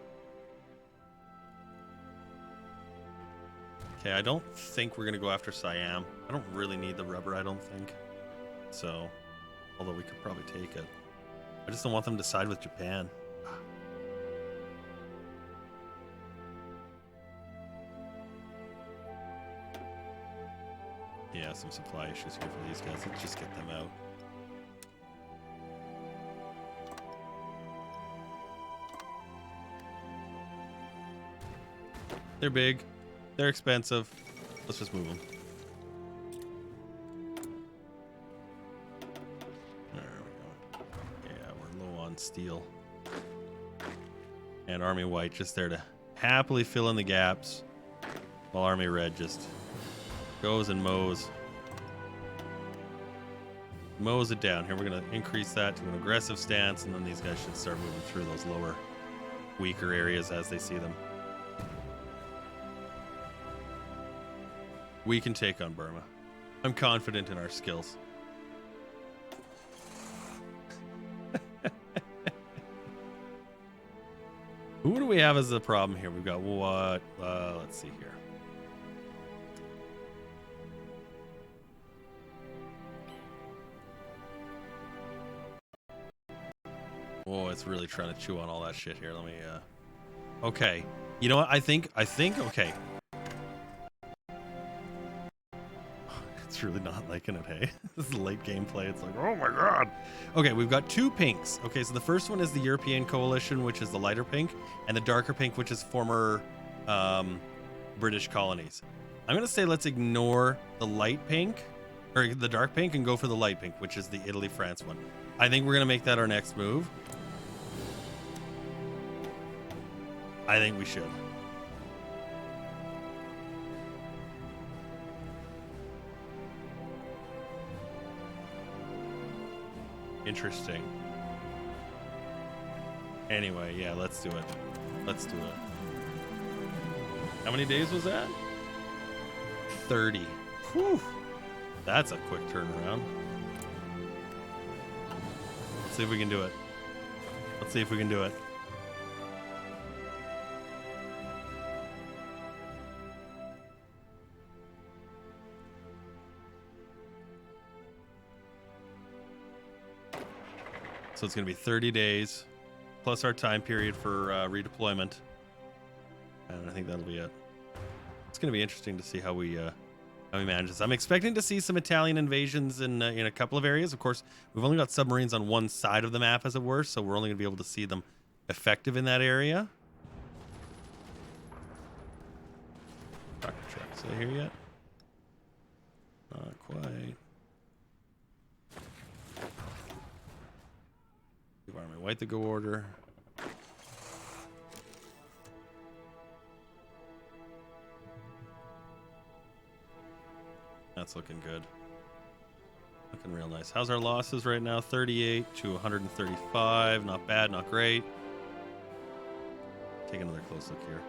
Okay, I don't think we're going to go after Siam. I don't really need the rubber, I don't think. So, although we could probably take it. I just don't want them to side with Japan. Yeah, some supply issues here for these guys. Let's just get them out. They're big. They're expensive. Let's just move them. There we go. Yeah, we're low on steel. And Army White just there to happily fill in the gaps, while Army Red just goes and mows it down. Here we're going to increase that to an aggressive stance, and then these guys should start moving through those lower, weaker areas as they see them. We can take on Burma. I'm confident in our skills. Who do we have as the problem here? We've got what? Let's see here. Oh, it's really trying to chew on all that shit here. Let me, okay. You know what? I think, okay. It's really not liking it, hey? This is late gameplay. It's like, oh my god. Okay, we've got two pinks. Okay, so the first one is the European coalition, which is the lighter pink, and the darker pink, which is former British colonies. I'm going to say let's ignore the light pink, or the dark pink, and go for the light pink, which is the Italy-France one. I think we're going to make that our next move. I think we should. Interesting. Anyway, yeah, let's do it. Let's do it. How many days was that? 30. Whew. That's a quick turnaround. Let's see if we can do it. Let's see if we can do it. So it's going to be 30 days plus our time period for redeployment. And I think that'll be it. It's going to be interesting to see how we manage this. I'm expecting to see some Italian invasions in a couple of areas. Of course, we've only got submarines on one side of the map, as it were, so we're only going to be able to see them effective in that area. Rocket trucks, are they here yet? Not quite. Give Army White the go order. That's looking good. Looking real nice. How's our losses right now? 38 to 135. Not bad, not great. Take another close look here.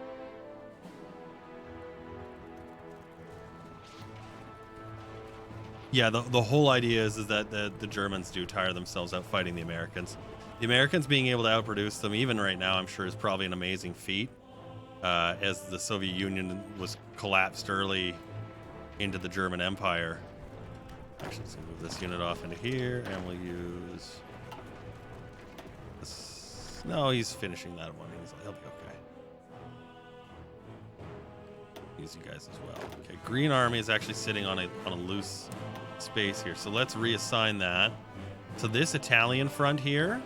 Yeah, the whole idea is that the Germans do tire themselves out fighting the Americans. The Americans being able to outproduce them, even right now, I'm sure is probably an amazing feat. As the Soviet Union was collapsed early into the German Empire. Actually, let's move this unit off into here, and we'll use this. No, he's finishing that one. He'll be okay. Use you guys as well. Okay, Green Army is actually sitting on a loose space here, so let's reassign that. So this Italian front here,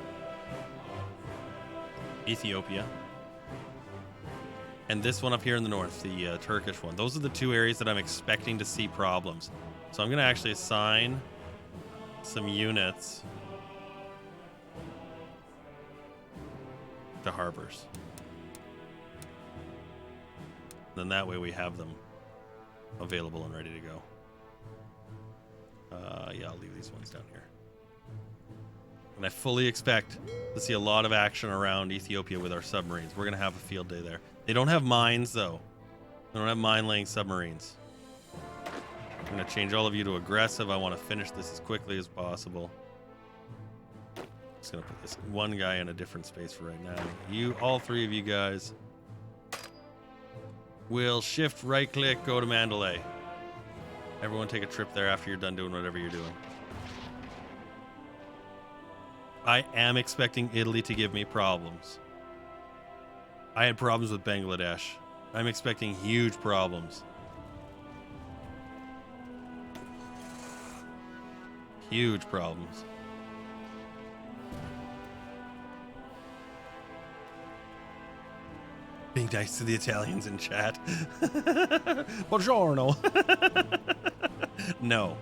Ethiopia, and this one up here in the north, the Turkish one. Those are the two areas that I'm expecting to see problems. So I'm going to actually assign some units to harbors. Then that way we have them available and ready to go. Yeah, I'll leave these ones down here. And I fully expect to see a lot of action around Ethiopia with our submarines. We're going to have a field day there. They don't have mines, though. They don't have mine-laying submarines. I'm going to change all of you to aggressive. I want to finish this as quickly as possible. Just going to put this one guy in a different space for right now. All three of you guys will shift right-click, go to Mandalay. Everyone take a trip there after you're done doing whatever you're doing. I am expecting Italy to give me problems. I had problems with Bangladesh. I'm expecting huge problems. Huge problems. Being nice to the Italians in chat. Buongiorno. No.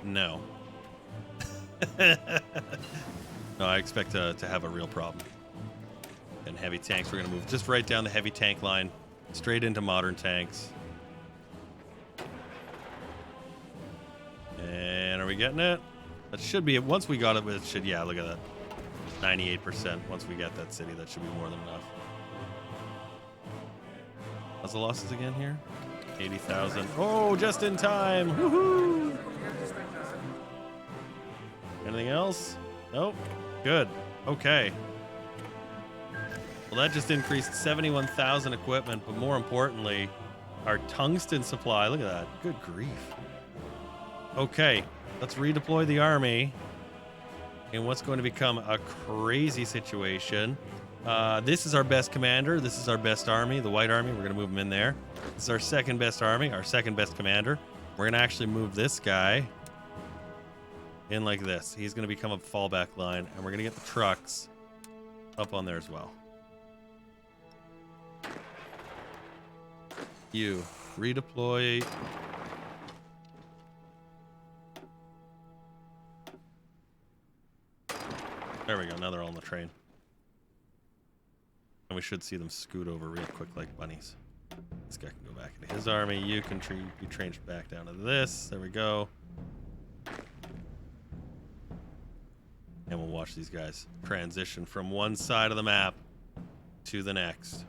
No. No, I expect to have a real problem. And heavy tanks, we're going to move just right down the heavy tank line, straight into modern tanks. And are we getting it? That should be it. Once we got it, it should, yeah, look at that. 98%. Once we get that city, that should be more than enough. What's the losses again here? 80,000. Oh, just in time. Woohoo! Anything else? Nope. Good. Okay. Well, that just increased 71,000 equipment, but more importantly, our tungsten supply. Look at that. Good grief. Okay, let's redeploy the army in what's going to become a crazy situation. This is our best commander. This is our best army, the White Army. We're going to move him in there. This is our second best army, our second best commander. We're going to actually move this guy in like this. He's going to become a fallback line, and we're going to get the trucks up on there as well. You redeploy. There we go. Now they're all on the train. And we should see them scoot over real quick like bunnies. This guy can go back into his army. You can be trained back down to this. There we go. And we'll watch these guys transition from one side of the map to the next.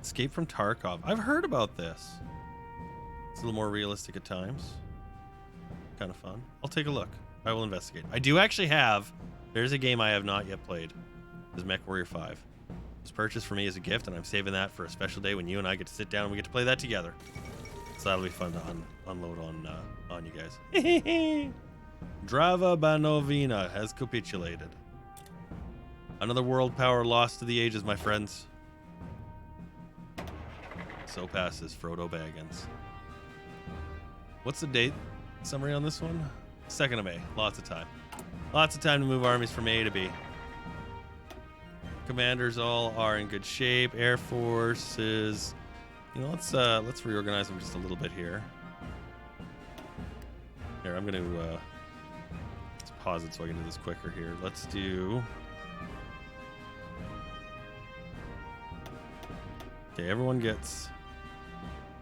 Escape from Tarkov. I've heard about this. It's a little more realistic at times. Kind of fun. I'll take a look. I will investigate. I do actually have... There's a game I have not yet played. It's MechWarrior 5. It was purchased for me as a gift, and I'm saving that for a special day when you and I get to sit down and we get to play that together. So that'll be fun to unload on you guys. Drava Banovina has capitulated. Another world power lost to the ages, my friends. So passes Frodo Baggins. What's the date summary on this one? 2nd of May. Lots of time. Lots of time to move armies from A to B. Commanders all are in good shape. Air forces. You know, let's reorganize them just a little bit here. Here, I'm gonna let's pause it so I can do this quicker here. Let's do Okay, everyone gets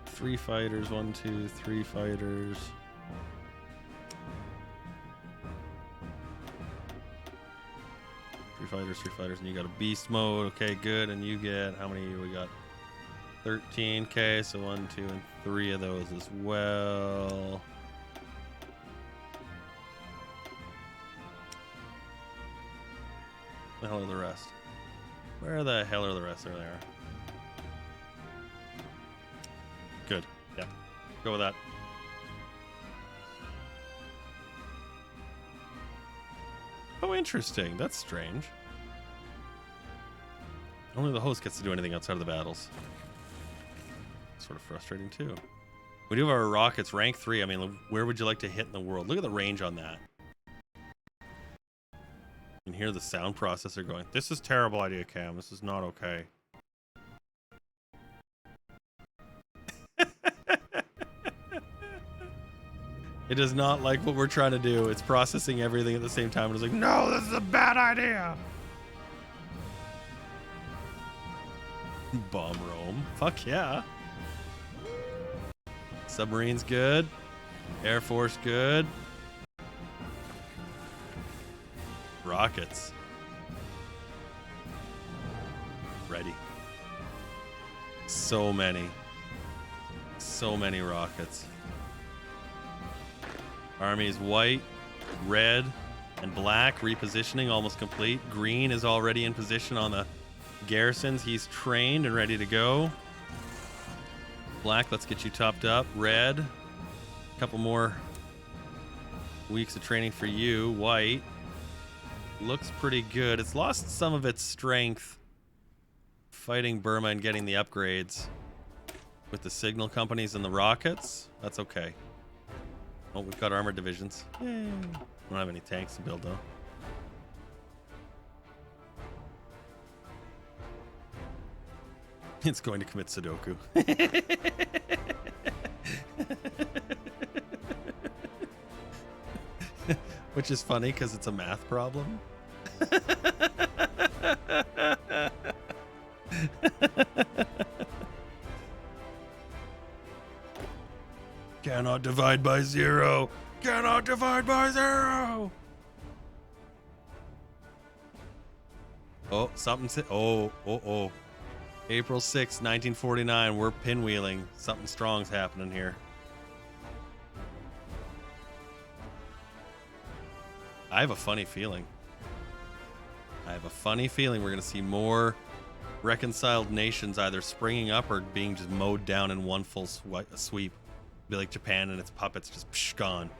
3 fighters. 1, 2, 3 fighters. Three fighters, and you got a beast mode. Okay, good. And you get, how many we got? 13k, so 1, 2, and 3 of those as well. Where the hell are the rest? Where the hell are the rest? There they are. Good. Yeah. Go with that. Oh, interesting. That's strange. Only the host gets to do anything outside of the battles. Sort of frustrating, too. We do have our rockets, rank 3. I mean, where would you like to hit in the world? Look at the range on that. You can hear the sound processor going, this is a terrible idea, Cam. This is not okay. It does not like what we're trying to do. It's processing everything at the same time. It's like, no, this is a bad idea. Bomb Rome. Fuck yeah. Submarines good. Air Force good. Rockets. Ready. So many. So many rockets. Army is white, red, and black. Repositioning almost complete. Green is already in position on the garrisons. He's trained and ready to go. Black, let's get you topped up. Red, a couple more weeks of training for you. White, looks pretty good. It's lost some of its strength fighting Burma and getting the upgrades with the signal companies and the rockets. That's okay. Oh, we've got armored divisions. Yay. We don't have any tanks to build, though. It's going to commit Sudoku. Which is funny because it's a math problem. Cannot divide by 0. Cannot divide by 0. Oh, something. Oh. April 6th, 1949. We're pinwheeling. Something strong's happening here. I have a funny feeling. we're going to see more reconciled nations either springing up or being just mowed down in one full sweep. Be like Japan and its puppets just gone.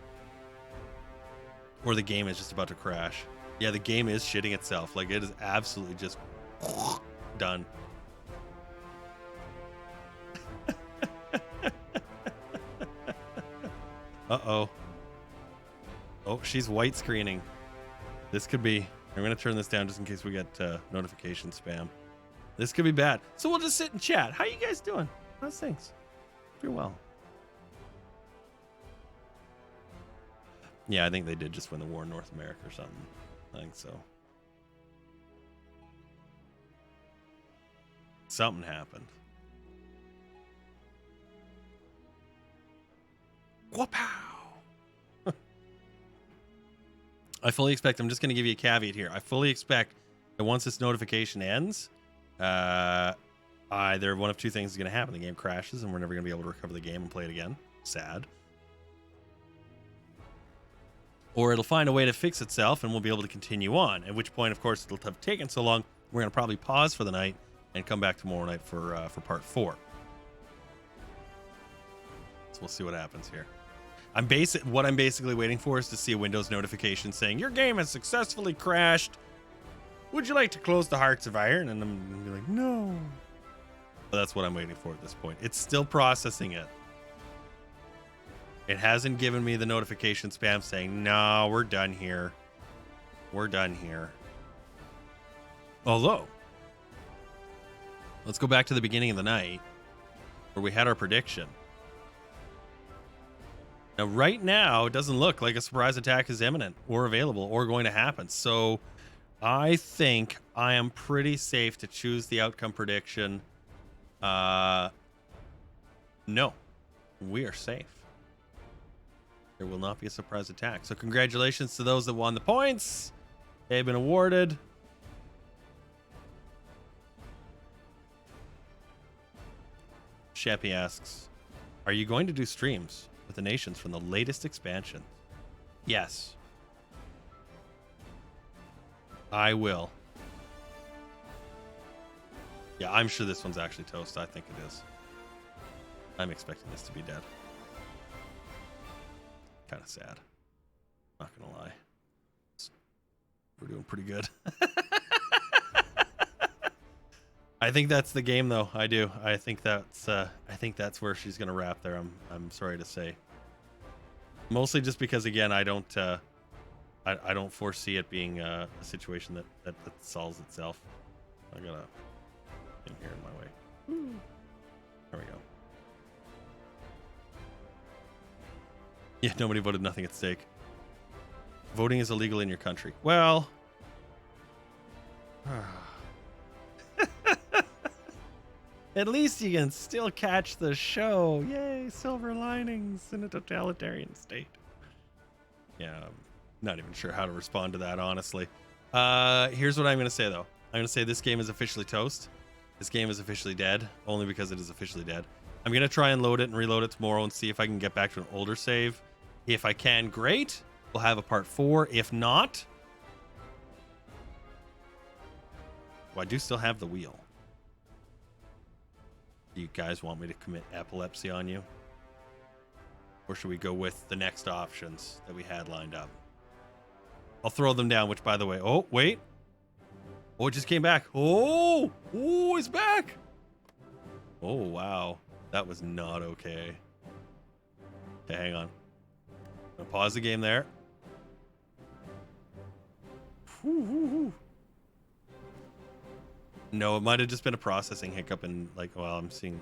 Or the game is just about to crash. Yeah, the game is shitting itself. Like, it is absolutely just done. Uh-oh. Oh, she's white screening. This could be... I'm going to turn this down just in case we get notification spam. This could be bad. So we'll just sit and chat. How you guys doing? How's things? Pretty well. Yeah, I think they did just win the war in North America or something. I think so. Something happened. Whoop-pow! I fully expect, I'm just going to give you a caveat here. I fully expect that once this notification ends, either one of two things is going to happen. The game crashes and we're never going to be able to recover the game and play it again. Sad. Or it'll find a way to fix itself and we'll be able to continue on. At which point, of course, it'll have taken so long, we're going to probably pause for the night and come back tomorrow night for part 4. So we'll see what happens here. What I'm basically waiting for is to see a Windows notification saying, your game has successfully crashed. Would you like to close the Hearts of Iron? And I'm going to be like, no. But that's what I'm waiting for at this point. It's still processing it. It hasn't given me the notification spam saying, no, we're done here. We're done here. Although, let's go back to the beginning of the night where we had our prediction. Now, right now, it doesn't look like a surprise attack is imminent or available or going to happen. So I think I am pretty safe to choose the outcome prediction No, we are safe. There will not be a surprise attack. So congratulations to those that won the points. They've been awarded. Sheppy asks, are you going to do streams with the nations from the latest expansion? Yes. I will. Yeah, I'm sure this one's actually toast. I think it is. I'm expecting this to be dead. Kind of sad. Not gonna lie. We're doing pretty good. I think that's the game, though. I do. I think that's where she's gonna wrap there. I'm sorry to say. Mostly just because, again, I don't foresee it being a situation that solves itself. I got a thing here in my way. There we go. Yeah, nobody voted nothing at stake. Voting is illegal in your country. Well, at least you can still catch the show. Yay, silver linings in a totalitarian state. Yeah, I'm not even sure how to respond to that, honestly. Here's what I'm going to say, though. I'm going to say this game is officially toast. This game is officially dead, only because it is officially dead. I'm going to try and load it and reload it tomorrow and see if I can get back to an older save. If I can, great. We'll have a part 4. If not, well, I do still have the wheel. Do you guys want me to commit epilepsy on you? Or should we go with the next options that we had lined up? I'll throw them down, which, by the way... Oh, wait. Oh, it just came back. Oh, it's back. Oh, wow. That was not okay. Okay, hang on. I'm gonna pause the game there. No, it might have just been a processing hiccup in, like, well, I'm seeing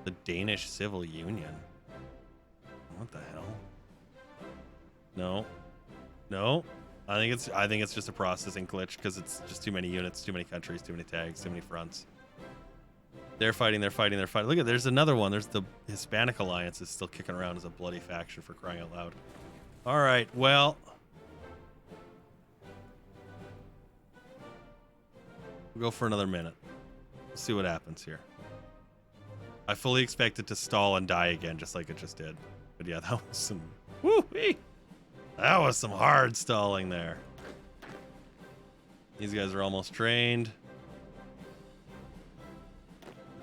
the Danish Civil Union. What the hell? No. I think it's just a processing glitch because it's just too many units, too many countries, too many tags, too many fronts. They're fighting. Look at, there's another one. There's the Hispanic Alliance is still kicking around as a bloody faction, for crying out loud. All right, well. We'll go for another minute. We'll see what happens here. I fully expect it to stall and die again, just like it just did. But yeah, that was some... Woo-wee! That was some hard stalling there. These guys are almost trained.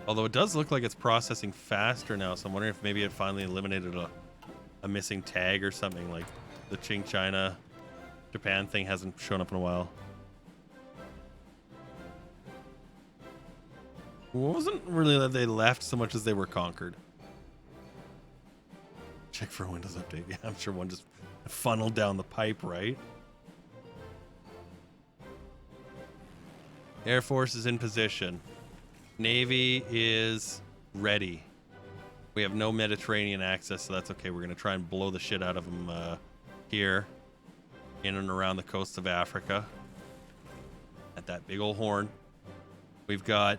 Although it does look like it's processing faster now, so I'm wondering if maybe it finally eliminated a missing tag or something, like the Qing China Japan thing hasn't shown up in a while. It wasn't really that they left so much as they were conquered. Check for a Windows update. Yeah, I'm sure one just funneled down the pipe, right? Air Force is in position. Navy is ready. We have no Mediterranean access, so that's okay. We're going to try and blow the shit out of them here in and around the coast of Africa at that big old horn. We've got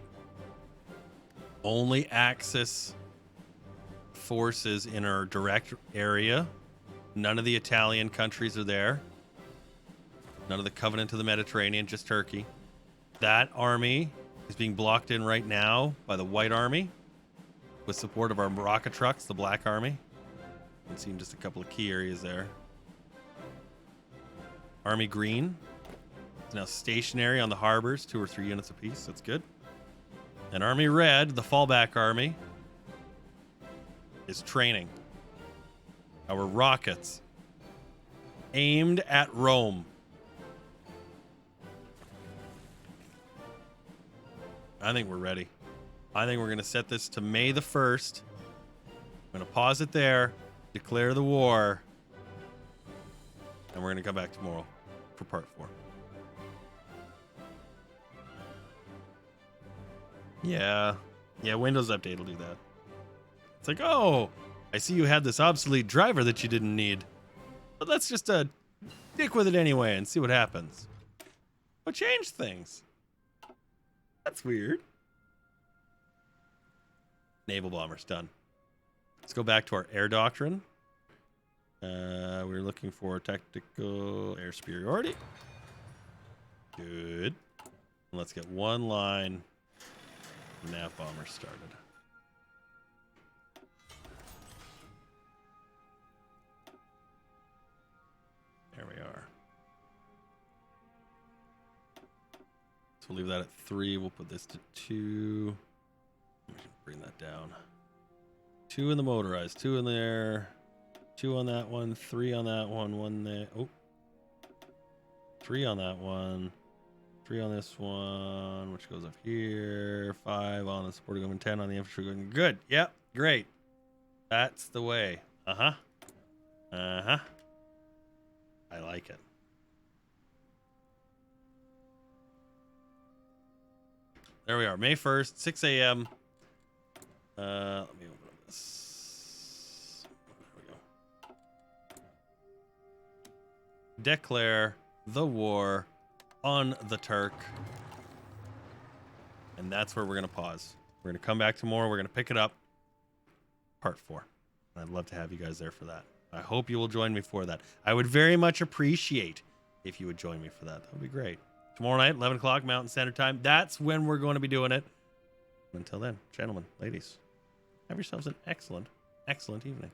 only Axis forces in our direct area. None of the Italian countries are there. None of the Covenant of the Mediterranean, just Turkey. That army is being blocked in right now by the White Army with support of our rocket trucks, the Black Army. You can see just a couple of key areas there. Army Green is now stationary on the harbors, 2 or 3 units apiece. That's good. And Army Red, the fallback army, is training our rockets aimed at Rome. I think we're ready. I think we're going to set this to May the 1st. I'm going to pause it there, declare the war, and we're going to come back tomorrow for part 4. Yeah, Windows Update will do that. It's like, oh, I see you had this obsolete driver that you didn't need. But let's just stick with it anyway and see what happens. Oh, change things. That's weird. Naval bombers done. Let's go back to our air doctrine. We're looking for tactical air superiority. Good. Let's get one line nav bombers started. There we are. So we'll leave that at 3. We'll put this to 2. Bring that down. 2 in the motorized, 2 in there, 2 on that one, 3 on that one, 1 there. Oh, 3 on that one, 3 on this one, which goes up here. 5 on the supporting equipment, 10 on the infantry equipment. Good. Yep. Great. That's the way. I like it. There we are. May 1st, 6 a.m. Let me open up this. There we go. Declare the war on the Turk. And that's where we're going to pause. We're going to come back tomorrow. We're going to pick it up. Part 4. And I'd love to have you guys there for that. I hope you will join me for that. I would very much appreciate if you would join me for that. That would be great. Tomorrow night, 11 o'clock Mountain Standard Time. That's when we're going to be doing it. Until then, gentlemen, ladies, have yourselves an excellent, excellent evening.